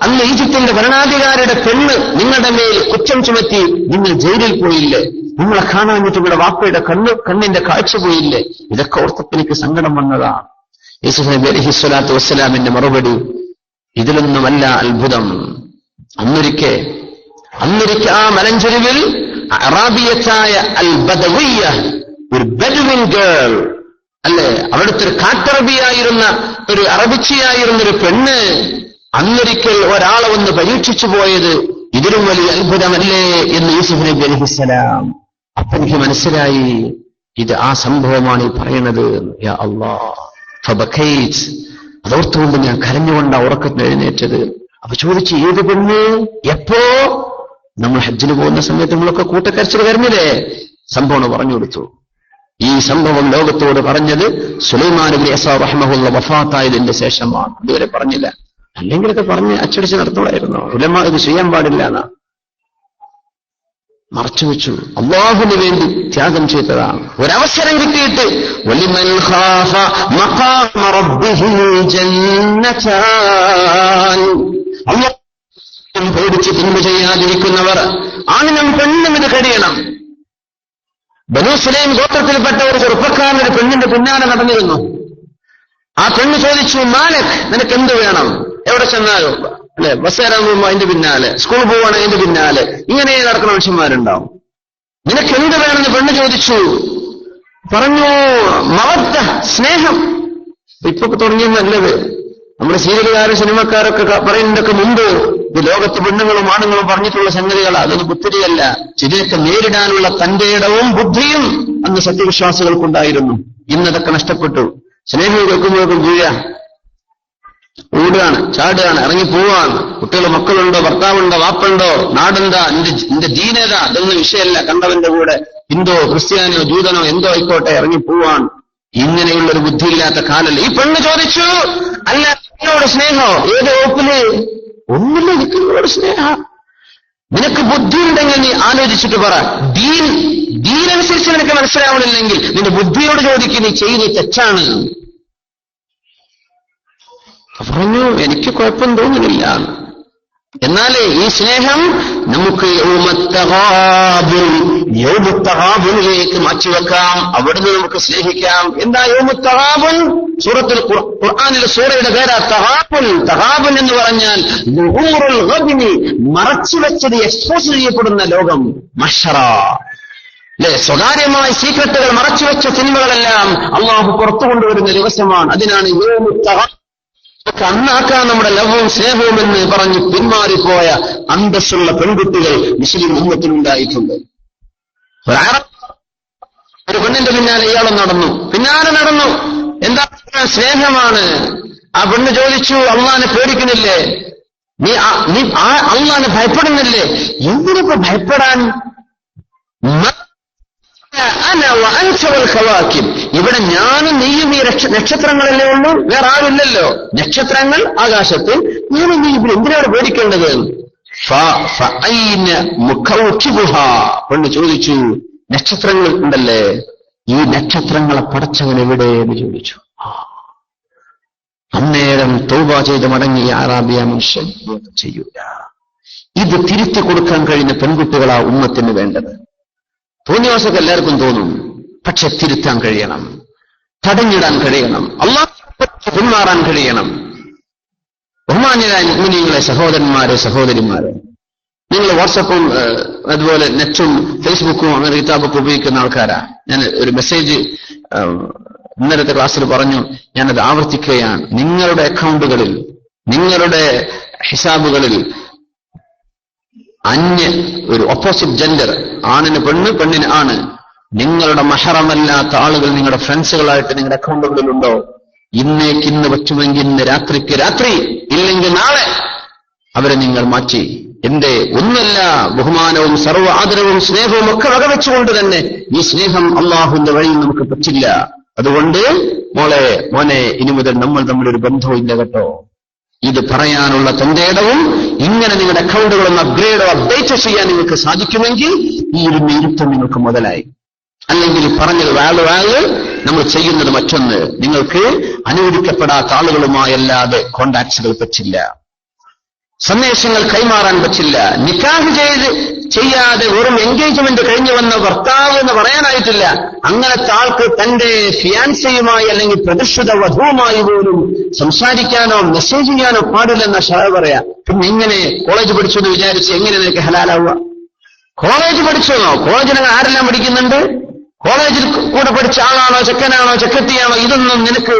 അന്ന് ഈജിപ്തിന്റെ ഭരണാധികാരിയുടെ പെണ്ണ് നിങ്ങളുടെ മേൽ കുറ്റം ചുമത്തി, നിങ്ങൾ ജയിലിൽ പോയില്ലേ, നിങ്ങളെ കാണാഞ്ഞിട്ട് ഇവിടെ വാപ്പയുടെ കണ്ണിന്റെ കാഴ്ച പോയില്ലേ. ഇതൊക്കെ ഓർത്തപ്പോൾ എനിക്ക് സങ്കടം വന്നതാണ്. യൂസുഫ് നബി അലൈഹിസ്സലാത്തു വസ്സലാമിന്റെ മറുപടി, ഇതിലൊന്നുമല്ല അത്ഭുതം. അന്നൊരിക്കെ ആ മലഞ്ചെരുവിൽ അറാബിയത്തായ അൽ ബദവിയ്യ, ഒരു ബദവിൻ ഗേൾ അല്ലേ, അവിടുത്തെ ഒരു കാട്ടറബിയായിരുന്ന, ഒരു അറബിച്ചിയായിരുന്ന ഒരു പെണ്ണ് അന്നൊരിക്കൽ ഒരാളെ ഒന്ന് പരീക്ഷിച്ചു പോയത് ഇതിലും വലിയ അത്ഭുതമല്ലേ എന്ന് യൂസുഫ് നബി അലൈഹിസ്സലാം. അപ്പൊ എനിക്ക് മനസ്സിലായി, ഇത് ആ സംഭവമാണ് ഈ പറയണത്. യാ അല്ലാഹ്, ഫബകൈത്, അതോർത്തുകൊണ്ട് ഞാൻ കരഞ്ഞുകൊണ്ടാ ഉറക്കത്തിന് എഴുന്നേറ്റത്. അപ്പൊ ചോദിച്ചു, ഏത് പെണ്ണ്, എപ്പോ? നമ്മൾ ഹജ്ജിന് പോകുന്ന സമയത്ത് നമ്മളൊക്കെ കൂട്ടക്കരച്ചിൽ വരുന്നില്ലേ? സംഭവം പറഞ്ഞു കൊടുത്തു. ഈ സംഭവം ലോകത്തോട് പറഞ്ഞത് സുലൈമാൻ നബി റഹ്മഹുല്ലാഹ് വഫാത്തായതിന്റെ ശേഷമാണ്. ഇതുവരെ പറഞ്ഞില്ല. അല്ലെങ്കിലൊക്കെ പറഞ്ഞ് അച്ചടിച്ച് നടത്തുമായിരുന്നു. ഉലമാ ഇത് ചെയ്യാൻ പാടില്ല എന്നാ മറച്ചുവെച്ചു. അല്ലാഹുവിന് വേണ്ടി ത്യാഗം ചെയ്തതാണ്. ഒരവസരം കിട്ടിയിട്ട് വലിമൻ ഖാഫ മഖാമ റബ്ബിഹി ജന്നതാൻ, അല്ലാഹുവിനെ പേടിച്ച് തിന്മ ചെയ്യാതിരിക്കുന്നവർ, ആണിനും പെണ്ണും ഇത് കഴിയണം. ബനൂ സുലൈം ഗോത്രത്തിൽപ്പെട്ട ഒരു ചെറുപ്പക്കാരൻ ഒരു പെണ്ണിന്റെ പിന്നാലെ നടന്നിരുന്നു. ആ പെണ്ണ് ചോദിച്ചു, മാലക്, നിനക്ക് എന്ത് വേണം? എവിടെ ചെന്നാലോ അല്ലെ, ബസ് കയറാൻ പോകുമ്പോ അതിന്റെ പിന്നാലെ, സ്കൂൾ പോവാണ് അതിന്റെ പിന്നാലെ, ഇങ്ങനെ നടക്കുന്ന മനുഷ്യന്മാരുണ്ടാവും. നിനക്ക് എന്ത് വേണമെന്ന് പെണ്ണ് ചോദിച്ചു. പറഞ്ഞു, മവദ്ദ, സ്നേഹം. ഇപ്പൊ തുടങ്ങിയ നല്ലത്. നമ്മുടെ സീരിയലുകാരും സിനിമക്കാരൊക്കെ പറയുന്നതൊക്കെ മുമ്പ് ഇത് ലോകത്ത് പെണ്ണുങ്ങളും ആണുങ്ങളും പറഞ്ഞിട്ടുള്ള സംഗതികളാണ്. അതൊന്നും ബുദ്ധിയല്ല. ഇതിനൊക്കെ നേരിടാനുള്ള തന്റെ ഇടവും ബുദ്ധിയും അന്ന് സത്യവിശ്വാസികൾക്കുണ്ടായിരുന്നു. ഇന്നതൊക്കെ നഷ്ടപ്പെട്ടു. സ്നേഹം കേൾക്കുമ്പോഴേക്കും ഓടുകയാണ്, ചാടുകയാണ്, ഇറങ്ങി പോവാണ്. കുട്ടികൾ, മക്കളുണ്ടോ, ഭർത്താവുണ്ടോ, വാപ്പുണ്ടോ, നാടെന്താ, എന്റെ ദീനേതാ, അതൊന്നും വിഷയമല്ല. കണ്ടവന്റെ കൂടെ ഹിന്ദോ, ക്രിസ്ത്യാനിയോ, ജൂതനോ എന്തോ ആയിക്കോട്ടെ, ഇറങ്ങി പോവാൻ. ഇങ്ങനെയുള്ളൊരു ബുദ്ധിയില്ലാത്ത കാലല്ല. ഈ പെണ്ണ് ചോദിച്ചു, അല്ല എന്നോട് സ്നേഹോ? ഏത് വകുപ്പില്? ഒന്നില്ല, എനിക്ക് നിന്നോട് സ്നേഹ. നിനക്ക് ബുദ്ധിയുണ്ടെങ്കിൽ നീ ആലോചിച്ചിട്ട് പറ. ദീനനുസരിച്ച് നിനക്ക് മനസ്സിലാവണില്ലെങ്കിൽ നിന്റെ ബുദ്ധിയോട് ചോദിക്കുക, നീ ചെയ്യുന്ന തെറ്റാണ്. പറഞ്ഞു, എനിക്ക് കുഴപ്പം തോന്നുന്നില്ല. എന്നാലേ ഈ സ്നേഹം നമുക്ക് യൗമുത്തഗാബുനിലേക്ക് മാറ്റിവെക്കാം. അവിടുന്ന് നമുക്ക് സ്നേഹിക്കാം. എന്താ യൗമുത്തഗാബുൻ? സൂറത്തുൽ ഖുർആനിലെ സൂറയുടെ പേരാ തഗാബുൻ. തഗാബുൻ എന്ന് പറഞ്ഞാൽ ളുഹൂറുൽ ഗബ്നി, മറച്ചുവെച്ചത് എക്സ്പോസ് ചെയ്യപ്പെടുന്ന ലോകം. മഹ്ശറ അല്ലെ, സ്വകാര്യമായ സീക്രട്ടുകൾ, മറച്ചുവെച്ച സിനിമകളെല്ലാം അള്ളാഹു പുറത്തു കൊണ്ടുവരുന്ന ദിവസമാണ്. അതിനാണ് യൗമുത്തഗാബുൻ. അന്നാക്കാൻ നമ്മുടെ ലവവും സ്നേഹവും എന്ന് പറഞ്ഞ് പിന്മാറിപ്പോയ അന്തസ്സുള്ള പെൺകുട്ടികൾ മുസ്ലിം ഉമ്മത്തിനുണ്ടായിട്ടുണ്ട്. ഒരു പെണ്ണിന്റെ പിന്നാലെ ഇയാളും നടന്നു. എന്താ സ്നേഹമാണ്. ആ പെണ്ണ് ചോദിച്ചു, അള്ളാനെ പേടിക്കുന്നില്ലേ? നീ അള്ളാനെ ഭയപ്പെടുന്നില്ലേ? എന്തിനിപ്പോ ഭയപ്പെടാൻ? ഇവിടെ ഞാനും നീയും ഈ നക്ഷത്രങ്ങളല്ലേ ഉള്ളൂ, വേറെ ആരുമില്ലല്ലോ. നക്ഷത്രങ്ങൾ ആകാശത്ത്, ഞാനും നീ ഇവിടെ എന്തിനാണ് പേടിക്കേണ്ടത്? പെണ്ണ് ചോദിച്ചു, നക്ഷത്രങ്ങൾ ഉണ്ടല്ലേ, ഈ നക്ഷത്രങ്ങളെ പടച്ചവൻ എവിടെ എന്ന് ചോദിച്ചു. അന്നേരം തൗബ ചെയ്ത് മടങ്ങിയ അറാബിയ മനുഷ്യൻ ചെയ്യൂല. ഇത് തിരുത്തി കൊടുക്കാൻ കഴിയുന്ന പെൺകുട്ടികളാ ഉമ്മത്തിന് വേണ്ടത്. തോന്നിവാസൊക്കെ എല്ലാവർക്കും തോന്നും, പക്ഷെ തിരുത്താൻ കഴിയണം, തടഞ്ഞിടാൻ കഴിയണം, അല്ലാഹു പിന്മാറാൻ കഴിയണം. ബഹുമാന്യരായ മുഅ്മിനീങ്ങളെ, സഹോദരന്മാരെ, സഹോദരിമാരെ, നിങ്ങൾ വാട്സപ്പും അതുപോലെ നെറ്റും ഫേസ്ബുക്കും അങ്ങനെ കിതാബൊക്കെ ഉപയോഗിക്കുന്ന ആൾക്കാരാ. ഞാൻ ഒരു മെസ്സേജ് ഇന്നലത്തെ ക്ലാസ്സിൽ പറഞ്ഞു, ഞാനത് ആവർത്തിക്കുകയാണ്. നിങ്ങളുടെ അക്കൗണ്ടുകളിൽ, നിങ്ങളുടെ ഹിസാബുകളിൽ ഒരു ഓപ്പോസിറ്റ് ജെൻഡർ, ആണിന് പെണ്ണ്, പെണ്ണിന് ആണ്, നിങ്ങളുടെ മഹറമല്ലാത്ത ആളുകൾ നിങ്ങളുടെ ഫ്രണ്ട്സുകളായിട്ട് നിങ്ങളുടെ അക്കൗണ്ടുകളിലുണ്ടോ? ഇന്നേക്കിന്ന് പറ്റുമെങ്കിൽ ഇന്ന് രാത്രിക്ക് രാത്രി, ഇല്ലെങ്കിൽ നാളെ അവരെ നിങ്ങൾ മാറ്റി. എന്റെ ഒന്നല്ല, ബഹുമാനവും സർവ്വ ആദരവും സ്നേഹവും ഒക്കെ വകവെച്ചുകൊണ്ട് തന്നെ ഈ സ്നേഹം അള്ളാഹുവിന്റെ വഴിയിൽ നമുക്ക് പറ്റില്ല. അതുകൊണ്ട് മോനെ, ഇനി മുതൽ നമ്മൾ തമ്മിലൊരു ബന്ധവും ഇല്ല കേട്ടോ. ഇത് പറയാനുള്ള തന്റെ ഇടവും, ഇങ്ങനെ നിങ്ങളുടെ അക്കൗണ്ടുകളൊന്ന് അപ്ഡേറ്റ് ചെയ്യാൻ നിങ്ങൾക്ക് സാധിക്കുമെങ്കിൽ ഈ ഇരുത്തം നിങ്ങൾക്ക് മുതലായി. അല്ലെങ്കിൽ പറഞ്ഞത് വാള് നമ്മൾ ചെയ്യുന്നത് മറ്റൊന്ന്. നിങ്ങൾക്ക് അനുവദിക്കപ്പെടാത്ത ആളുകളുമായല്ലാതെ കോണ്ടാക്ട്സുകൾ പറ്റില്ല, സന്ദേശങ്ങൾ കൈമാറാൻ പറ്റില്ല. നിക്കാഹ് ചെയ്യാതെ വെറും എൻഗേജ്മെന്റ് കഴിഞ്ഞു വന്ന ഭർത്താവ് എന്ന് പറയാനായിട്ടില്ല. അങ്ങനത്തെ ആൾക്ക് തന്റെ ഫിയാൻസയുമായി അല്ലെങ്കിൽ പ്രതിഷ്ഠിത വധുവുമായി പോലും സംസാരിക്കാനോ മെസ്സേജ് ചെയ്യാനോ പാടില്ലെന്ന ഷറഅ് പറയാ. പിന്നെ എങ്ങനെ കോളേജ് പഠിച്ചു എന്ന് വിചാരിച്ച് എങ്ങനെ നിനക്ക് ഹലാലാവുക? കോളേജ് പഠിച്ചോന്നോ? കോളേജിൽ ആരെല്ലാം പഠിക്കുന്നുണ്ട്? കോളേജിൽ കൂടെ പഠിച്ച ആളാണോ, ചെക്കനാണോ, ചെക്കത്തിയാണോ? ഇതൊന്നും നിനക്ക്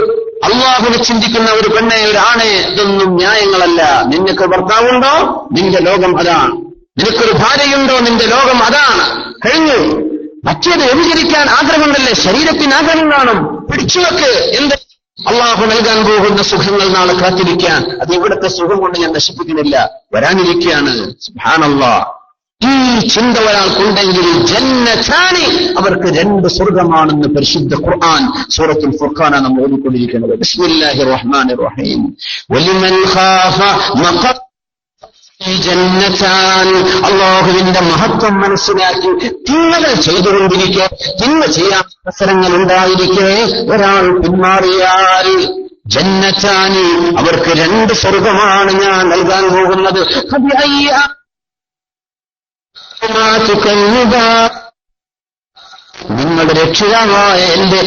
അള്ളാഹുവിനെ ചിന്തിക്കുന്ന ഒരു പെണ്ണെ, ഒരു ആണെ, ഇതൊന്നും ന്യായങ്ങളല്ല. നിനക്ക് ഭർത്താവുണ്ടോ, നിന്റെ ലോകം അതാണ്. നിനക്കൊരു ഭാര്യയുണ്ടോ, നിന്റെ ലോകം അതാണ്. കഴിഞ്ഞു. മറ്റേത് വ്യഭിചരിക്കാൻ ആഗ്രഹമുണ്ടല്ലേ, ശരീരത്തിന് ആഗ്രഹം കാണും, പിടിച്ചുവെക്ക്. എന്ത് അള്ളാഹു നൽകാൻ പോകുന്ന സുഖങ്ങൾ നാളെ കാത്തിരിക്കാൻ. അത് ഇവിടുത്തെ സുഖം കൊണ്ട് ഞാൻ നശിപ്പിക്കുന്നില്ല, വരാനിരിക്കുകയാണ്. സുബ്ഹാനല്ലാഹ്. ഈ ചിന്ത ഒരാൾക്കുണ്ടെങ്കിൽ ജന്നതാനി, അവർക്ക് 2 സ്വർഗമാണെന്ന് പരിശുദ്ധ ഖുർആൻ സൂറത്തുൽ ഫുർഖാനാണ് നമ്മൾ ഓതിക്കൊണ്ടിരിക്കുന്നത്. ബിസ്മില്ലാഹിർ റഹ്മാനിർ റഹീം. വലിമൻ ഖാഫ മഖാമ ജന്നതാൻ. അല്ലാഹുവിന്റെ മഹത്വം മനസ്സിലാക്കി തിന്മകൾ ചെയ്തുകൊണ്ടിരിക്കെ, തിന്മ ചെയ്യാൻ അവസരങ്ങൾ ഉണ്ടായിരിക്കെ ഒരാൾ പിന്മാറിയാൽ ജന്നതാനി, അവർക്ക് 2 സ്വർഗമാണ് ഞാൻ നൽകാൻ പോകുന്നത്. നിങ്ങളുടെ രക്ഷിതാവായ എന്റെ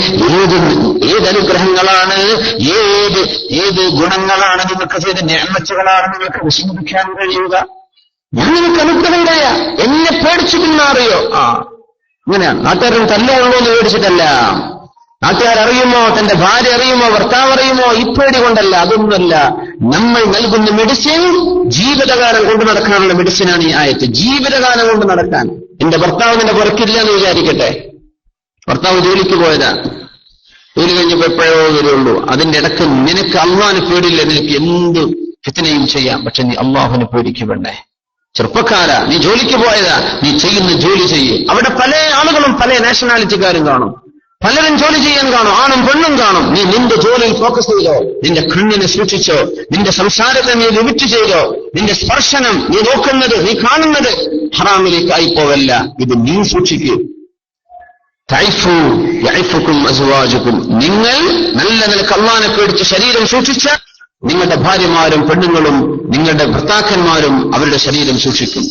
ഏതനുഗ്രഹങ്ങളാണ്, ഏത് ഗുണങ്ങളാണ് നിങ്ങൾക്ക് ചെയ്ത നിഅമത്തുകളാണ് നിങ്ങൾക്ക് വിസ്മരിക്കാൻ കഴിയുക? ഞാൻ നിങ്ങൾക്ക് അനുഗ്രഹങ്ങളായ എന്നെ പേടിച്ചു പിന്മാറിയോ? ഇങ്ങനെയാണ്. നാട്ടുകാരൻ തല്ലുള്ളൂ എന്ന് പേടിച്ചിട്ടല്ല. നാട്ടുകാരറിയുമോ, തന്റെ ഭാര്യ അറിയുമോ, ഭർത്താവ് അറിയുമോ, ഈ പേടി കൊണ്ടല്ല. അതൊന്നുമല്ല. നമ്മൾ നൽകുന്ന മെഡിസിൻ ജീവിതകാലം കൊണ്ട് നടക്കാനുള്ള മെഡിസിനാണ് ഈ ആയത്ത്. ജീവിതകാലം കൊണ്ട് നടക്കാൻ. എന്റെ ഭർത്താവ് നിന്നെ പുറക്കില്ല എന്ന് വിചാരിക്കട്ടെ. ഭർത്താവ് ജോലിക്ക് പോയതാ, ജോലി കഴിഞ്ഞപ്പോ എപ്പോഴോ വരുള്ളൂ. അതിന്റെ ഇടക്ക് നിനക്ക് അള്ളാഹിനെ പേടിയില്ല, നിനക്ക് എന്ത് ഫിത്നയും ചെയ്യാം. പക്ഷെ നീ അള്ളാഹുവിനെ പേടിക്ക് വേണ്ടേ? ചെറുപ്പക്കാരാ, നീ ജോലിക്ക് പോയതാ, നീ ചെയ്യുന്ന ജോലി ചെയ്യും. അവിടെ പല ആളുകളും പല നാഷണാലിറ്റിക്കാരും കാണും, പലരും ജോലി ചെയ്യാൻ കാണും, ആണും പെണ്ണും കാണും. നീ നിന്റെ ജോലിയിൽ ഫോക്കസ് ചെയ്തോ, നിന്റെ കണ്ണിനെ സൂക്ഷിച്ചോ, നിന്റെ സംസാരത്തെ നീ ലിമിറ്റ് ചെയ്തോ, നിന്റെ സ്പർശനം, നീ നോക്കുന്നത്, നീ കാണുന്നത് ഹറാമിലേക്കായി പോവല്ല. ഇത് നീ സൂക്ഷിക്കൂ. തൈഫു യൈഫുക്കും അസ്വാജുക്കും. നിങ്ങൾ നല്ല നിലക്ക് അല്ലാഹുവിനെ പേടിച്ച് ശരീരം സൂക്ഷിച്ച നിങ്ങളുടെ ഭാര്യമാരും പെണ്ണുങ്ങളും നിങ്ങളുടെ ഭർത്താക്കന്മാരും അവരുടെ ശരീരം സൂക്ഷിക്കും.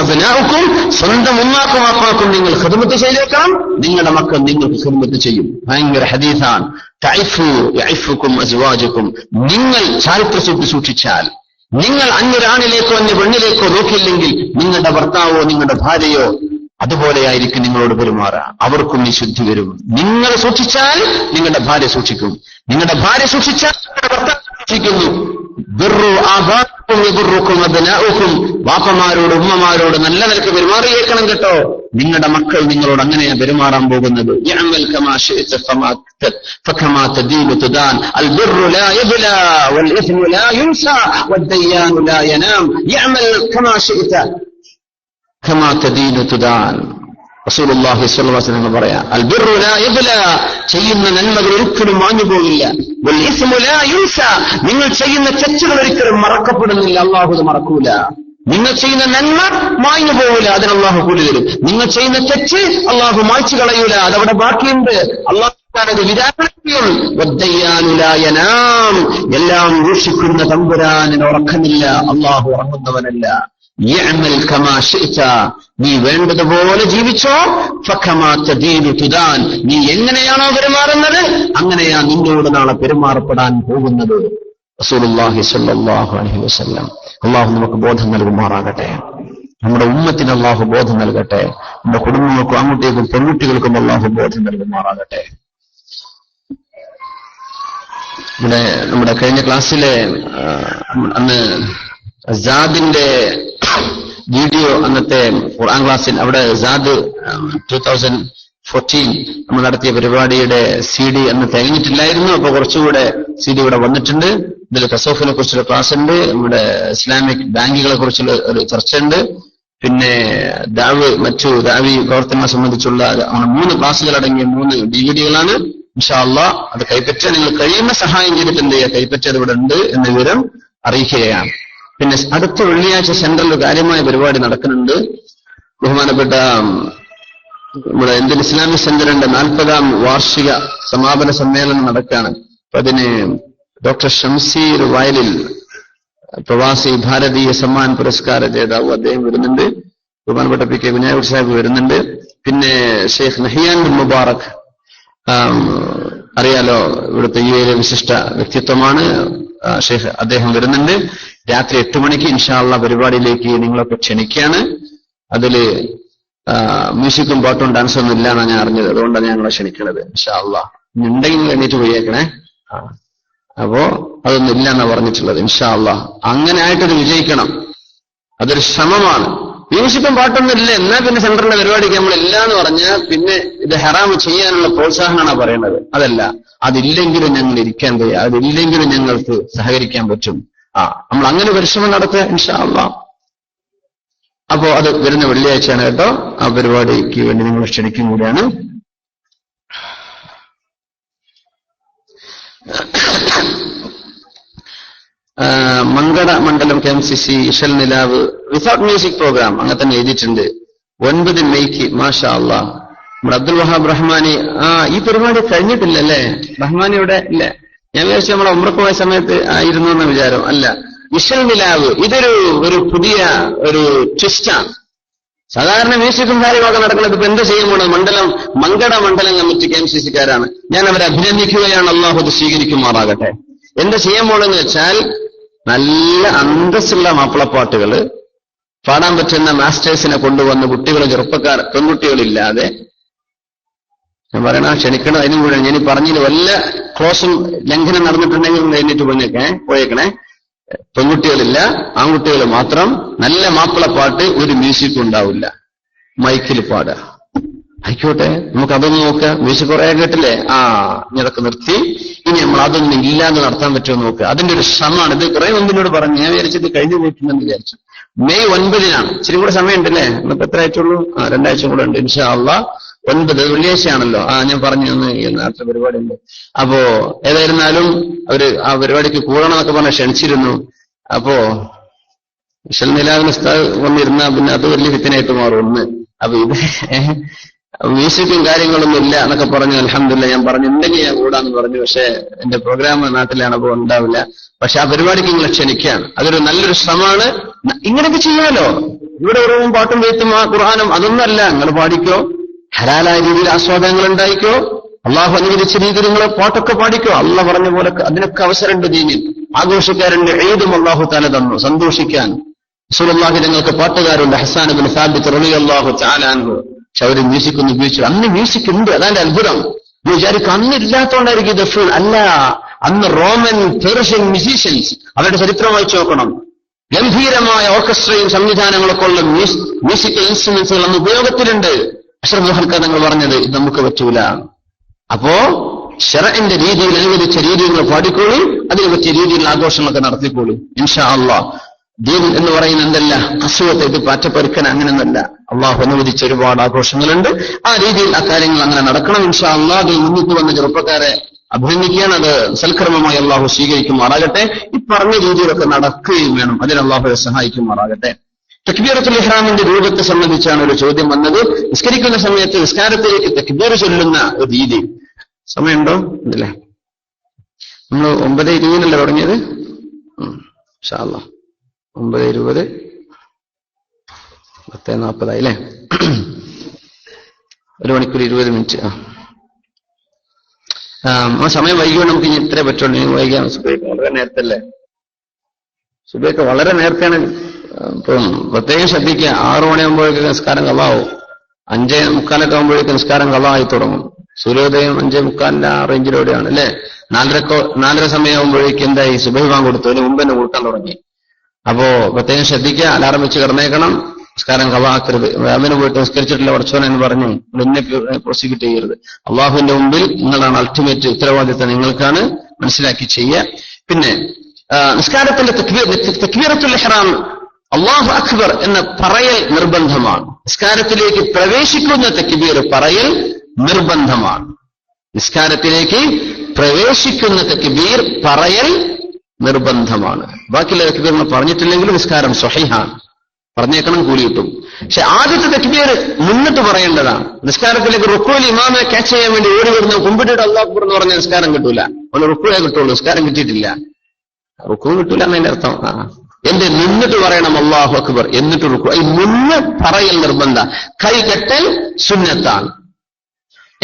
അബ്നാഉക്കും, സ്വന്തം ഉമ്മാക്കും വാപ്പാക്കും നിങ്ങൾ ഖിദ്മത്ത് ചെയ്തേക്കണം, നിങ്ങളുടെ മക്കൾ നിങ്ങൾക്ക് ഖിദ്മത്ത് ചെയ്യും. ഭയങ്കര ഹദീസാണ്. തൈഫു യൈഫുക്കും അസ്വാജുക്കും. നിങ്ങൾ ചാരിത്രശുദ്ധി സൂക്ഷിച്ചാൽ, നിങ്ങൾ അന്യൊരാണിലേക്കോ അന്യ പെണ്ണിലേക്കോ നോക്കിയില്ലെങ്കിൽ നിങ്ങളുടെ ഭർത്താവോ നിങ്ങളുടെ ഭാര്യയോ അതുപോലെയായിരിക്കും നിങ്ങളോട് പെരുമാറുക. അവർക്കും ഈ ശുദ്ധി വരും. നിങ്ങൾ സൂക്ഷിച്ചാൽ നിങ്ങളുടെ ഭാര്യ സൂക്ഷിക്കും, നിങ്ങളുടെ ഭാര്യ സൂക്ഷിച്ചാൽ നിങ്ങളുടെ ഭർത്താവ് സൂക്ഷിക്കുന്നു. വാപ്പമാരോട് ഉമ്മമാരോട് നല്ല നിലക്ക് പെരുമാറിയേക്കണം കേട്ടോ. നിങ്ങളുടെ മക്കൾ നിങ്ങളോട് അങ്ങനെയാണ് പെരുമാറാൻ പോകുന്നത്. റസൂലുള്ളാഹി സ്വല്ലല്ലാഹു അലൈഹി വസല്ലം പറയാ, അൽ ബിർറു ലാ യബ്ലാ, ചെയ്യുന്ന നന്മകൾ ഒരിക്കലും മാഞ്ഞു പോകില്ല. വൽ ഇസ്മു ലാ യുൻസാ, നിങ്ങൾ ചെയ്യുന്ന തെറ്റുകൾ ഒരിക്കലും മറക്കപ്പെടുന്നില്ല, അല്ലാഹു അത് മറക്കൂല. നിങ്ങൾ ചെയ്യുന്ന നന്മ മാഞ്ഞു പോകില്ല, അതിന് അല്ലാഹു കൂലി തരും. നിങ്ങൾ ചെയ്യുന്ന തെറ്റ് അല്ലാഹു മായ്ച്ചു കളയൂല, അതവിടെ ബാക്കിയുണ്ട്. അല്ലാഹു വിചാരണ ചെയ്യും. വദ്ദയ്യാനു ലാ യനാം, എല്ലാം വീക്ഷിക്കുന്ന തമ്പുരാനിന് ഉറക്കമില്ല, അല്ലാഹു ഉറങ്ങുന്നവനല്ല. യഅമൽ കമാ ശിഅത, നീ വേണ്ടതുപോലെ ജീവിച്ചോ. ഫകമാ തദീനു തുദാൻ, നീ എങ്ങനെയാണോ പെരുമാറുന്നത് അങ്ങനെയാ നിന്നോട് നാളെ പെരുമാറപ്പെടാൻ പോകുന്നത്. റസൂലുള്ളാഹി സ്വല്ലല്ലാഹു അലൈഹി വസല്ലം. അല്ലാഹു നമുക്ക് ബോധം നൽകുമാറാകട്ടെ. നമ്മുടെ ഉമ്മത്തിന് അല്ലാഹു ബോധം നൽകട്ടെ. നമ്മുടെ കുടുംബങ്ങൾക്കും ആൺകുട്ടികൾക്കും പെൺകുട്ടികൾക്കും അല്ലാഹു ബോധം നൽകുമാറാകട്ടെ. നമ്മുടെ കഴിഞ്ഞ ക്ലാസ്സിലെ അന്ന് സാദിന്റെ വീഡിയോ, അന്നത്തെ ഖുർആൻ ക്ലാസ്സിൽ അവിടെ സാദ് 2014 നമ്മൾ നടത്തിയ പരിപാടിയുടെ CD അന്ന് തികഞ്ഞിട്ടില്ലായിരുന്നു. അപ്പൊ കുറച്ചുകൂടെ CD ഇവിടെ വന്നിട്ടുണ്ട്. ഇതിൽ തസൗഫിനെ കുറിച്ചുള്ള ക്ലാസ് ഉണ്ട്, നമ്മുടെ ഇസ്ലാമിക് ബാങ്കുകളെ കുറിച്ചുള്ള ഒരു ചർച്ചയുണ്ട്, പിന്നെ മറ്റു ദാവി പ്രവർത്തനങ്ങളെ സംബന്ധിച്ചുള്ള 3 ക്ലാസ്സുകൾ അടങ്ങിയ 3 DVDകളാണ്. ഇൻഷാ അല്ലാഹ് അത് കൈപ്പറ്റാൻ നിങ്ങൾ കഴിയുന്ന സഹായം ചെയ്തിട്ട് എന്ത് ചെയ്യുക, കൈപ്പറ്റത് ഇവിടെ ഉണ്ട് എന്ന വിവരം അറിയിക്കുകയാണ്. പിന്നെ അടുത്ത വെള്ളിയാഴ്ച സെൻട്രൽ കാര്യമായ പരിപാടി നടക്കുന്നുണ്ട്. ബഹുമാനപ്പെട്ട നമ്മുടെ ഇന്ത്യൻ ഇസ്ലാമിക് സെന്ററിന്റെ 40ാം വാർഷിക സമാപന സമ്മേളനം നടക്കുകയാണ്. അപ്പൊ അതിന് ഡോക്ടർ ഷംസീർ വയലിൽ, പ്രവാസി ഭാരതീയ സമ്മാൻ പുരസ്കാര ജേതാവ്, അദ്ദേഹം വരുന്നുണ്ട്. ബഹുമാനപ്പെട്ട PK കുഞ്ഞായൂർ സാഹിബ് വരുന്നുണ്ട്. പിന്നെ ഷെയ്ഖ് നഹിയാൻ ബിൻ മുബാറക്, അറിയാലോ, ഇവിടുത്തെ ഈ ഒരു വിശിഷ്ട വ്യക്തിത്വമാണ് ഷെയ്ഖ്, അദ്ദേഹം വരുന്നുണ്ട്. രാത്രി 8 മണിക്ക് ഇൻഷാ അല്ലാഹ് പരിപാടിയിലേക്ക് നിങ്ങളൊക്കെ ക്ഷണിക്കുകയാണ്. അതില് മ്യൂസിക്കും പാട്ടും ഡാൻസൊന്നും ഇല്ല എന്നാണ് ഞാൻ അറിഞ്ഞത്, അതുകൊണ്ടാണ് ഞങ്ങളെ ക്ഷണിക്കുന്നത്. ഇൻഷാ അല്ലാഹ് ഉണ്ടെങ്കിൽ എണീറ്റ് പോയേക്കണേ. അപ്പോ അതൊന്നും ഇല്ല എന്നാ പറഞ്ഞിട്ടുള്ളത്. ഇൻഷാ അല്ലാഹ് അങ്ങനെ ആയിട്ടത് വിജയിക്കണം, അതൊരു ശ്രമമാണ്. മ്യൂസിക്കും പാട്ടൊന്നും ഇല്ല എന്നാ പിന്നെ സെൻട്രലിന്റെ പരിപാടിക്ക് നമ്മൾ ഇല്ല എന്ന് പറഞ്ഞാൽ പിന്നെ ഇത് ഹറാമ് ചെയ്യാനുള്ള പ്രോത്സാഹനമാണ് പറയുന്നത്. അതല്ല, അതില്ലെങ്കിലും ഞങ്ങൾ ഇരിക്കാൻ കഴിയും, അതില്ലെങ്കിലും ഞങ്ങൾക്ക് സഹകരിക്കാൻ പറ്റും. നമ്മൾ അങ്ങനെ പരിശ്രമം നടത്തുക ഇൻഷാ അല്ലാഹ്. അപ്പോ അത് വരുന്ന വെള്ളിയാഴ്ചയാണ് കേട്ടോ. ആ പരിപാടിക്ക് വേണ്ടി നിങ്ങൾ ക്ഷണിക്കും കൂടിയാണ്. മങ്കട മണ്ഡലം KMCC ഇഷൽ നിലാവ് വിതൗട്ട് മ്യൂസിക് പ്രോഗ്രാം അങ്ങനെ തന്നെ എഴുതിയിട്ടുണ്ട്. 9 മെയ്ക്ക് മാഷാ അല്ലാഹ്. നമ്മുടെ അബ്ദുൽ വഹാബ് റഹ്മാനി, ഈ പരിപാടി കഴിഞ്ഞിട്ടില്ലല്ലേ? റഹ്മാനി ഇവിടെ ഇല്ല. ഞാൻ വിചാരിച്ചു നമ്മളെ ഉംറക്ക് പോയ സമയത്ത് ആയിരുന്നു എന്ന വിചാരം. അല്ല, ഇഷൽ നിലാവ് ഇതൊരു പുതിയ ഒരു ട്വിസ്റ്റാണ്. സാധാരണ മ്യൂസിക്കും കാര്യങ്ങളൊക്കെ നടക്കുന്നത്. ഇപ്പൊ എന്താ ചെയ്യാൻ പോണത്? മങ്കട മണ്ഡലം കമ്മിറ്റി KMCC-ക്കാരാണ്. ഞാൻ അവരെ അഭിനന്ദിക്കുകയാണ്. അല്ലാഹു അത് സ്വീകരിക്കുമാറാകട്ടെ. എന്താ ചെയ്യാൻ പോണെന്ന് വെച്ചാൽ, നല്ല അന്തസ്സുള്ള മാപ്പിളപ്പാട്ടുകള് പാടാൻ പറ്റുന്ന മാസ്റ്റേഴ്സിനെ കൊണ്ടുവന്ന് കുട്ടികളെ, ചെറുപ്പക്കാർ, പെൺകുട്ടികളില്ലാതെ, ഞാൻ പറയണ ക്ഷണിക്കണം. അതിനും കൂടെ ഞാൻ പറഞ്ഞതിൽ വല്ല ക്ലോസും ലംഘനം നടന്നിട്ടുണ്ടെങ്കിൽ കഴിഞ്ഞിട്ട് പോയേക്കണേ. പെൺകുട്ടികളില്ല, ആൺകുട്ടികൾ മാത്രം. നല്ല മാപ്പിളപ്പാട്ട്, ഒരു മ്യൂസിക്കും ഉണ്ടാവില്ല, മൈക്കിൽ പാടുക. ആയിക്കോട്ടെ, നമുക്ക് അതൊന്നും നോക്കുക. മ്യൂസിക് കുറെ കേട്ടില്ലേ? ഇതൊക്കെ നിർത്തി ഇനി നമ്മൾ അതൊന്നും ഇല്ലാതെ നടത്താൻ പറ്റുമോ നോക്കുക. അതിന്റെ ഒരു ശ്രമമാണ്. ഇത് കുറെ മുമ്പിനോട് പറഞ്ഞു. ഞാൻ വിചാരിച്ചത് കഴിഞ്ഞു പോയിട്ടുണ്ടെന്ന് വിചാരിച്ചു. മെയ് 9-നാണ്. ഇച്ചിരി കൂടെ സമയം ഉണ്ടല്ലേ? ഇന്നിപ്പോ എത്ര ആഴ്ചയുള്ളൂ? 2 ആഴ്ച കൂടെ ഉണ്ട്. ഇൻഷാ അല്ലാഹ് 9 വെള്ളിയാഴ്ചയാണല്ലോ. ഞാൻ പറഞ്ഞു നേരത്തെ പരിപാടി ഉണ്ട്. അപ്പോ ഏതായിരുന്നാലും അവര് ആ പരിപാടിക്ക് കൂടണമെന്നൊക്കെ പറഞ്ഞ് ക്ഷണിച്ചിരുന്നു. അപ്പോ ഇഷൽ നിലാവിന് വന്നിരുന്ന പിന്നെ അത് വലിയ ഫിത്തനായിട്ട് മാറും. ഒന്ന് അപ്പൊ ഇത് മ്യൂസിക്കും കാര്യങ്ങളൊന്നും ഇല്ല എന്നൊക്കെ പറഞ്ഞു. അൽഹംദുലില്ലാഹ് ഞാൻ പറഞ്ഞു ഉണ്ടെങ്കിൽ ഞാൻ കൂടാന്ന് പറഞ്ഞു. പക്ഷെ എന്റെ പ്രോഗ്രാം നാട്ടിലാണ്, അപ്പോൾ ഉണ്ടാവില്ല. പക്ഷെ ആ പരിപാടിക്ക് നിങ്ങളെ ക്ഷണിക്കുകയാണ്. അതൊരു നല്ലൊരു ശ്രമമാണ്. ഇങ്ങനെയൊക്കെ ചെയ്യാലോ. ഇവിടെ ഉറവും പാട്ടും വെയ്ത്തും ഖുർആനും അതൊന്നല്ല. നിങ്ങൾ പാടിക്കോ, ഹലാലായ രീതിയിൽ ആസ്വാദനങ്ങൾ ഉണ്ടായിക്കോ, അള്ളാഹു അനുവദിച്ച രീതിയിൽ നിങ്ങൾ പാട്ടൊക്കെ പാടിക്കോ. അള്ളാഹ് പറഞ്ഞ പോലെ അതിനൊക്കെ അവസരമുണ്ട് ദീനിൽ. ആഘോഷിക്കാരന്റെ ഏതും അള്ളാഹു തആല തന്നു സന്തോഷിക്കാൻ. റസൂലുള്ളാഹി തങ്ങൾക്ക് പാട്ടുകാരുണ്ട്. ഹസ്സാൻ ഇബ്നു സാബിത്ത് റളിയല്ലാഹു തആല അൻഹു. പക്ഷെ അവര് മ്യൂസിക് ഒന്ന് ഉപയോഗിച്ചു. അന്ന് മ്യൂസിക് ഉണ്ട്, അതാണ് അത്ഭുതം. വിചാരിക്കും അന്നില്ലാത്തോണ്ടായിരിക്കും ഇത് ഫുൾ. അല്ല, അന്ന് റോമൻ, പേർഷ്യൻ മ്യൂസീഷ്യൻസ്, അവരുടെ ചരിത്രം വായിച്ചു നോക്കണം. ഗംഭീരമായ ഓർക്കസ്ട്രയും സംവിധാനങ്ങളൊക്കെ ഉള്ള മ്യൂസിക്കൽ ഇൻസ്ട്രുമെന്റ്സുകൾ അന്ന് ഉപയോഗത്തിലുണ്ട്. അഷ്റഫ് ദുഹൽക്ക തങ്ങൾ പറഞ്ഞത് ഇത് നമുക്ക് പറ്റൂല. അപ്പോ ശറഇന്റെ രീതിയിൽ അനുവദിച്ച രീതികൾ പാടിക്കോളി, അതിനെ പറ്റിയ രീതിയിൽ ആഘോഷങ്ങളൊക്കെ നടത്തിക്കോളി ഇൻഷാ അല്ലാഹ്. ദീൻ എന്ന് പറയുന്ന എന്തല്ല കസുവത്ത്, ഇത് പാറ്റപ്പരുക്കൻ അങ്ങനെയൊന്നല്ല. അള്ളാഹു അനുവദിച്ച ഒരുപാട് ആഘോഷങ്ങളുണ്ട്. ആ രീതിയിൽ ആ കാര്യങ്ങൾ അങ്ങനെ നടക്കണം. ഇൻഷാ അള്ളാഹ് അതിൽ മുന്നിട്ട് വന്ന ചെറുപ്പക്കാരെ അഭിനന്ദിക്കുകയാണ്. അത് സൽക്കർമ്മമായി അള്ളാഹു സ്വീകരിക്കുമാറാകട്ടെ. ഈ പറഞ്ഞ രീതിയിലൊക്കെ നടക്കുകയും വേണം. അതിന് അള്ളാഹു സഹായിക്കുമാറാകട്ടെ. തക്ബീറത്തുൽ ഇഹ്റാമിന്റെ രൂപത്തെ സംബന്ധിച്ചാണ് ഒരു ചോദ്യം വന്നത്. നിസ്കരിക്കുന്ന സമയത്ത് നിസ്കാരത്തിലേക്ക് തക്ബീർ ചൊല്ലുന്ന ഒരു രീതി. സമയമുണ്ടോ? ഇല്ലേ? നമ്മൾ 9:20 തുടങ്ങിയത്. ഇൻഷാ അല്ലാഹ് 9:20 10:40 അല്ലേ? 1 മണിക്കൂർ 20 മിനിറ്റ്. സമയം വൈകിയോണ്ട് നമുക്ക് ഇനി ഇത്രേ പറ്റുള്ളൂ. ഇനി വൈകിയാണ്. സുബൈക്ക് വളരെ നേരത്തല്ലേ? സുബൈക്ക് വളരെ നേരത്തെയാണ്. ഇപ്പം പ്രത്യേകം ശ്രദ്ധിക്കുക. 6 മണിയാകുമ്പോഴേക്ക് നിസ്കാരം കളാവും. 5:45 ആകുമ്പോഴേക്ക് നിസ്കാരം കളായി തുടങ്ങും. സൂര്യോദയം 5:45 ആ റേഞ്ചിലൂടെയാണ് അല്ലേ? 4:30 സമയമാകുമ്പോഴേക്ക് എന്തായി? സുബഹി ബാങ്ക് കൊടുത്തു. അതിന് മുമ്പ് തന്നെ കൊടുക്കാൻ തുടങ്ങി. അപ്പോ പ്രത്യേകം ശ്രദ്ധിക്കുക. അലാറം വെച്ച് കിടന്നേക്കണം. നിസ്കാരം കളാക്കരുത്. അതിന് പോയിട്ട് നിസ്കരിച്ചിട്ടില്ല പഠിച്ചോനെ എന്ന് പറഞ്ഞ് എന്നെ പ്രോസിക്യൂട്ട് ചെയ്യരുത്. അള്ളാഹുവിന്റെ മുമ്പിൽ നിങ്ങളാണ് അൾട്ടിമേറ്റ് ഉത്തരവാദിത്തം, നിങ്ങൾക്കാണ്. മനസ്സിലാക്കി ചെയ്യുക. പിന്നെ നിസ്കാരത്തിന്റെ തക്ബീറത്തുൽ ഇഹ്റാം അല്ലാഹു അക്ബർ എന്ന പറയൽ നിർബന്ധമാണ്. നിസ്കാരത്തിലേക്ക് പ്രവേശിക്കുന്ന തക്ബീർ പറയൽ നിർബന്ധമാണ്. നിസ്കാരത്തിലേക്ക് പ്രവേശിക്കുന്ന തക്ബീർ പറയൽ നിർബന്ധമാണ്. ബാക്കിയുള്ള തക്ബീർ പറഞ്ഞിട്ടില്ലെങ്കിലും നിസ്കാരം സ്വഹീഹാണ്. പറഞ്ഞേക്കണം, കൂലി കിട്ടും. പക്ഷെ ആദ്യത്തെ തക്ബീർ മുന്നിട്ട് പറയേണ്ടതാണ്. നിസ്കാരത്തിലേക്ക് റുക്കൂൽ ഇമാമെ ക്യാച്ച് ചെയ്യാൻ വേണ്ടി ഓടി വരുന്ന കുമ്പിട്ടിട്ട് അല്ലാഹു അക്ബർ എന്ന് പറഞ്ഞ നിസ്കാരം കിട്ടൂല. അവന് റുക്കൂലേ കിട്ടുള്ളൂ, നിസ്കാരം കിട്ടിയിട്ടില്ല. റുക്കൂ കിട്ടൂല എന്നതിന്റെ അർത്ഥം. എന്റെ നിന്നിട്ട് പറയണം അല്ലാഹു അക്ബർ, എന്നിട്ട് റുക്കൂ. ഈ മുന്ന് പറയൽ നിർബന്ധ. കൈ കെട്ടൽ സുന്നത്താണ്.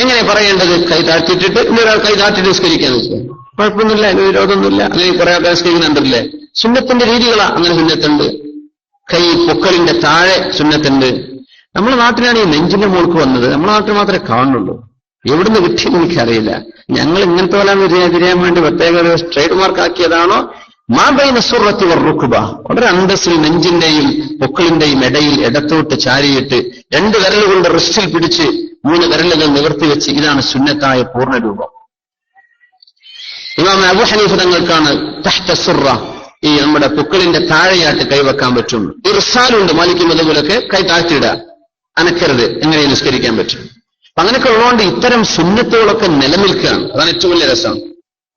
എങ്ങനെ പറയേണ്ടത്? കൈ താഴ്ത്തിയിട്ടിട്ട് ഇന്നൊരാൾ കൈ താഴ്ത്തിട്ട് നിസ്കരിക്കാൻ നിൽക്കുക, കുഴപ്പമൊന്നുമില്ല, അതിന് വിരോധമൊന്നുമില്ല. അങ്ങനെ കുറെ ആൾക്കാർ നിസ്കരിക്കുന്നുണ്ടല്ലേ? സുന്നത്തിന്റെ രീതികളാ. അങ്ങനെ സുന്നത്തുണ്ട്. കൈ പൊക്കലിന്റെ താഴെ സുന്നത്തുണ്ട്. നമ്മുടെ നാട്ടിലാണ് ഈ നെഞ്ചിന്റെ മുകൾക്ക് വന്നത്. നമ്മുടെ നാട്ടിൽ മാത്രമേ കാണുന്നുള്ളൂ. എവിടുന്ന് കിട്ടിയെന്ന് എനിക്കറിയില്ല. ഞങ്ങൾ ഇങ്ങനത്തെ പോലെ തിരിയാൻ വേണ്ടി പ്രത്യേക ഒരു ട്രേഡ് മാർക്ക് ആക്കിയതാണോ? മാബൈന സുറത്തി വറുക്കുബ, വളരെ അന്തസ്സിൽ നെഞ്ചിന്റെയും പൊക്കളിന്റെയും ഇടയിൽ ഇടത്തോട്ട് ചാരിയിട്ട് 2 വിരൽ കൊണ്ട് റിസ്റ്റിൽ പിടിച്ച് 3 വിരലുകൾ നിവർത്തി വെച്ച്, ഇതാണ് സുന്നത്തായ പൂർണ്ണരൂപം. ഇമാം അബൂ ഹനീഫ തങ്ങൾക്കാണ് തഹ്ത സുറ, ഈ നമ്മുടെ പൊക്കളിന്റെ താഴെയായിട്ട് കൈവെക്കാൻ പറ്റും. ഇർസാലുണ്ട് മാലിക് മദ്ഹബിലൊക്കെ, കൈ താഴ്ത്തിയിടുക, അനക്കരുത്, എങ്ങനെ നിസ്കരിക്കാൻ പറ്റും. അപ്പൊ അങ്ങനെയൊക്കെ ഉള്ളതുകൊണ്ട് ഇത്തരം സുന്നത്തുകളൊക്കെ നിലനിൽക്കുകയാണ്. അതാണ് ഏറ്റവും വലിയ രസം.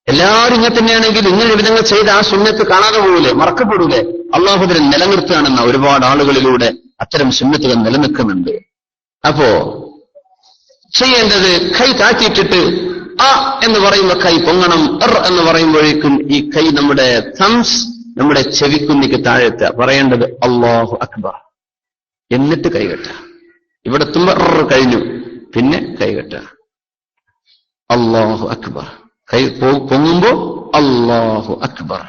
എല്ലാവരും ഇങ്ങനെ തന്നെയാണെങ്കിൽ ഇങ്ങനെ വിധങ്ങൾ ചെയ്ത് ആ സുന്നത്ത് കാണാതെ പോകൂലേ, മറക്കപ്പെടൂലേ? അള്ളാഹുവിനെ നിലനിർത്തുകയാണെന്ന ഒരുപാട് ആളുകളിലൂടെ അത്തരം സുന്നത്തുകൾ നിലനിൽക്കുന്നുണ്ട്. അപ്പോ ചെയ്യേണ്ടത് കൈ താഴ്ത്തിയിട്ടിട്ട് ആ എന്ന് പറയുമ്പോൾ കൈ പൊങ്ങണം. എന്ന് പറയുമ്പോഴേക്കും ഈ കൈ നമ്മുടെ തംസ്, നമ്മുടെ ചെവിക്കുന്നിക്ക് താഴെത്തുക. പറയേണ്ടത് അല്ലാഹു അക്ബർ, എന്നിട്ട് കൈകെട്ടുക. ഇവിടെ എത്തുമ്പോ കഴിഞ്ഞു, പിന്നെ കൈകെട്ടുക. അല്ലാഹു അക്ബർ. കൈ പൊങ്ങുമ്പോ അല്ലാഹു അക്ബർ.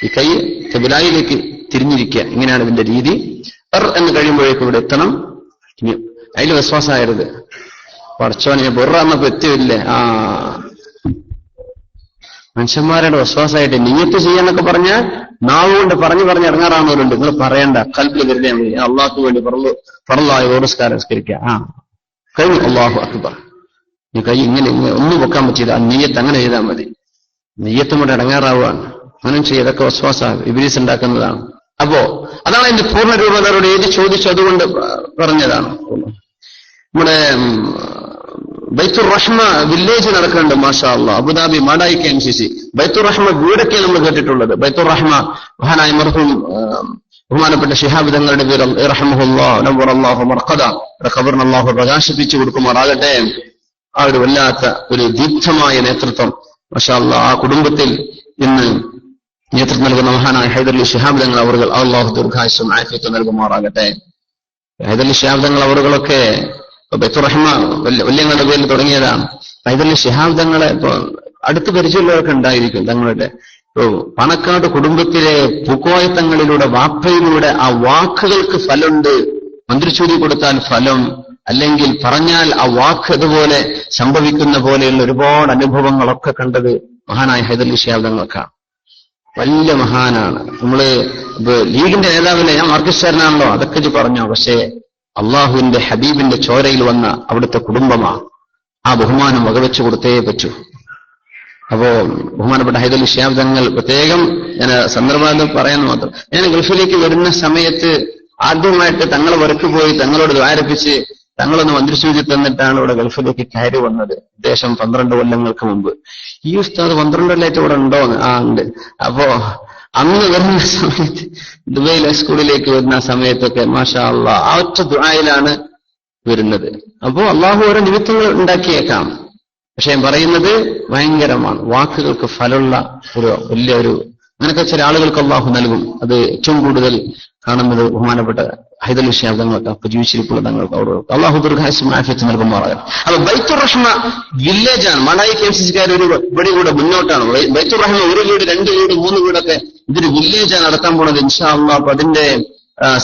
ഈ കൈ ഖിബ്ലയിലേക്ക് തിരിഞ്ഞിരിക്കുക. ഇങ്ങനെയാണ് ഇതിന്റെ രീതി. എന്ന് കഴിയുമ്പോഴേക്കും ഇവിടെ എത്തണം. അതിൽ വിശ്വാസമായിരുത്. പഠിച്ചോനെ ബൊറന്നപ്പോ എത്തിയില്ലേ? മനുഷ്യന്മാരുടെ വിശ്വാസമായിട്ട് നിയ്യത്ത് ചെയ്യാന്നൊക്കെ പറഞ്ഞാൽ നാവുകൊണ്ട് പറഞ്ഞു ഇറങ്ങാറാവുന്നവരുണ്ട്. നിങ്ങൾ പറയണ്ട, കൽപ്പിൽ കരുതിയാൽ മതി. അള്ളാഹ്ക്ക് വേണ്ടി പറലായ ഓരസ്കാരം നിസ്കരിക്കുക. കഴിഞ്ഞു, അല്ലാഹു അക്ബർ. ഈ കൈ ഇങ്ങനെ ഒന്നും വെക്കാൻ പറ്റില്ല. നെയ്യത്ത് അങ്ങനെ ചെയ്താൽ മതി. നെയ്യത്തും കൂടെ ഇടങ്ങാറാവുകയാണ്. അങ്ങനെ ചെയ്തൊക്കെ വിശ്വാസം ഇബ്ലീസ് ഉണ്ടാക്കുന്നതാണ്. അപ്പോ അതാണ് എന്റെ പൂർണ്ണരൂപം. അവരോട് ഏത് ചോദിച്ചു, അതുകൊണ്ട് പറഞ്ഞതാണ്. നമ്മുടെ ബൈത്തുർ റഹ്മ വില്ലേജ് നടക്കുന്നുണ്ട്. മാഷാ അല്ലാഹ്. അബുദാബി മാടായി KMCC ബൈത്തുർ റഹ്മ വീടൊക്കെ നമ്മൾ കേട്ടിട്ടുള്ളത്. ബൈത്തുർ റഹ്മ മഹാനായ മർഹൂം ബഹുമാനപ്പെട്ട ശിഹാബ് തങ്ങളുടെ പേര് റഹ്മഹുല്ലാഹ് നവ്വറല്ലാഹു മർഖദ, ഖബറിനെ അല്ലാഹു പ്രകാശിപ്പിച്ചു കൊടുക്കുമാറാകട്ടെ. ആ ഒരു വല്ലാത്ത ഒരു ദീപ്തമായ നേതൃത്വം മാഷാ അല്ലാഹ്. ആ കുടുംബത്തിൽ ഇന്ന് നേതൃത്വം നൽകുന്ന മഹാനായ ഹൈദരലി ശിഹാബ് തങ്ങൾ അവർ അല്ലാഹു ദീർഘായുസ്സും ആഫിയത്തും നൽകുമാറാകട്ടെ. ഹൈദരലി ശിഹാബ് തങ്ങൾ അവരുകളൊക്കെ ബൈത്തുർ റഹ്മ വല്യങ്ങളുടെ പേരിൽ തുടങ്ങിയതാണ്. ഹൈദരലി ശിഹാബ് തങ്ങളെ ഇപ്പൊ അടുത്ത് പരിചയമുള്ളവർക്ക് ഉണ്ടായിരിക്കും. തങ്ങളുടെ പണക്കാട് കുടുംബത്തിലെ പൂക്കോയത്തങ്ങളിലൂടെ വാപ്പയിലൂടെ ആ വാക്കുകൾക്ക് ഫലമുണ്ട്. മന്ത്രിച്ചൂരി കൊടുത്താൽ ഫലം, അല്ലെങ്കിൽ പറഞ്ഞാൽ ആ വാക്ക് അതുപോലെ സംഭവിക്കുന്ന പോലെയുള്ള ഒരുപാട് അനുഭവങ്ങളൊക്കെ കണ്ടത് മഹാനായ ഹൈദരലി ശിഹാബ് തങ്ങൾക്കാണ്. വലിയ മഹാനാണ്. നമ്മള് ലീഗിന്റെ നേതാവിനെ, ഞാൻ മാർക്സിസ്റ്റുകാരനാണല്ലോ, അതൊക്കെ പറഞ്ഞോ. പക്ഷേ അള്ളാഹുവിന്റെ ഹബീബിന്റെ ചോരയിൽ വന്ന അവിടുത്തെ കുടുംബമാണ്. ആ ബഹുമാനം വകവെച്ചു കൊടുത്തേ പറ്റൂ. അപ്പോ ബഹുമാനപ്പെട്ട ഹൈദരലി ശിഹാബ് തങ്ങൾ പ്രത്യേകം ഞാൻ സന്ദർഭം പറയാൻ മാത്രം, ഞാൻ ഗൾഫിലേക്ക് വരുന്ന സമയത്ത് ആദ്യമായിട്ട് തങ്ങൾ വരക്ക് പോയി തങ്ങളോട് ദ്വാരപ്പിച്ച് തങ്ങളൊന്ന് മന്ത്രിസൂചി തന്നിട്ടാണ് ഇവിടെ ഗൾഫിലേക്ക് കയറി വന്നത്. ഏകദേശം 12 കൊല്ലങ്ങൾക്ക് മുമ്പ്. ഈ ഉസ്താദ് 12 കൊല്ലമായിട്ട് ഇവിടെ ഉണ്ടോ? ഉണ്ട്. അപ്പോ അന്ന് വരുന്ന സമയത്ത് ദുബൈയിലെ സ്കൂളിലേക്ക് വരുന്ന സമയത്തൊക്കെ മാഷാ അള്ളാ ആ ഒറ്റ ദുആയിലാണ് വരുന്നത്. അപ്പോ അള്ളാഹു ഓരോ നിമിത്തങ്ങൾ ഉണ്ടാക്കിയേക്കാം. പക്ഷെ ഞാൻ പറയുന്നത് ഭയങ്കരമാണ്. വാക്കുകൾക്ക് ഫലമുള്ള ഒരു വലിയൊരു അങ്ങനത്തെ ചില ആളുകൾക്ക് അള്ളാഹു നൽകും. അത് ഏറ്റവും കൂടുതൽ കാണുന്നത് ബഹുമാനപ്പെട്ട ഹൈദരലി ശിഹാബ് തങ്ങൾക്ക്, അപ്പൊ ജീവിച്ചിരിപ്പുള്ള തങ്ങൾക്ക് അവിടെ അള്ളാഹു ദീർഘായുസ്സും ആഫിയത്തും നൽകുമാറാകും. അപ്പൊ ബൈത്തുർ റഹ്മ വില്ലേജാണ്. മാടായി KMCC-ക്കാർ ഒരു ഇവിടെ കൂടെ മുന്നോട്ടാണ്. ബൈത്തുർ റഹ്മ 1 വീട് 2 വീട് 3 വീടൊക്കെ ഇതൊരു വില്ലേജാണ് നടത്താൻ പോണത് ഇൻഷാ അള്ളാഹ്. അപ്പൊ അതിന്റെ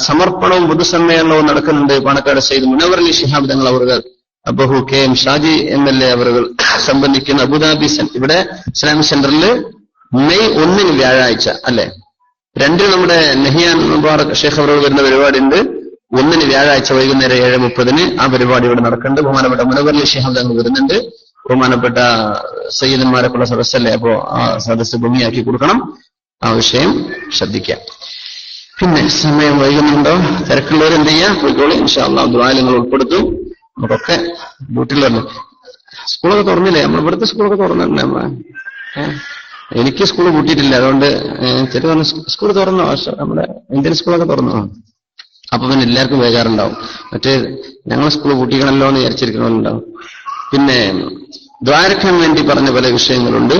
സമർപ്പണവും പൊതുസമ്മേളനവും നടക്കുന്നുണ്ട്. പാണക്കാട് സയ്യിദ് മുനവ്വർ അലി ശിഹാബ് തങ്ങൾ അവർ, അബഹു KM ഷാജി MLA അവർ സംബന്ധിക്കുന്ന അബുദാബി ഇവിടെ ഇസ്ലാമിക് സെന്ററിൽ മെയ് 1 വ്യാഴാഴ്ച അല്ലെ, 2 നമ്മുടെ നെഹിയാൻ മുബാറക് ഷേഖ് അവർ വരുന്ന പരിപാടി ഉണ്ട്. 1 വ്യാഴാഴ്ച വൈകുന്നേരം 7:30 ആ പരിപാടി ഇവിടെ നടക്കുന്നുണ്ട്. ബഹുമാനപ്പെട്ട മുനവ്വർ അലി ശിഹാബ് തങ്ങൾ വരുന്നുണ്ട്. ബഹുമാനപ്പെട്ട സയ്യിദന്മാരൊക്കെയുള്ള സദസ്സല്ലേ, അപ്പോ ആ സദസ്സ് ഭംഗിയാക്കി കൊടുക്കണം. ആ വിഷയം ശ്രദ്ധിക്കാം. പിന്നെ സമയം വൈകുന്നുണ്ടോ? തിരക്കുള്ളവർ എന്ത് ചെയ്യാം, പോയിക്കോളി. ഇൻഷാ അല്ലാഹ് ദുആയിൽ നിങ്ങൾ ഉൾപ്പെടുത്തും. നമുക്കൊക്കെ ഡ്യൂട്ടിയിൽ വരണം. സ്കൂളൊക്കെ തുറന്നില്ലേ? നമ്മൾ ഇവിടുത്തെ സ്കൂളൊക്കെ തുറന്നിട്ടുണ്ട്. എനിക്ക് സ്കൂൾ പൂട്ടിയിട്ടില്ല, അതുകൊണ്ട് ചെറിയ പറഞ്ഞ സ്കൂൾ തുറന്നോ? നമ്മുടെ ഇന്ത്യൻ സ്കൂളൊക്കെ തുറന്നോ? അപ്പൊ പിന്നെ എല്ലാവർക്കും ബേജാറുണ്ടാവും. മറ്റേ ഞങ്ങൾ സ്കൂൾ പൂട്ടിക്കണല്ലോ എന്ന് വിചാരിച്ചിരിക്കണമല്ലുണ്ടാവും. പിന്നെ ദ്വാരക്കാൻ വേണ്ടി പറഞ്ഞ പല വിഷയങ്ങളുണ്ട്.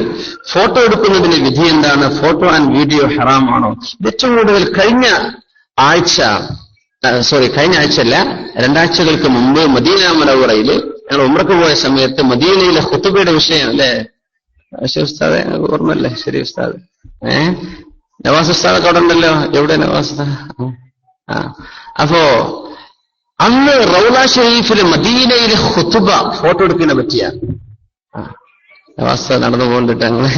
ഫോട്ടോ എടുക്കുന്നതിന് വിധി എന്താണ്? ഫോട്ടോ ആൻഡ് വീഡിയോ ഹറാമാണോ? ഏറ്റവും കൂടുതൽ കഴിഞ്ഞ ആഴ്ചയല്ല 2 ആഴ്ചകൾക്ക് മുമ്പ് മദീന മുനവ്വറയിൽ ഞങ്ങൾ ഉംറക്ക് പോയ സമയത്ത് മദീനയിലെ ഖുതുബയുടെ വിഷയം അല്ലെ ഉസ്താദെ, ഓർമ്മല്ലേ? ശരി ഉസ്താദ്. നവാസ് ഉസ്താദൊക്കെ അവിടെ ഉണ്ടല്ലോ. എവിടെ നവാസ്? അപ്പോ അന്ന് റൗള ഷരീഫിലെ മദീനയിലെ ഖുതുബ ഫോട്ടോ എടുക്കുന്നതിനെ പറ്റിയാണ്. നവാസ് നടന്നു പോകണ്ടിട്ട് ഞങ്ങള്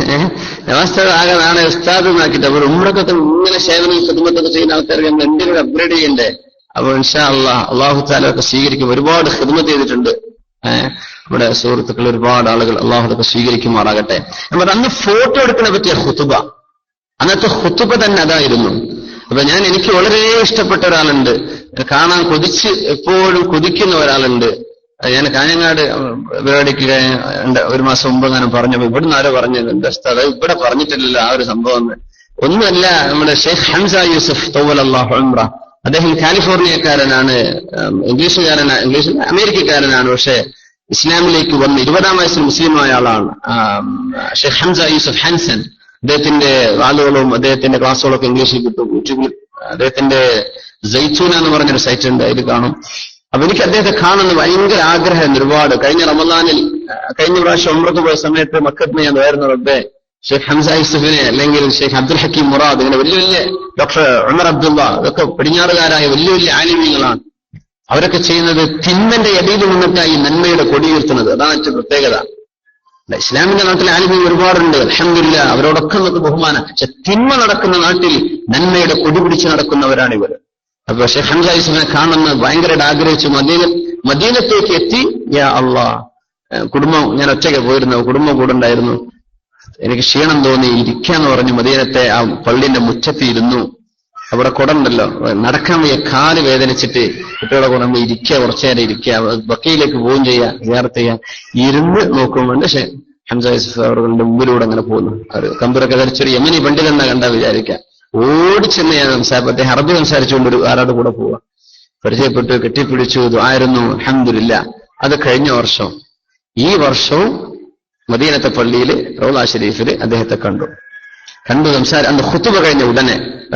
നവാസ് ആകെ നാളെ ഉസ്താദ് നാക്കിട്ട് അവർ ഉംറക്കൊക്കെ ഇങ്ങനെ സേവനം ഖിദ്മത്തൊക്കെ ചെയ്യുന്ന ആൾക്കാർക്ക് നമ്മൾ എന്തെങ്കിലും അപ്ഗ്രേഡ് ചെയ്യണ്ടേ? അപ്പൊ ഇൻഷാ അല്ലാഹ് അള്ളാഹു തആല ഒക്കെ സ്വീകരിക്കും. ഒരുപാട് ഖിദ്മത്ത് ചെയ്തിട്ടുണ്ട് നമ്മുടെ സുഹൃത്തുക്കൾ, ഒരുപാട് ആളുകൾ. അള്ളാഹു അതൊക്കെ സ്വീകരിക്കുമാറാകട്ടെ. നമ്മൾ അന്ന് ഫോട്ടോ എടുക്കുന്ന പറ്റിയ ഖുതുബ, അന്നത്തെ ഖുതുബ തന്നെ അതായിരുന്നു. അപ്പൊ എനിക്ക് വളരെ ഇഷ്ടപ്പെട്ട ഒരാളുണ്ട്, കാണാൻ എപ്പോഴും കൊതിക്കുന്ന ഒരാളുണ്ട്. ഞാൻ കാഞ്ഞങ്ങാട് പരിപാടിക്ക് 1 മാസം മുമ്പ് ഞാൻ പറഞ്ഞപ്പോ ഇവിടുന്ന് ആരോ പറഞ്ഞത് എന്താ സ്ഥലം ഇവിടെ പറഞ്ഞിട്ടില്ലല്ലോ ആ ഒരു സംഭവം. ഒന്നുമല്ല, നമ്മുടെ ഷെയ്ഖ് ഹംസ യൂസഫ് തൗവലല്ലാഹു ഉംറ, അദ്ദേഹം കാലിഫോർണിയക്കാരനാണ്, അമേരിക്കക്കാരനാണ്. പക്ഷെ ഇസ്ലാമിലേക്ക് വന്ന് 20-ാം വയസ്സിൽ മുസ്ലിമായ ആളാണ്. ഷെയ്ഖ് ഹംസ യൂസഫ് ഹാൻസൻ. അദ്ദേഹത്തിന്റെ വാളുകളും അദ്ദേഹത്തിന്റെ ക്ലാസ്സുകളൊക്കെ ഇംഗ്ലീഷിൽ കിട്ടും. യൂട്യൂബിൽ അദ്ദേഹത്തിന്റെ സൈത്തൂന എന്ന് പറഞ്ഞൊരു സൈറ്റ് ഉണ്ട്, അതിൽ കാണും. അപ്പൊ എനിക്ക് അദ്ദേഹത്തെ കാണുന്ന ഭയങ്കര ആഗ്രഹമായിരുന്നു ഒരുപാട്. കഴിഞ്ഞ റമദാനിൽ കഴിഞ്ഞ പ്രാവശ്യം ഉംറക്ക് പോയ സമയത്ത് മക്കത്ത് ഞാൻ വേർന്നു റബ്ബേ ഷെയ്ഖ് ഹംസ യൂസഫിനെ അല്ലെങ്കിൽ ഷെയ്ഖ് അബ്ദുൽ ഹക്കീം മുറാദ്, ഇങ്ങനെ വലിയ വലിയ ഡോക്ടർ ഉമർ അബ്ദുള്ള, ഇതൊക്കെ പടിഞ്ഞാറുകാരായ വലിയ വലിയ ആലിമീങ്ങളാണ്. അവരൊക്കെ ചെയ്യുന്നത് തിന്മന്റെ ഇടയിൽ നിന്നിട്ടായി നന്മയുടെ കൊടി ഉയർത്തുന്നത്. അതാണ് ഏറ്റവും പ്രത്യേകത. ഇസ്ലാമിന്റെ നാട്ടിൽ ആലിമീങ്ങൾ ഒരുപാടുണ്ട്, അൽഹംദുലില്ലാഹ്, അവരോടൊക്കെ നമുക്ക് ബഹുമാനം. പക്ഷെ തിന്മ നടക്കുന്ന നാട്ടിൽ നന്മയുടെ കൊടി പിടിച്ച് നടക്കുന്നവരാണ് ഇവർ. അപ്പൊ ഷെയ്ഖ് ഹംസ യൂസഫിനെ കാണുന്ന ഭയങ്കരമായിട്ട് ആഗ്രഹിച്ചു. മദീനത്തേക്ക് എത്തി. യാ അള്ളാഹ്, കുടുംബം, ഞാൻ ഒറ്റയ്ക്ക് പോയിരുന്നു, കുടുംബം കൂടെ ഉണ്ടായിരുന്നു. എനിക്ക് ക്ഷീണം തോന്നി, ഇരിക്കാന്ന് പറഞ്ഞു മദീനത്തെ ആ പള്ളിന്റെ മുറ്റത്ത് ഇരുന്നു. അവിടെ കുടണ്ടല്ലോ, നടക്കാൻ വയ്യ, കാല് വേദനിച്ചിട്ട് കുട്ടികളെ കൂടെ നമ്മൾ ഇരിക്കുക, കുറച്ചേരം ഇരിക്കുക, ബക്കയിലേക്ക് പോവുകയും ചെയ്യാം, സിയാറത്ത് ചെയ്യാം. ഇരുന്ന് നോക്കുമ്പോണ്ട് ഹംസ യൂസഫ് അവരുടെ മുമ്പിലൂടെ അങ്ങനെ പോകുന്നു. അവർ കമ്പൂരൊക്കെ ധരിച്ചൊരു യമനി പണ്ഡിതെന്നാ കണ്ടാ വിചാരിക്കാം. ഓടിച്ചെന്ന് ഞാൻ അദ്ദേഹം അറബി സംസാരിച്ചുകൊണ്ട് ആരാട് കൂടെ പോവാ. പരിചയപ്പെട്ടു, കെട്ടിപ്പിടിച്ചു, ദുആയിരുന്നു. അൽഹംദുലില്ലാഹ്. അത് കഴിഞ്ഞ വർഷം. ഈ വർഷവും മദീനത്തെ പള്ളിയിൽ റൗള ഷരീഫിൽ അദ്ദേഹത്തെ കണ്ടു അന്ന് ഖുതുബ കഴിഞ്ഞ ഉടനെ.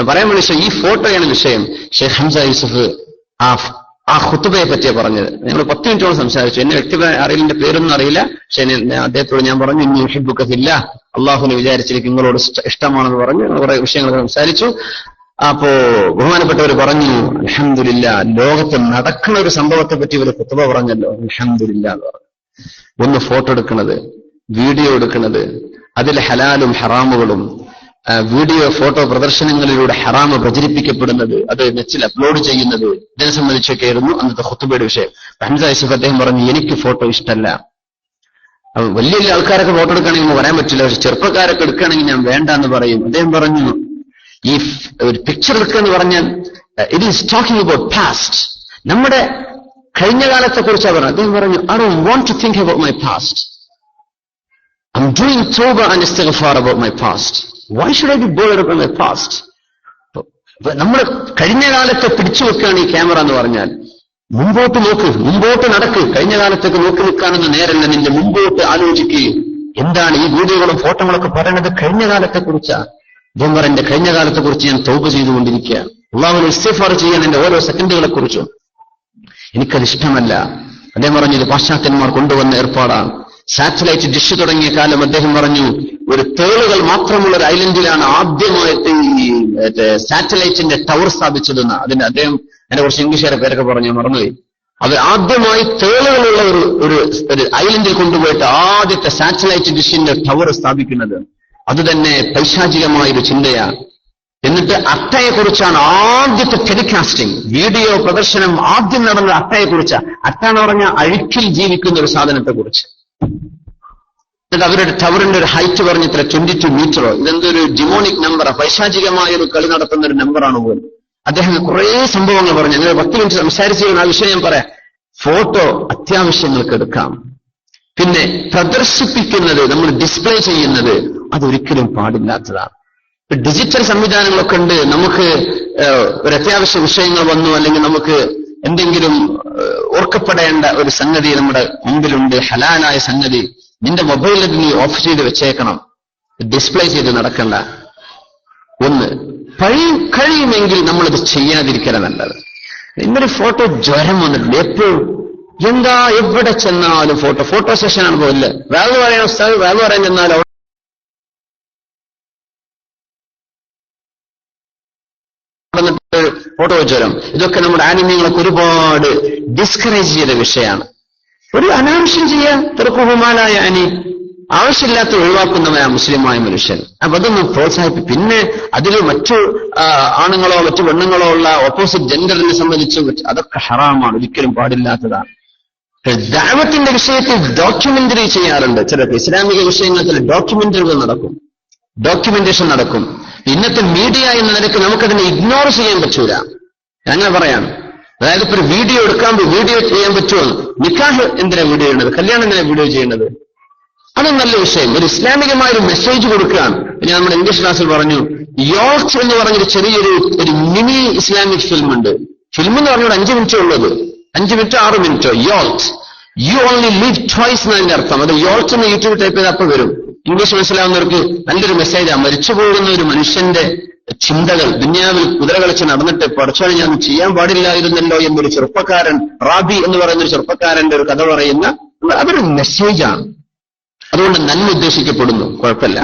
പറയാൻ വേണ്ടി ഈ ഫോട്ടോയാണ് വിഷയം. ഷെയ്ഖ് ഹംസ യൂസഫ് ആ ഖുതുബയെ പറ്റിയാ പറഞ്ഞത്. ഞങ്ങൾ 10 മിനിറ്റോളം സംസാരിച്ചു. എന്നെ വ്യക്തിപരമായി അറിയില്ല, പേരൊന്നും അറിയില്ല. പക്ഷെ അദ്ദേഹത്തോട് ഞാൻ പറഞ്ഞു, ഇന്നീ യുഹിബ്ബുക ഫില്ലാഹ്, അള്ളാഹുവിനെ വിചാരിച്ചിരിക്കും, നിങ്ങളോട് ഇഷ്ടമാണെന്ന് പറഞ്ഞു. കുറെ വിഷയങ്ങളൊക്കെ സംസാരിച്ചു. അപ്പോ ബഹുമാനപ്പെട്ടവർ പറഞ്ഞു, അൽഹംദുലില്ലാഹ്, ലോകത്ത് നടക്കുന്ന ഒരു സംഭവത്തെ പറ്റി ഒരു ഖുതുബ പറഞ്ഞല്ലോ, അൽഹംദുലില്ലാഹ് എന്ന് പറഞ്ഞു. ഒന്ന് ഫോട്ടോ എടുക്കുന്നത്, വീഡിയോ എടുക്കുന്നത്, അതിൽ ഹലാലും ഹറാമുകളും, വീഡിയോ ഫോട്ടോ പ്രദർശനങ്ങളിലൂടെ ഹറാമ് പ്രചരിപ്പിക്കപ്പെടുന്നത്, അത് നെറ്റിൽ അപ്ലോഡ് ചെയ്യുന്നത്, ഇതിനെ സംബന്ധിച്ചൊക്കെയായിരുന്നു അന്നത്തെ ഖുതുബയുടെ വിഷയം. ഹംസ യൂസഫ് അദ്ദേഹം പറഞ്ഞു, എനിക്ക് ഫോട്ടോ ഇഷ്ടമല്ല, വലിയ വലിയ ആൾക്കാരൊക്കെ ഫോട്ടോ എടുക്കുകയാണെങ്കിൽ പറയാൻ പറ്റില്ല, പക്ഷെ ചെറുപ്പക്കാരൊക്കെ എടുക്കുകയാണെങ്കിൽ ഞാൻ വേണ്ട എന്ന് പറയും. അദ്ദേഹം പറഞ്ഞു, ഈ ഒരു പിക്ചർ എടുക്കുക എന്ന് പറഞ്ഞാൽ it is talking about past, നമ്മുടെ കഴിഞ്ഞ കാലത്തെ കുറിച്ചാണ് പറഞ്ഞത്. അദ്ദേഹം പറഞ്ഞു, I don't want to think about my past, I'm doing തൗബ ആൻഡ് ഇസ്തിഗ്ഫാർ about my past, why should I be bothered about my past. നമ്മൾ കഴിഞ്ഞ കാലത്തെ പിടിച്ചു വെക്കുകയാണ് ഈ ക്യാമറ എന്ന് പറഞ്ഞാൽ. മുമ്പോട്ട് നോക്ക്, മുമ്പോട്ട് നടക്ക്, കഴിഞ്ഞ കാലത്തേക്ക് നോക്കി നിൽക്കാനൊന്നും നേരല്ല, നിന്റെ മുമ്പോട്ട് ആലോചിക്കുകയും എന്താണ് ഈ വീഡിയോകളും ഫോട്ടോകളൊക്കെ പറയുന്നത് കഴിഞ്ഞ കാലത്തെ കുറിച്ചാണ്. അദ്ദേഹം പറ, എന്റെ കഴിഞ്ഞ കാലത്തെ കുറിച്ച് ഞാൻ തൗബ ചെയ്തുകൊണ്ടിരിക്കുക, അല്ലാഹുവിനെ ഇസ്തിഗ്ഫാർ ചെയ്യാൻ എന്റെ ഓരോ സെക്കൻഡുകളെ കുറിച്ചും എനിക്കത് ഇഷ്ടമല്ല. അദ്ദേഹം പറഞ്ഞു, ഇത് പാശ്ചാത്യന്മാർ കൊണ്ടുവന്ന ഏർപ്പാടാണ്. സാറ്റലൈറ്റ് ഡിഷ് തുടങ്ങിയ കാലം അദ്ദേഹം പറഞ്ഞു, ഒരു തേളുകൾ മാത്രമുള്ള ഒരു ഐലൻഡിലാണ് ആദ്യമായിട്ട് ഈ സാറ്റലൈറ്റിന്റെ ടവർ സ്ഥാപിച്ചതെന്ന്. അതിന് അദ്ദേഹം എന്നെ കുറച്ച് ഇംഗ്ലീഷുകാരെ പേരൊക്കെ പറഞ്ഞു മറന്നുപോയി. അവർ ആദ്യമായി തേളുകളുള്ള ഒരു ഐലൻഡിൽ കൊണ്ടുപോയിട്ട് ആദ്യത്തെ സാറ്റലൈറ്റ് ഡിഷിന്റെ ടവർ സ്ഥാപിക്കുന്നത്. അത് തന്നെ പൈശാചികമായൊരു ചിന്തയാണ്. എന്നിട്ട് അട്ടയെക്കുറിച്ചാണ് ആദ്യത്തെ ടെലികാസ്റ്റിംഗ്, വീഡിയോ പ്രദർശനം ആദ്യം നടന്നത് അട്ടയെക്കുറിച്ചാണ്. അട്ട എന്ന് പറഞ്ഞാൽ അഴുക്കിൽ ജീവിക്കുന്ന ഒരു സാധനത്തെക്കുറിച്ച്. എന്നിട്ട് അവരുടെ ടവറിന്റെ ഒരു ഹൈറ്റ് പറഞ്ഞിത്ര 22 മീറ്ററോ, ഇതെന്തൊരു ഡിമോണിക് നമ്പറാ, പൈശാചികമായ ഒരു കളി നടത്തുന്ന ഒരു നമ്പറാണ് പോലും. അദ്ദേഹം കുറേ സംഭവങ്ങൾ പറഞ്ഞു. അങ്ങനെ 10 മിനിറ്റ് സംസാരിച്ചു ആ വിഷയം ഞാൻ പറയാം. ഫോട്ടോ അത്യാവശ്യങ്ങൾക്ക് എടുക്കാം, പിന്നെ പ്രദർശിപ്പിക്കുന്നത്, നമ്മൾ ഡിസ്പ്ലേ ചെയ്യുന്നത് അതൊരിക്കലും പാടില്ലാത്തതാണ്. ഡിജിറ്റൽ സംവിധാനങ്ങളൊക്കെ ഉണ്ട്. നമുക്ക് ഒരു അത്യാവശ്യ വിഷയങ്ങൾ വന്നു, അല്ലെങ്കിൽ നമുക്ക് എന്തെങ്കിലും ഓർക്കപ്പെടേണ്ട ഒരു സംഗതി നമ്മുടെ മുമ്പിലുണ്ട്, ഹലാലായ സംഗതി, നിന്റെ മൊബൈലിൽ നീ ഓഫ് ചെയ്ത് വെച്ചേക്കണം, ഡിസ്പ്ലേ ചെയ്ത് നടക്കണ്ട. ഒന്ന് കഴിയുമെങ്കിൽ നമ്മളത് ചെയ്യാതിരിക്കല നല്ലത്. ഇന്നൊരു ഫോട്ടോ ജ്വരം വന്നിട്ടുണ്ട് എപ്പോഴും, എന്താ എവിടെ ചെന്നാലും ഫോട്ടോ സെഷനാണ് പോയില്ല. വേറെ പറയണ ഉസ്താദ്, വേറെ പറയാൻ ചെന്നാലും ഫോട്ടോ ജ്വരം, ഇതൊക്കെ നമ്മുടെ ആനിമ്യങ്ങളൊക്കെ ഒരുപാട് ഡിസ്കറേജ് ചെയ്ത വിഷയമാണ്. ഒരു അനാവശ്യം ചെയ്യാൻ തെറുക്കുഹുമാലായ അനി, ആവശ്യമില്ലാത്ത ഒഴിവാക്കുന്നവനാ മുസ്ലിമായ മനുഷ്യൻ. അപ്പൊ അതൊന്നും പ്രോത്സാഹിപ്പിക്കും. പിന്നെ അതിൽ മറ്റു ആണുങ്ങളോ മറ്റു പെണ്ണുങ്ങളോ ഉള്ള ഓപ്പോസിറ്റ് ജെൻഡറിനെ സംബന്ധിച്ച് അതൊക്കെ ഹറാമാണ്, ഒരിക്കലും പാടില്ലാത്തതാണ്. ദഅവത്തിന്റെ വിഷയത്തിൽ ഡോക്യുമെന്ററി ചെയ്യാറുണ്ട് ചിലർക്ക്. ഇസ്ലാമിക വിഷയങ്ങളിൽ ഡോക്യുമെന്ററികൾ നടക്കും, ഡോക്യുമെന്റേഷൻ നടക്കും. ഇന്നത്തെ മീഡിയ എന്ന നിലയ്ക്ക് നമുക്കതിനെ ഇഗ്നോർ ചെയ്യാൻ പറ്റൂല. അങ്ങനെ പറയാം. അതായത് ഇപ്പൊ ഒരു വീഡിയോ വീഡിയോ ചെയ്യാൻ പറ്റുമോ? നിക്കാഹ് എന്തിനാ വീഡിയോ ചെയ്യുന്നത്? കല്യാണം എന്തിനാ വീഡിയോ ചെയ്യുന്നത്? അതും നല്ല വിഷയം. ഒരു ഇസ്ലാമികമായ ഒരു മെസ്സേജ് കൊടുക്കുകയാണ്. ഞാൻ നമ്മുടെ ഇംഗ്ലീഷ് ക്ലാസ്സിൽ പറഞ്ഞു, യോൾട്ട് എന്ന് പറഞ്ഞൊരു ചെറിയൊരു മിനി ഇസ്ലാമിക് ഫിലിം ഉണ്ട്. ഫിലിം എന്ന് പറഞ്ഞാൽ 5 മിനിറ്റേ ഉള്ളത്, 5 മിനിറ്റോ 6 മിനിറ്റോ. യോൾട്ട്, യു ഓൺലി ലിവ് ട്വൈസ് എന്നതിന്റെ അർത്ഥം. അത് യോൾട്ട് എന്ന് യൂട്യൂബ് ടൈപ്പ് ചെയ്ത് അപ്പോൾ വരും. ഇംഗ്ലീഷ് മനസ്സിലാവുന്നവർക്ക് നല്ലൊരു മെസ്സേജാണ്. മരിച്ചു പോകുന്ന ഒരു മനുഷ്യന്റെ ചിന്തകൾ, ദുനിയാവിൽ കുതിര കളിച്ച് നടന്നിട്ട് പഠിച്ചോളി ഞാൻ ചെയ്യാൻ പാടില്ലായിരുന്നല്ലോ എന്നൊരു ചെറുപ്പക്കാരൻ, റാബി എന്ന് പറയുന്ന ഒരു ചെറുപ്പക്കാരന്റെ ഒരു കഥ പറയുന്ന അതൊരു മെസ്സേജാണ്. അതുകൊണ്ട് നന്മ ഉദ്ദേശിക്കപ്പെടുന്നു, കുഴപ്പമില്ല.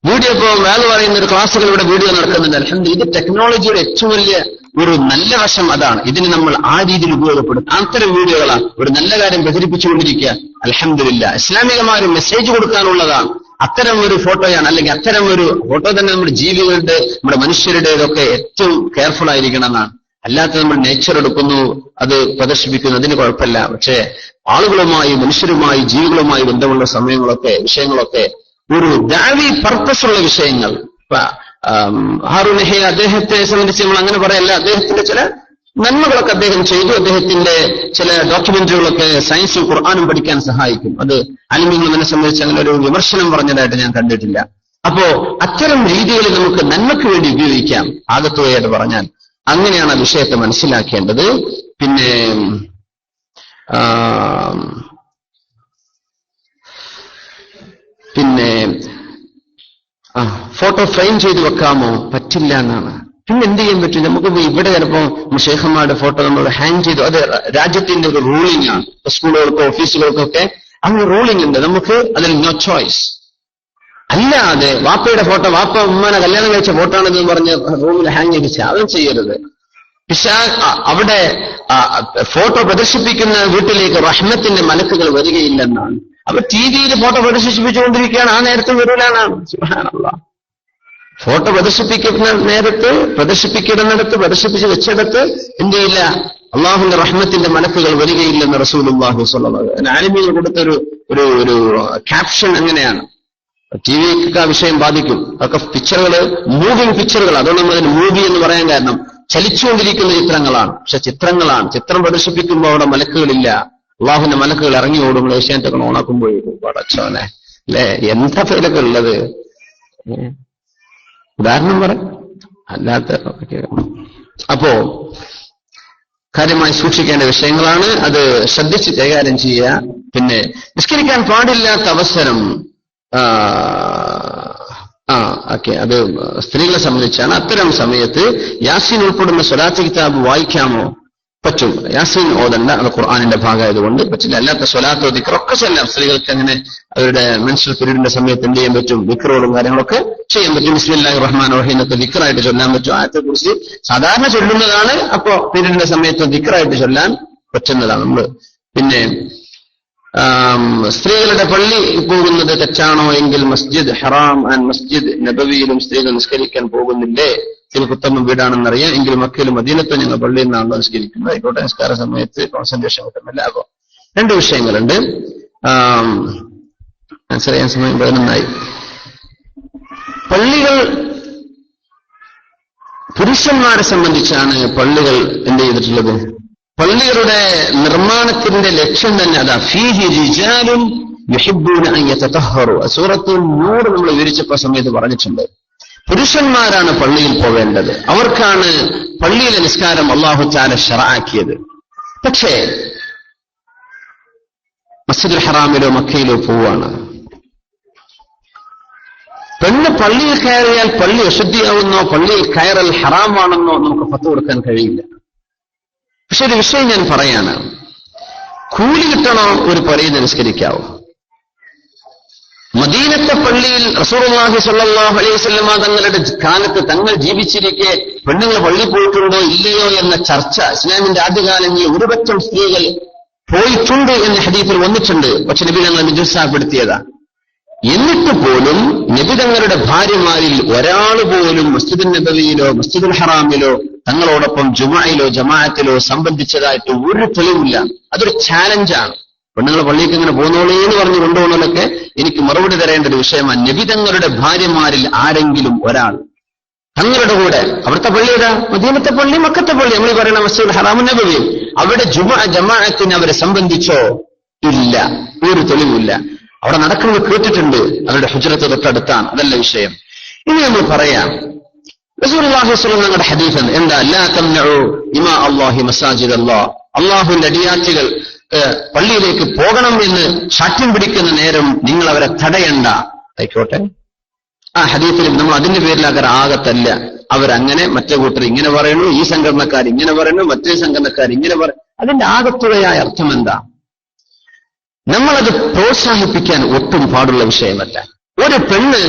വീഡിയോ ഇപ്പോൾ വേറെ പറയുന്ന ഒരു ക്ലാസ്സുകളിലൂടെ വീഡിയോ നടക്കുന്നുണ്ട്. അൽഹംദുലില്ലാഹ്, ഇത് ടെക്നോളജിയുടെ ഏറ്റവും വലിയ ഒരു നല്ല വശം അതാണ്. ഇതിന് നമ്മൾ ആ രീതിയിൽ ഉപയോഗപ്പെടും. അത്തരം വീഡിയോകളാണ് ഒരു നല്ല കാര്യം പ്രചരിപ്പിച്ചുകൊണ്ടിരിക്കുക. അൽഹംദുലില്ലാഹ്, ഇസ്ലാമികമായ ഒരു മെസ്സേജ് കൊടുക്കാനുള്ളതാണ്. അത്തരം ഒരു ഫോട്ടോയാണ്, അല്ലെങ്കിൽ അത്തരം ഒരു ഫോട്ടോ തന്നെ നമ്മുടെ ജീവികളുടെ, നമ്മുടെ മനുഷ്യരുടേതൊക്കെ ഏറ്റവും കെയർഫുൾ ആയിരിക്കണം എന്നാണ്. അല്ലാത്ത നമ്മൾ നേച്ചർ എടുക്കുന്നു, അത് പ്രദർശിപ്പിക്കുന്നു, അതിന് കുഴപ്പമില്ല. പക്ഷേ ആളുകളുമായി, മനുഷ്യരുമായി, ജീവികളുമായി ബന്ധമുള്ള സമയങ്ങളൊക്കെ, വിഷയങ്ങളൊക്കെ ഒരു ദഅവി പർപ്പസ് ഉള്ള വിഷയങ്ങൾ. ഹാറൂൻ നഹി അദ്ദേഹത്തെ സംബന്ധിച്ച് നമ്മൾ അങ്ങനെ പറയല്ല. അദ്ദേഹത്തിന്റെ ചില നന്മകളൊക്കെ അദ്ദേഹം ചെയ്തു. അദ്ദേഹത്തിന്റെ ചില ഡോക്യുമെന്ററികളൊക്കെ സയൻസും ഖുർആനും പഠിക്കാൻ സഹായിക്കും. അത് അലിമീങ്ങൾ എന്നെ സംബന്ധിച്ച് അങ്ങനെ ഒരു വിമർശനം പറഞ്ഞതായിട്ട് ഞാൻ കണ്ടിട്ടില്ല. അപ്പോ അത്തരം രീതിയിൽ നമുക്ക് നന്മയ്ക്ക് വേണ്ടി ഉപയോഗിക്കാം. ആകത്തുകയായിട്ട് പറഞ്ഞാൽ അങ്ങനെയാണ് ആ വിഷയത്തെ മനസ്സിലാക്കേണ്ടത്. പിന്നെ ഫോട്ടോ ഫ്രെയിം ചെയ്ത് വെക്കാമോ? പറ്റില്ല എന്നാണ്. പിന്നെ എന്ത് ചെയ്യാൻ പറ്റും? നമുക്ക് ഇവിടെ ചിലപ്പോ ഷേഖന്മാരുടെ ഫോട്ടോ നമ്മൾ ഹാങ് ചെയ്തു, അത് രാജ്യത്തിന്റെ ഒരു റൂളിംഗ് ആണ്. സ്കൂളുകൾക്കോ ഓഫീസുകൾക്കൊക്കെ അങ്ങനെ റൂളിംഗ് ഉണ്ട്. നമുക്ക് അതിൽ നോ ചോയ്സ്. അല്ലാതെ വാപ്പയുടെ ഫോട്ടോ, വാപ്പ ഉമ്മനെ കല്യാണം കഴിച്ച ഫോട്ടോ ആണെന്ന് പറഞ്ഞ് റൂമിൽ ഹാങ് ചെയ്യിച്ച അതും ചെയ്യരുത്. അവിടെ ഫോട്ടോ പ്രദർശിപ്പിക്കുന്ന വീട്ടിലേക്ക് റഹ്മത്തിന്റെ മലക്കുകൾ വരികയില്ലെന്നാണ്. അപ്പൊ ടിവിയിൽ ഫോട്ടോ പ്രദർശിപ്പിച്ചുകൊണ്ടിരിക്കുകയാണ്, ആ നേരത്തെ വരൂലാണ്. സുബ്ഹാനല്ലാഹ്, ഫോട്ടോ പ്രദർശിപ്പിക്കുന്ന നേരത്ത്, പ്രദർശിപ്പിക്കുന്നിടത്ത്, പ്രദർശിപ്പിച്ച് വെച്ചിടത്ത് എന്ത് ചെയ്യില്ല? അള്ളാഹുവിന്റെ റഹ്മത്തിന്റെ മലക്കുകൾ വരികയില്ലെന്ന് റസൂലുള്ളാഹി സ്വല്ലല്ലാഹു അലൈഹി വസല്ലം ആലിമീങ്ങൾ കൊടുത്തൊരു ഒരു ക്യാപ്ഷൻ അങ്ങനെയാണ്. ടിവിക്ക് ആ വിഷയം ബാധിക്കും. അതൊക്കെ പിക്ചറുകൾ, മൂവിങ് പിക്ചറുകൾ. അതുകൊണ്ട് നമ്മൾ അതിന് മൂവി എന്ന് പറയാൻ കാരണം ചലിച്ചുകൊണ്ടിരിക്കുന്ന ചിത്രങ്ങളാണ്. പക്ഷെ ചിത്രങ്ങളാണ്. ചിത്രം പ്രദർശിപ്പിക്കുമ്പോൾ അവിടെ മലക്കുകളില്ല. അള്ളാഹുവിന്റെ മലക്കുകൾ ഇറങ്ങി ഓടുമ്പോൾ ഏഷ്യാനെറ്റൊക്കെ ഓണാക്കുമ്പോഴേക്കും പടച്ചോനെ അല്ലെ, എന്താ പേരൊക്കെ ഉള്ളത്. ഉദാഹരണം പറ, അല്ലാത്ത. അപ്പോ കാര്യമായി സൂക്ഷിക്കേണ്ട വിഷയങ്ങളാണ്. അത് ശ്രദ്ധിച്ച് കൈകാര്യം ചെയ്യുക. പിന്നെ നിസ്കരിക്കാൻ പാടില്ലാത്ത അവസരം അത് സ്ത്രീകളെ സംബന്ധിച്ചാണ്. അത്തരം സമയത്ത് യാസീൻ ഉൾപ്പെടുന്ന സ്വലാത്ത് കിതാബ് വായിക്കാമോ? പറ്റും. യാസീൻ ഓതണ്ട, അത് ഖുർആനിന്റെ ഭാഗമായതുകൊണ്ട് പറ്റില്ല. അല്ലാത്ത സ്വലാത്തോ ദിക്റൊക്കെ ചെല്ലാം. സ്ത്രീകൾക്ക് അങ്ങനെ അവരുടെ മെൻസ്ട്രൽ പീരീഡിന്റെ സമയത്ത് എന്ത് ചെയ്യാൻ പറ്റും? ദിക്റുകളും കാര്യങ്ങളൊക്കെ ചെയ്യാൻ പറ്റും. ബിസ്മില്ലാഹിർ റഹ്മാനിർ റഹീം എന്നൊക്കെ ദിക്റായിട്ട് ചൊല്ലാൻ പറ്റും. ആയത്തെക്കുറിച്ച് സാധാരണ ചൊല്ലുന്നതാണ്. അപ്പോ പീരീഡിന്റെ സമയത്ത് ദിക്റായിട്ട് ചൊല്ലാൻ പറ്റുന്നതാണ് നമ്മൾ. പിന്നെ സ്ത്രീകളുടെ പള്ളി പോകുന്നത് തെറ്റാണോ എങ്കിൽ മസ്ജിദ് ഹറാം ആൻഡ് മസ്ജിദ് നബവിയിലും സ്ത്രീകൾ നിസ്കരിക്കാൻ പോകുന്നില്ലേ? ചിലക്ക് ഉത്തമ വീടാണെന്നറിയാം. എങ്കിലും മക്കയിലും മദീനത്തും ഞങ്ങൾ പള്ളിയിൽ നിന്നാണല്ലോ നിസ്കരിക്കുന്നത്. ആയിക്കോട്ടെ, നിസ്കാര സമയത്ത് കോൺസെൻട്രേഷൻ കിട്ടുന്നില്ല. അപ്പോ രണ്ട് വിഷയങ്ങളുണ്ട്. ആൻസർ ചെയ്യാൻ സമയം 11 പള്ളികൾ പുരുഷന്മാരെ സംബന്ധിച്ചാണ് പള്ളികൾ എന്ത് ചെയ്തിട്ടുള്ളത്? പള്ളികളുടെ നിർമ്മാണത്തിന്റെ ലക്ഷ്യം തന്നെ അതാ. ഫീഹി റിജാലുൻ യുഹിബ്ബൂന അൻ യതതഹറു. സൂറത്തുൽ നൂർ നമ്മൾ വിവരിച്ചപ്പോൾ സമയത്ത് പറഞ്ഞിട്ടുണ്ട്. പുരുഷന്മാരാണ് പള്ളിയിൽ പോവേണ്ടത്. അവർക്കാണ് പള്ളിയിലെ നിസ്കാരം അല്ലാഹു തആല ശറഅാക്കിയത്. പക്ഷേ മസ്ജിദുൽ ഹറാമിലോ മക്കയിലോ പോവാണ്. പെണ്ണ് പള്ളിയിൽ കയറിയാൽ പള്ളി അശുദ്ധിയാവുന്നോ പള്ളിയിൽ കയറൽ ഹറാമാണെന്നോ നമുക്ക് ഫത്വ കൊടുക്കാൻ കഴിയില്ല. പക്ഷെ ഒരു വിഷയം ഞാൻ പറയാണ്. കൂലി കിട്ടണോ ഒരു പള്ളിയിൽ നിസ്കരിക്കാവോ? മദീനത്തെ പള്ളിയിൽ റസൂലുള്ളാഹി സ്വല്ലല്ലാഹു അലൈഹി വസല്ലമ തങ്ങളുടെ കാലത്ത് തങ്ങൾ ജീവിച്ചിരിക്കെ പെണ്ണുങ്ങൾ പള്ളി പോയിട്ടുണ്ടോ ഇല്ലയോ എന്ന ചർച്ച ഇസ്ലാമിന്റെ ആദ്യകാലങ്ങളിൽ ഒരുപറ്റം സ്ത്രീകൾ പോയിട്ടുണ്ട് എന്ന് ഹദീസിൽ വന്നിട്ടുണ്ട്. പക്ഷെ നബി തങ്ങൾ നിരുത്സാഹപ്പെടുത്തിയതാ. എന്നിട്ട് പോലും നബി തങ്ങളുടെ ഭാര്യമാരിൽ ഒരാൾ പോലും മസ്ജിദുൽ നബവിയിലോ മസ്ജിദുൽ ഹറാമിലോ തങ്ങളോടൊപ്പം ജുമുഅയിലോ ജമാഅത്തിലോ സംബന്ധിച്ചതായിട്ട് ഒരു തെളിവില്ല. അതൊരു ചാലഞ്ചാണ്. പെണ്ണുങ്ങൾ പള്ളിക്ക് ഇങ്ങനെ പോന്നോളേ എന്ന് പറഞ്ഞു കൊണ്ടുപോകണമൊക്കെ എനിക്ക് മറുപടി തരേണ്ട ഒരു വിഷയമാണ്. നബി തങ്ങളുടെ ഭാര്യമാരിൽ ആരെങ്കിലും ഒരാൾ തങ്ങളുടെ കൂടെ, അവിടുത്തെ പള്ളി ഏതാ? മദീനത്തെ പള്ളി, മക്കത്തെ പള്ളി, നമ്മൾ പറയുന്ന മസ്ജിദുൽ ഹറാമുൻ നബവി, അവിടെ ജമാഅത്തിന് അവരെ സംബന്ധിച്ചോ? ഇല്ല, ഒരു തെളിവില്ല. അവിടെ നടക്കുന്നത് കേട്ടിട്ടുണ്ട്. അവരുടെ ഹുജ്റത്ത് തൊട്ടടുത്താണ്. അതല്ല വിഷയം. ഇനി നമ്മൾ പറയാം, റസൂലുള്ളാഹി സ്വല്ലല്ലാഹു അലൈഹി വസല്ലം ഹദീസ് എന്താ? ലാ തംനഉ ഇമാ അല്ലാഹി മസാജിദ് അല്ലാഹ്. അല്ലാഹുവിന്റെ അടിയാറ്റികൾ പള്ളിയിലേക്ക് പോകണം എന്ന് ശാഠ്യം പിടിക്കുന്ന നേരം നിങ്ങൾ അവരെ തടയണ്ട. ആയിക്കോട്ടെ, ആ ഹദീസിൽ നമ്മൾ അതിന്റെ പേരിൽ ആകത്തല്ല. അവരങ്ങനെ, മറ്റേ കൂട്ടർ ഇങ്ങനെ പറയുന്നു, ഈ സംഘടനക്കാർ ഇങ്ങനെ പറയുന്നു, മറ്റേ സംഘടനക്കാർ ഇങ്ങനെ പറയുന്നു. അതിന്റെ ആകത്തുകയായ അർത്ഥം എന്താ? നമ്മളത് പ്രോത്സാഹിപ്പിക്കാൻ ഒട്ടും പാടുള്ള വിഷയമല്ല. ഒരു പെണ്ണ്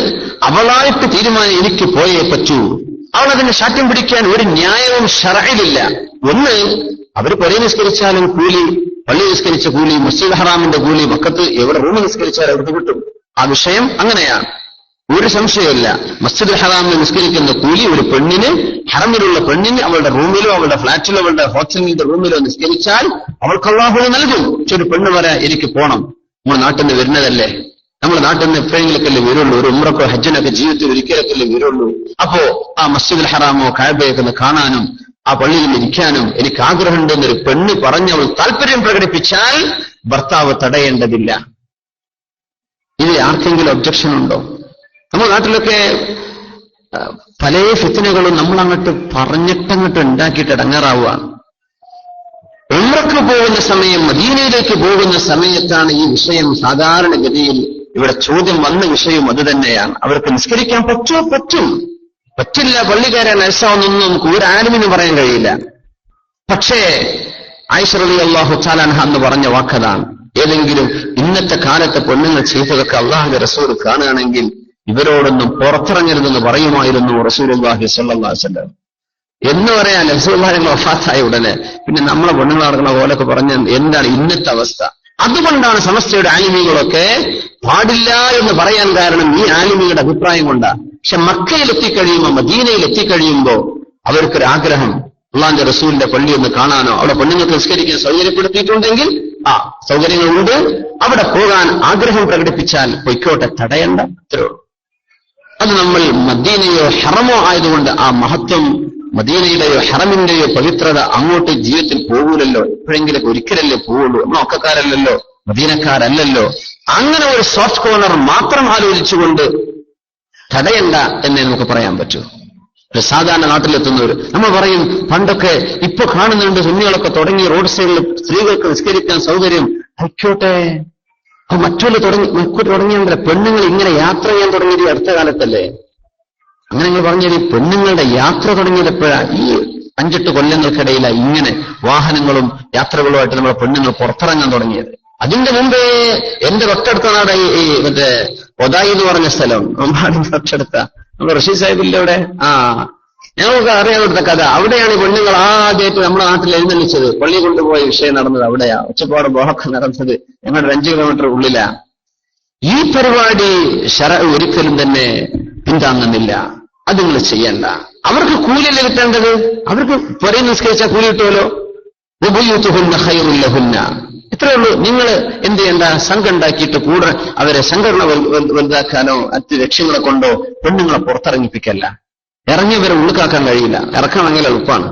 അവളായിട്ട് തീരുമാനം എനിക്ക് പോയേ പറ്റൂ, അവളതിനെ ശാഠ്യം പിടിക്കാൻ ഒരു ന്യായവും ശറഇലില്ല. ഒന്ന്, അവർ പള്ളി നിസ്കരിച്ചാലും കൂലി, പള്ളി നിസ്കരിച്ച കൂലി, മസ്ജിദ് ഹറാമിന്റെ കൂലി, മക്കത്ത് എവിടെ റൂമിൽ നിസ്കരിച്ചാൽ എവിടെ കിട്ടും? ആ വിഷയം അങ്ങനെയാണ്, ഒരു സംശയമില്ല. മസ്ജിദ് ഹറാമിൽ നിസ്കരിക്കുന്ന കൂലി ഒരു പെണ്ണിന്, ഹറമിലുള്ള പെണ്ണിന് അവളുടെ റൂമിലോ അവളുടെ ഫ്ളാറ്റിലോ അവളുടെ ഹോസ്റ്റലിന്റെ റൂമിലോ നിസ്കരിച്ചാൽ അവൾക്ക് അല്ലാഹു നൽകും. പക്ഷെ ഒരു പെണ്ണ് പറയാ എനിക്ക് പോണം, നമ്മുടെ നാട്ടിൽ നിന്ന് വരുന്നതല്ലേ, നമ്മുടെ നാട്ടിൽ നിന്ന് എപ്പോഴെങ്കിലൊക്കെ വരുള്ളൂ, ഒരു ഉംറക്കോ ഹജ്ജിനൊക്കെ ജീവിതത്തിൽ ഒരിക്കലൊക്കെ വരുള്ളൂ. അപ്പോ ആ മസ്ജിദുൽ ഹറാമോ കഅബയൊക്കെ ഒന്ന് കാണാനും ആ പള്ളിയിൽ ഇരിക്കാനും എനിക്ക് ആഗ്രഹമുണ്ടെന്നൊരു പെണ്ണ് പറഞ്ഞ് അവൾ താല്പര്യം പ്രകടിപ്പിച്ചാൽ ഭർത്താവ് തടയേണ്ടതില്ല. ഇതിൽ ആർക്കെങ്കിലും ഒബ്ജക്ഷൻ ഉണ്ടോ? നമ്മുടെ നാട്ടിലൊക്കെ പല ഫിത്നകളും നമ്മളങ്ങോട്ട് പറഞ്ഞിട്ടങ്ങോട്ട് ഉണ്ടാക്കിയിട്ട് ഇടങ്ങാറാവുകയാണ്. ഉംറക്ക് പോകുന്ന സമയം, മദീനയിലേക്ക് പോകുന്ന സമയത്താണ് ഈ വിഷയം സാധാരണഗതിയിൽ ഇവിടെ ചോദ്യം വന്ന വിഷയം അത് തന്നെയാണ്. അവർക്ക് നിസ്കരിക്കാൻ പറ്റുമോ? പറ്റില്ല, പള്ളിക്കാരൻ നൈസാവെന്നൊന്നും നമുക്ക് ഒരു ആലിമിന് പറയാൻ കഴിയില്ല. പക്ഷേ ആയിഷ റളിയല്ലാഹു തആല അൻഹ എന്ന് പറഞ്ഞ വാക്കതാണ്, ഏതെങ്കിലും ഇന്നത്തെ കാലത്തെ പെണ്ണുങ്ങൾ ചെയ്തതൊക്കെ അല്ലാഹുവിന്റെ റസൂൽ കാണുകയാണെങ്കിൽ ഇവരോടൊന്നും പുറത്തിറങ്ങരുതെന്ന് പറയുമായിരുന്നു റസൂലുള്ളാഹി സ്വല്ലല്ലാഹു അലൈഹി വസല്ലം. എന്ന് പറയാൻ റസൂലുള്ളാഹി വഫാത്തായ ഉടനെ പിന്നെ നമ്മളെ പെണ്ണുങ്ങൾ നടക്കുന്ന പോലൊക്കെ പറഞ്ഞ എന്താണ് ഇന്നത്തെ അവസ്ഥ? അതുകൊണ്ടാണ് സമസ്തയുടെ ആലിമീകളൊക്കെ പാടില്ല എന്ന് പറയാൻ കാരണം ഈ ആലിമീകളുടെ അഭിപ്രായം കൊണ്ടാണ്. പക്ഷെ മക്കയിൽ എത്തിക്കഴിയുമ്പോൾ, മദീനയിൽ എത്തിക്കഴിയുമ്പോൾ അവർക്കൊരാഗ്രഹം, അള്ളാന്റെ റസൂലിന്റെ പള്ളി ഒന്ന് കാണാനോ അവിടെ പെണ്ണുങ്ങൾക്ക് നിസ്കരിക്കാൻ സൗകര്യപ്പെടുത്തിയിട്ടുണ്ടെങ്കിൽ സൗകര്യങ്ങളുണ്ട്, അവിടെ പോകാൻ ആഗ്രഹം പ്രകടിപ്പിച്ചാൽ പൊയ്ക്കോട്ടെ, തടയണ്ട, അത്രേ ഉള്ളൂ. അത് നമ്മൾ മദീനയോ ഹറമോ ആയതുകൊണ്ട് ആ മഹത്വം മദീനയുടെയോ ഹറമിന്റെയോ പവിത്രത അങ്ങോട്ട് ജീവിതത്തിൽ പോകൂലല്ലോ, എപ്പോഴെങ്കിലും ഒരിക്കലല്ലേ പോവുള്ളൂ. നമ്മൾ ഒക്കക്കാരല്ലല്ലോ, മദീനക്കാരല്ലല്ലോ. അങ്ങനെ ഒരു സോഫ്റ്റ് കോർണർ മാത്രം ആലോചിച്ചുകൊണ്ട് തടയണ്ട എന്നേ നമുക്ക് പറയാൻ പറ്റൂ. സാധാരണ നാട്ടിലെത്തുന്നവർ നമ്മൾ പറയും, പണ്ടൊക്കെ ഇപ്പൊ കാണുന്നുണ്ട് സുന്നികളൊക്കെ തുടങ്ങി റോഡ് സൈഡിൽ സ്ത്രീകൾക്ക് നിസ്കരിക്കാൻ സൗകര്യം, ആയിക്കോട്ടെ. അപ്പൊ മറ്റൊരു തുടങ്ങിയ പെണ്ണുങ്ങൾ ഇങ്ങനെ യാത്ര ചെയ്യാൻ തുടങ്ങിയത് അടുത്ത കാലത്തല്ലേ? അങ്ങനെ നിങ്ങൾ പറഞ്ഞത് പെണ്ണുങ്ങളുടെ യാത്ര തുടങ്ങിയത് എപ്പോഴാ? ഈ 5-8 കൊല്ലങ്ങൾക്കിടയിലാണ് ഇങ്ങനെ വാഹനങ്ങളും യാത്രകളുമായിട്ട് നമ്മുടെ പെണ്ണുങ്ങൾ പുറത്തിറങ്ങാൻ തുടങ്ങിയത്. അതിന്റെ മുമ്പേ എന്റെ തൊട്ടടുത്ത നാട് ഈ മറ്റേ ഒതായി എന്ന് പറഞ്ഞ സ്ഥലം, നമ്മുടെ തൊട്ടടുത്ത നമ്മുടെ റഷീദ് സാഹിബിന്റെ അവിടെ ഞങ്ങൾക്ക് അറിയാവുന്ന കഥ. അവിടെയാണ് ഈ പെണ്ണുങ്ങൾ ആദ്യമായിട്ട് നമ്മുടെ നാട്ടിൽ എഴുന്നള്ളിച്ചത്. പള്ളി കൊണ്ടുപോയ വിഷയം നടന്നത് അവിടെയാ. ഒച്ചപ്പാട് ബോഹൊക്കെ നടന്നത് ഞങ്ങളുടെ 5 കിലോമീറ്റർ ഉള്ളിലാ. ഈ പരിപാടി ഒരിക്കലും തന്നെ പിന്താങ്ങുന്നില്ല. അത് നിങ്ങൾ ചെയ്യണ്ട. അവർക്ക് കൂലിയല്ലേ കിട്ടേണ്ടത്? അവർക്ക് പുറകെ നിസ്കരിച്ചാൽ കൂലി കിട്ടുമല്ലോ. ഇത്രയേ ഉള്ളൂ. നിങ്ങൾ എന്ത് ചെയ്യണ്ട, സംഘം ഉണ്ടാക്കിയിട്ട് കൂടെ അവരെ സംഘടന വലുതാക്കാനോ മറ്റ് ലക്ഷ്യങ്ങളെ കൊണ്ടോ പെണ്ണുങ്ങളെ പുറത്തിറങ്ങിപ്പിക്കല്ല. ഇറങ്ങിയവരെ ഉള്ളിക്കാക്കാൻ കഴിയില്ല, ഇറക്കണമെങ്കിൽ എളുപ്പമാണ്.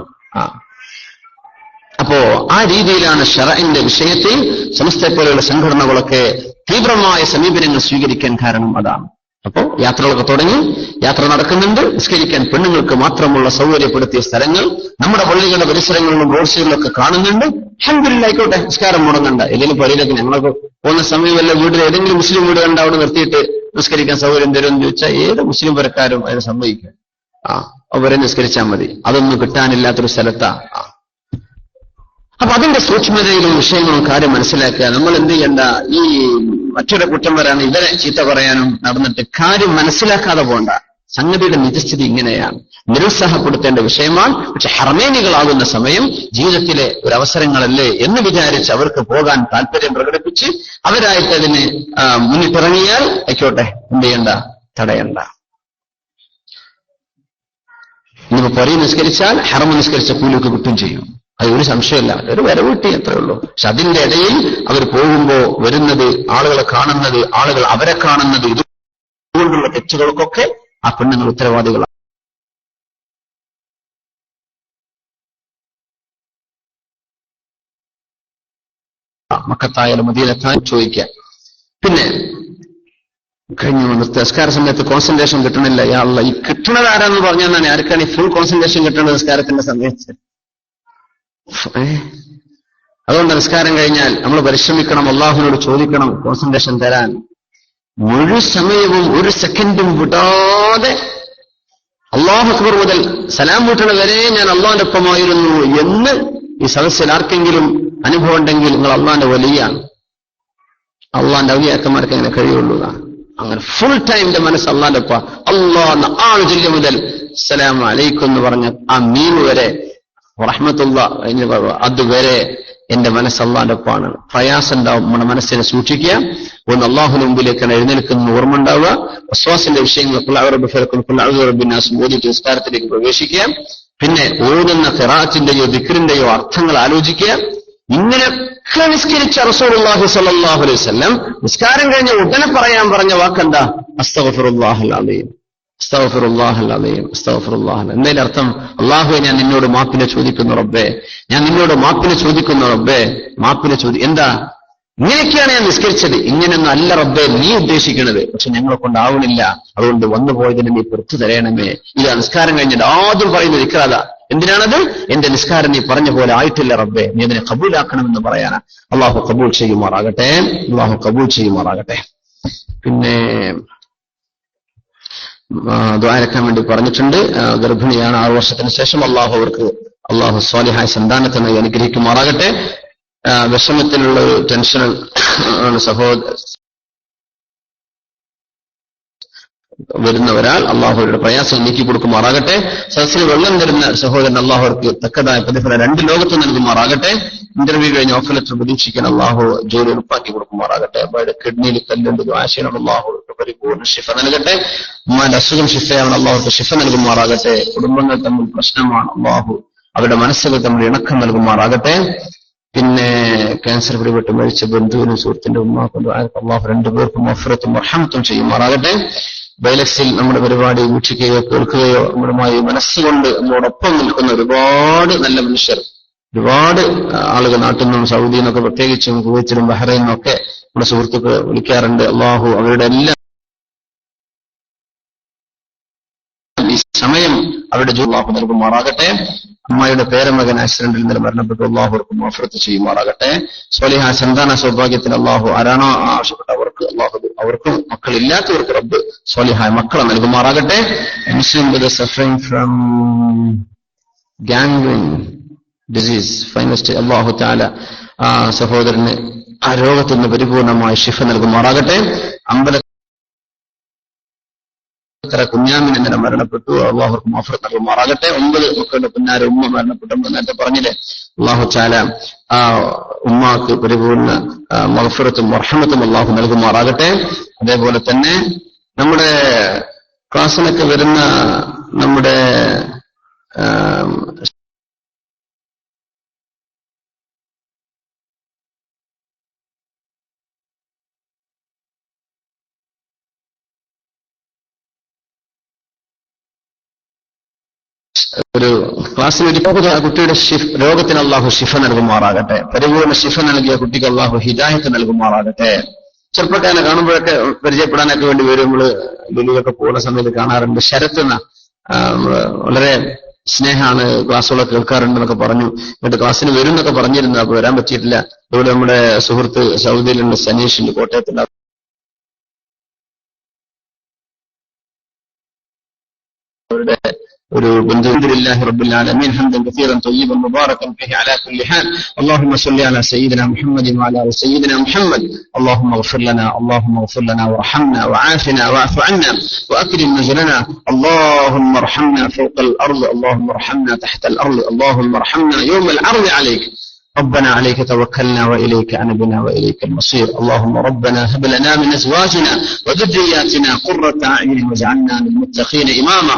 അപ്പോ ആ രീതിയിലാണ് ശറഇന്റെ വിഷയത്തിൽ സമസ്തയെ പോലെയുള്ള സംഘടനകളൊക്കെ തീവ്രമായ സമീപനങ്ങൾ സ്വീകരിക്കാൻ കാരണം അതാണ്. അപ്പോ യാത്രകളൊക്കെ തുടങ്ങി, യാത്ര നടക്കുന്നുണ്ട്. നിസ്കരിക്കാൻ പെണ്ണുങ്ങൾക്ക് മാത്രമുള്ള സൗകര്യപ്പെടുത്തിയ സ്ഥലങ്ങൾ നമ്മുടെ പള്ളികളുടെ പരിസരങ്ങളിലും റോഡ് സൈഡിലൊക്കെ കാണുന്നുണ്ട്. അൽഹംദുലില്ലാഹ്, ആയിക്കോട്ടെ, നിസ്കാരം മുടങ്ങണ്ട. ഏതെങ്കിലും പള്ളിയിലൊക്കെ ഞങ്ങളൊക്കെ പോകുന്ന സമയം വല്ല വീട്ടിൽ ഏതെങ്കിലും മുസ്ലിം വീട് കണ്ട് അവിടെ നിർത്തിയിട്ട് നിസ്കരിക്കാൻ സൗകര്യം തരുമെന്ന് ചോദിച്ചാൽ ഏത് മുസ്ലിം പരക്കാരും അതിനെ സമ്മതിക്കും. അവരെ നിസ്കരിച്ചാൽ മതി. അതൊന്നും കിട്ടാനില്ലാത്തൊരു സ്ഥലത്താ. അപ്പൊ അതിന്റെ സൂക്ഷ്മതയിലും വിഷയങ്ങളും കാര്യം മനസ്സിലാക്കുക. നമ്മൾ എന്ത് ചെയ്യണ്ട, ഈ മറ്റൊരു കുറ്റം വരാണ്, ഇവരെ ചീത്ത പറയാനും നടന്നിട്ട് കാര്യം മനസ്സിലാക്കാതെ പോണ്ട. സംഗതിയുടെ നിജസ്ഥിതി ഇങ്ങനെയാണ്. നിരുത്സാഹപ്പെടുത്തേണ്ട വിഷയമാണ്. പക്ഷെ ഹർമേനികളാകുന്ന സമയം ജീവിതത്തിലെ ഒരു അവസരങ്ങളല്ലേ എന്ന് വിചാരിച്ച് അവർക്ക് പോകാൻ താല്പര്യം പ്രകടിപ്പിച്ച് അവരായിട്ട് അതിന് മുന്നിട്ടിറങ്ങിയാൽ ആയിക്കോട്ടെ, എന്ത് ചെയ്യണ്ട, തടയണ്ട. ഇനിയിപ്പോ പൊറയിൽ നിസ്കരിച്ചാൽ ഹറമ നിസ്കരിച്ച കൂലിയൊക്കെ കിട്ടും ചെയ്യും. അത് ഒരു സംശയമില്ല, ഒരു വരവ് കിട്ടി, അത്രേ ഉള്ളൂ. പക്ഷെ അതിന്റെ ഇടയിൽ അവർ പോകുമ്പോ വരുന്നത്, ആളുകളെ കാണുന്നത്, ആളുകൾ അവരെ കാണുന്നത്, ഇതുകൊണ്ടുള്ള തെറ്റുകൾക്കൊക്കെ ആ പെണ്ണുങ്ങൾ ഉത്തരവാദികളാണ്. മക്കത്തായാലും മദീനത്തായാലും ചോദിക്കാൻ. പിന്നെ കഴിഞ്ഞു നിസ്കാര സമയത്ത് കോൺസെൻട്രേഷൻ കിട്ടണില്ല. യാ അല്ലാഹ്, ഈ കിട്ടണത് ആരാന്ന് പറഞ്ഞാൽ ആർക്കാണ് ഈ ഫുൾ കോൺസെൻട്രേഷൻ കിട്ടേണ്ടത് നിസ്കാരത്തിന്റെ സമയത്ത്? അതുകൊണ്ട് നിസ്കാരം കഴിഞ്ഞാൽ നമ്മൾ പരിശ്രമിക്കണം, അള്ളാഹുവിനോട് ചോദിക്കണം കോൺസെൻട്രേഷൻ തരാൻ. മുഴു സമയവും ഒരു സെക്കൻഡും വിടാതെ അല്ലാഹു അക്ബർ മുതൽ സലാം വീട്ടണ വരെ ഞാൻ അള്ളാഹിന്റെ ഒപ്പമായിരുന്നു എന്ന് ഈ സദസ്സിൽ ആർക്കെങ്കിലും അനുഭവം ഉണ്ടെങ്കിൽ നിങ്ങൾ അള്ളാഹിന്റെ വലിയാണ്. അള്ളാഹിന്റെ ഔലിയാക്കന്മാർക്ക് അങ്ങനെ കഴിയുള്ളൂ. അങ്ങനെ ഫുൾ ടൈമിന്റെ മനസ്സ് അള്ളാഹിന്റെ ഒപ്പ. അള്ളാഹ് ആള് ജില്ല മുതൽ അസ്സലാമു അലൈക്കും എന്ന് പറഞ്ഞ ആ മീൻ വരെ റഹ്മത്തുള്ള അതുവരെ എന്റെ മനസ്സ് അള്ളാഹിന്റെ ഒപ്പാണ്. പ്രയാസം ഉണ്ടാവും, നമ്മുടെ മനസ്സിനെ സൂക്ഷിക്കുക. ഒന്ന് അള്ളാഹുവിന് മുമ്പിലേക്കാണ് എഴുന്നേൽക്കുന്ന ഓർമ്മ ഉണ്ടാവുക. വസ്വാസിന്റെ വിഷയങ്ങൾ ഓതിയിട്ട് നിസ്കാരത്തിലേക്ക് പ്രവേശിക്കുക. പിന്നെ ഓതുന്ന ഖിറാഅത്തിന്റെയോ ദിക്റിന്റെയോ അർത്ഥങ്ങൾ ആലോചിക്കുക. ഇങ്ങനെയൊക്കെ നിസ്കരിച്ച റസൂലുള്ളാഹി സ്വല്ലല്ലാഹു അലൈഹി വസല്ലം നിസ്കാരം കഴിഞ്ഞ ഉടനെ പറയാൻ പറഞ്ഞ വാക്കെന്താ? അസ്തഗ്ഫിറുല്ലാഹൽ അലീം, അസ്തഗ്ഫിറുല്ലാഹൽ അലീം, അസ്തഗ്ഫിറുല്ലാഹൽ. എന്നതിന്റെ അർത്ഥം, അല്ലാഹുവേ ഞാൻ നിന്നോട് മാപ്പിനെ ചോദിക്കുന്നു റബ്ബേ, ഞാൻ നിന്നോട് മാപ്പിനെ ചോദിക്കുന്നു റബ്ബേ, മാപ്പിനെ എന്താ? ഇങ്ങനെയൊക്കെയാണ് ഞാൻ നിസ്കരിച്ചത്, ഇങ്ങനെയൊന്നും അല്ല റബ്ബേ നീ ഉദ്ദേശിക്കുന്നത്. പക്ഷെ ഞങ്ങളെ കൊണ്ടാവണില്ല, അതുകൊണ്ട് വന്നുപോയതിന് നീ പുറത്തു തരയണമേ. ഇതാ നിസ്കാരം കഴിഞ്ഞിട്ട് ആദ്യം പറയുന്നത് ദിക്റാദാ. എന്തിനാണത്? എന്റെ നിസ്കാരം നീ പറഞ്ഞ പോലെ ആയിട്ടില്ല റബ്ബേ, നീ അതിനെ കബൂലാക്കണമെന്ന് പറയാനാ. അള്ളാഹു കബൂൽ ചെയ്യുമാറാകട്ടെ, അള്ളാഹു കബൂൽ ചെയ്യുമാറാകട്ടെ. പിന്നെ ദുആരക്കാൻ വേണ്ടി പറഞ്ഞിട്ടുണ്ട്. ഗർഭിണിയാണ്, 6 വർഷത്തിന് ശേഷം അള്ളാഹു സ്വാലിഹായ സന്താനത്തെ അനുഗ്രഹിക്കുമാറാകട്ടെ. വിഷമത്തിലുള്ള ഒരു ടെൻഷൻ വരുന്ന ഒരാൾ അള്ളാഹുവിന്റെ പ്രയാസം നീക്കി കൊടുക്കുമാറാകട്ടെ. സദസ്സിന് വെള്ളം തരുന്ന സഹോദരൻ അള്ളാഹുർക്ക് തക്കതായ പ്രതിഫലം 2 ലോകത്ത് നൽകുമാറാകട്ടെ. ഇന്റർവ്യൂ കഴിഞ്ഞ് ഓഫർ ലെറ്റർ പ്രതീക്ഷിക്കാൻ അള്ളാഹു ജോലി ഉറപ്പാക്കി കൊടുക്കുമാറാകട്ടെ. അവരുടെ കിഡ്നിയിൽ കല്ലുണ്ട്, ആശയം അള്ളാഹുർക്ക് പരിപൂർണ്ണ ശിഫ നൽകട്ടെ. ഉമ്മാന്റെ അസുഖം ശിഫയാണ്, അള്ളാഹുർക്ക് ശിഫ നൽകുമാറാകട്ടെ. കുടുംബങ്ങൾ തമ്മിൽ പ്രശ്നമാണ്, അള്ളാഹു അവരുടെ മനസ്സുകൾ തമ്മിൽ ഇണക്കം നൽകുമാറാകട്ടെ. പിന്നെ ക്യാൻസർ പിടിപെട്ട് മരിച്ച ബന്ധുവിനും സുഹൃത്തിന്റെ ഉമ്മാക്കും അള്ളാഹു രണ്ടുപേർക്കും മഗ്ഫിറത്തും റഹ്മത്തും ചെയ്യുമാറാകട്ടെ. ബൈലക്സിൽ നമ്മുടെ പരിപാടി വീക്ഷിക്കുകയോ കേൾക്കുകയോ നമ്മുമായി മനസ്സുകൊണ്ട് നമ്മോടൊപ്പം നിൽക്കുന്ന ഒരുപാട് നല്ല മനുഷ്യർ, ഒരുപാട് ആളുകൾ നാട്ടിൽ നിന്നും സൗദിയിൽ നിന്നൊക്കെ പ്രത്യേകിച്ചും കുവൈത്തിലും ബഹ്റൈനിലും ഒക്കെ നമ്മുടെ സുഹൃത്തുക്കൾ വിളിക്കാറുണ്ട്. അള്ളാഹു അവരുടെ എല്ലാം ഈ സമയം അവരുടെ അള്ളാഹു നൽകുമാറാകട്ടെ. അമ്മയുടെ പേരമകൻ ആക്സിഡന്റിൽ നിന്ന് മരണപ്പെട്ടു, അള്ളാഹുർക്കും മഗ്ഫിറത്ത് ചെയ്യുമാറാകട്ടെ. സ്വാലിഹായ സന്താന സൗഭാഗ്യത്തിന് അള്ളാഹു ആരാണോ ആവശ്യപ്പെട്ടവർക്ക് അള്ളാഹു അവർക്കും മക്കളില്ലാത്തവർക്ക് റബ്ബ് സ്വാലിഹായ മക്കളെ നൽകുമാറാകട്ടെ. മുസ്ലിം സഫറിംഗ് ഫ്രം ഗാംഗ്രീൻ ഡിസീസ് ഫൈനസ്റ്റ് അള്ളാഹു തആല ആ സഹോദരന് ആ രോഗത്തിൽ നിന്ന് പരിപൂർണമായ ശിഫ നൽകുമാറാകട്ടെ. കുഞ്ഞാമിൻ എന്നെ മരണപ്പെട്ടു, അള്ളാഹുർക്ക് മഗ്ഫിറത്ത് നൽകുമാറാകട്ടെ. 9 മക്കളുടെ പുന്നാര ഉമ്മ മരണപ്പെട്ടെന്ന് നേരത്തെ പറഞ്ഞില്ലേ, അള്ളാഹു തആല ആ ഉമ്മാക്ക് പരിപൂർണ മഗ്ഫിറത്തും റഹ്മത്തും അള്ളാഹു നൽകുമാറാകട്ടെ. അതേപോലെ തന്നെ നമ്മുടെ ക്ലാസ്സിനൊക്കെ വരുന്ന നമ്മുടെ ഒരു ക്ലാസ്സിൽ ഒരു കുട്ടിയുടെ രോഗത്തിന് അള്ളാഹു ശിഫ നൽകുമാറാകട്ടെ. പരിപൂർണ്ണ ശിഫ നൽകിയ കുട്ടിക്ക് അള്ളാഹു ഹിദായത്ത് നൽകുമാറാകട്ടെ. ചെറുപ്പക്കാരനെ കാണുമ്പോഴൊക്കെ പരിചയപ്പെടാനൊക്കെ വേണ്ടി വരും. നമ്മള് ലുലുവൊക്കെ പോകുന്ന സമയത്ത് കാണാറുണ്ട്. ശരത്തെന്ന വളരെ സ്നേഹമാണ്, ക്ലാസ്സുകളൊക്കെ കേൾക്കാറുണ്ടെന്നൊക്കെ പറഞ്ഞു. എന്നിട്ട് ക്ലാസ്സിന് വരും എന്നൊക്കെ പറഞ്ഞിരുന്നു, അപ്പൊ വരാൻ പറ്റിയിട്ടില്ല. അതുപോലെ നമ്മുടെ സുഹൃത്ത് സൗദിയിലുണ്ട് സനീഷിന്റെ കോട്ടയത്തുണ്ട്. അവരുടെ ഒരു ബന്ധുവില്ലാഹി റബ്ബിൽ ആലമീൻ ഹംദൻ കസീറൻ തയ്യിബൻ മുബാറകൻ ഫീഹി അലാ കുല്ലി ഹാൽ. اللهم صل على سيدنا محمد وعلى ال سيدنا محمد. اللهم اغفر لنا وارحمنا وعافنا واعف عنا واكرم نزلنا. اللهم ارحمنا فوق الارض، اللهم ارحمنا تحت الارض، اللهم ارحمنا يوم العرض عليك. ربنا عليك توكلنا وإليك أنبنا وإليك المصير. اللهم ربنا هب لنا من أزواجنا وذرياتنا قرة أعين واجعلنا للمتقين إماما.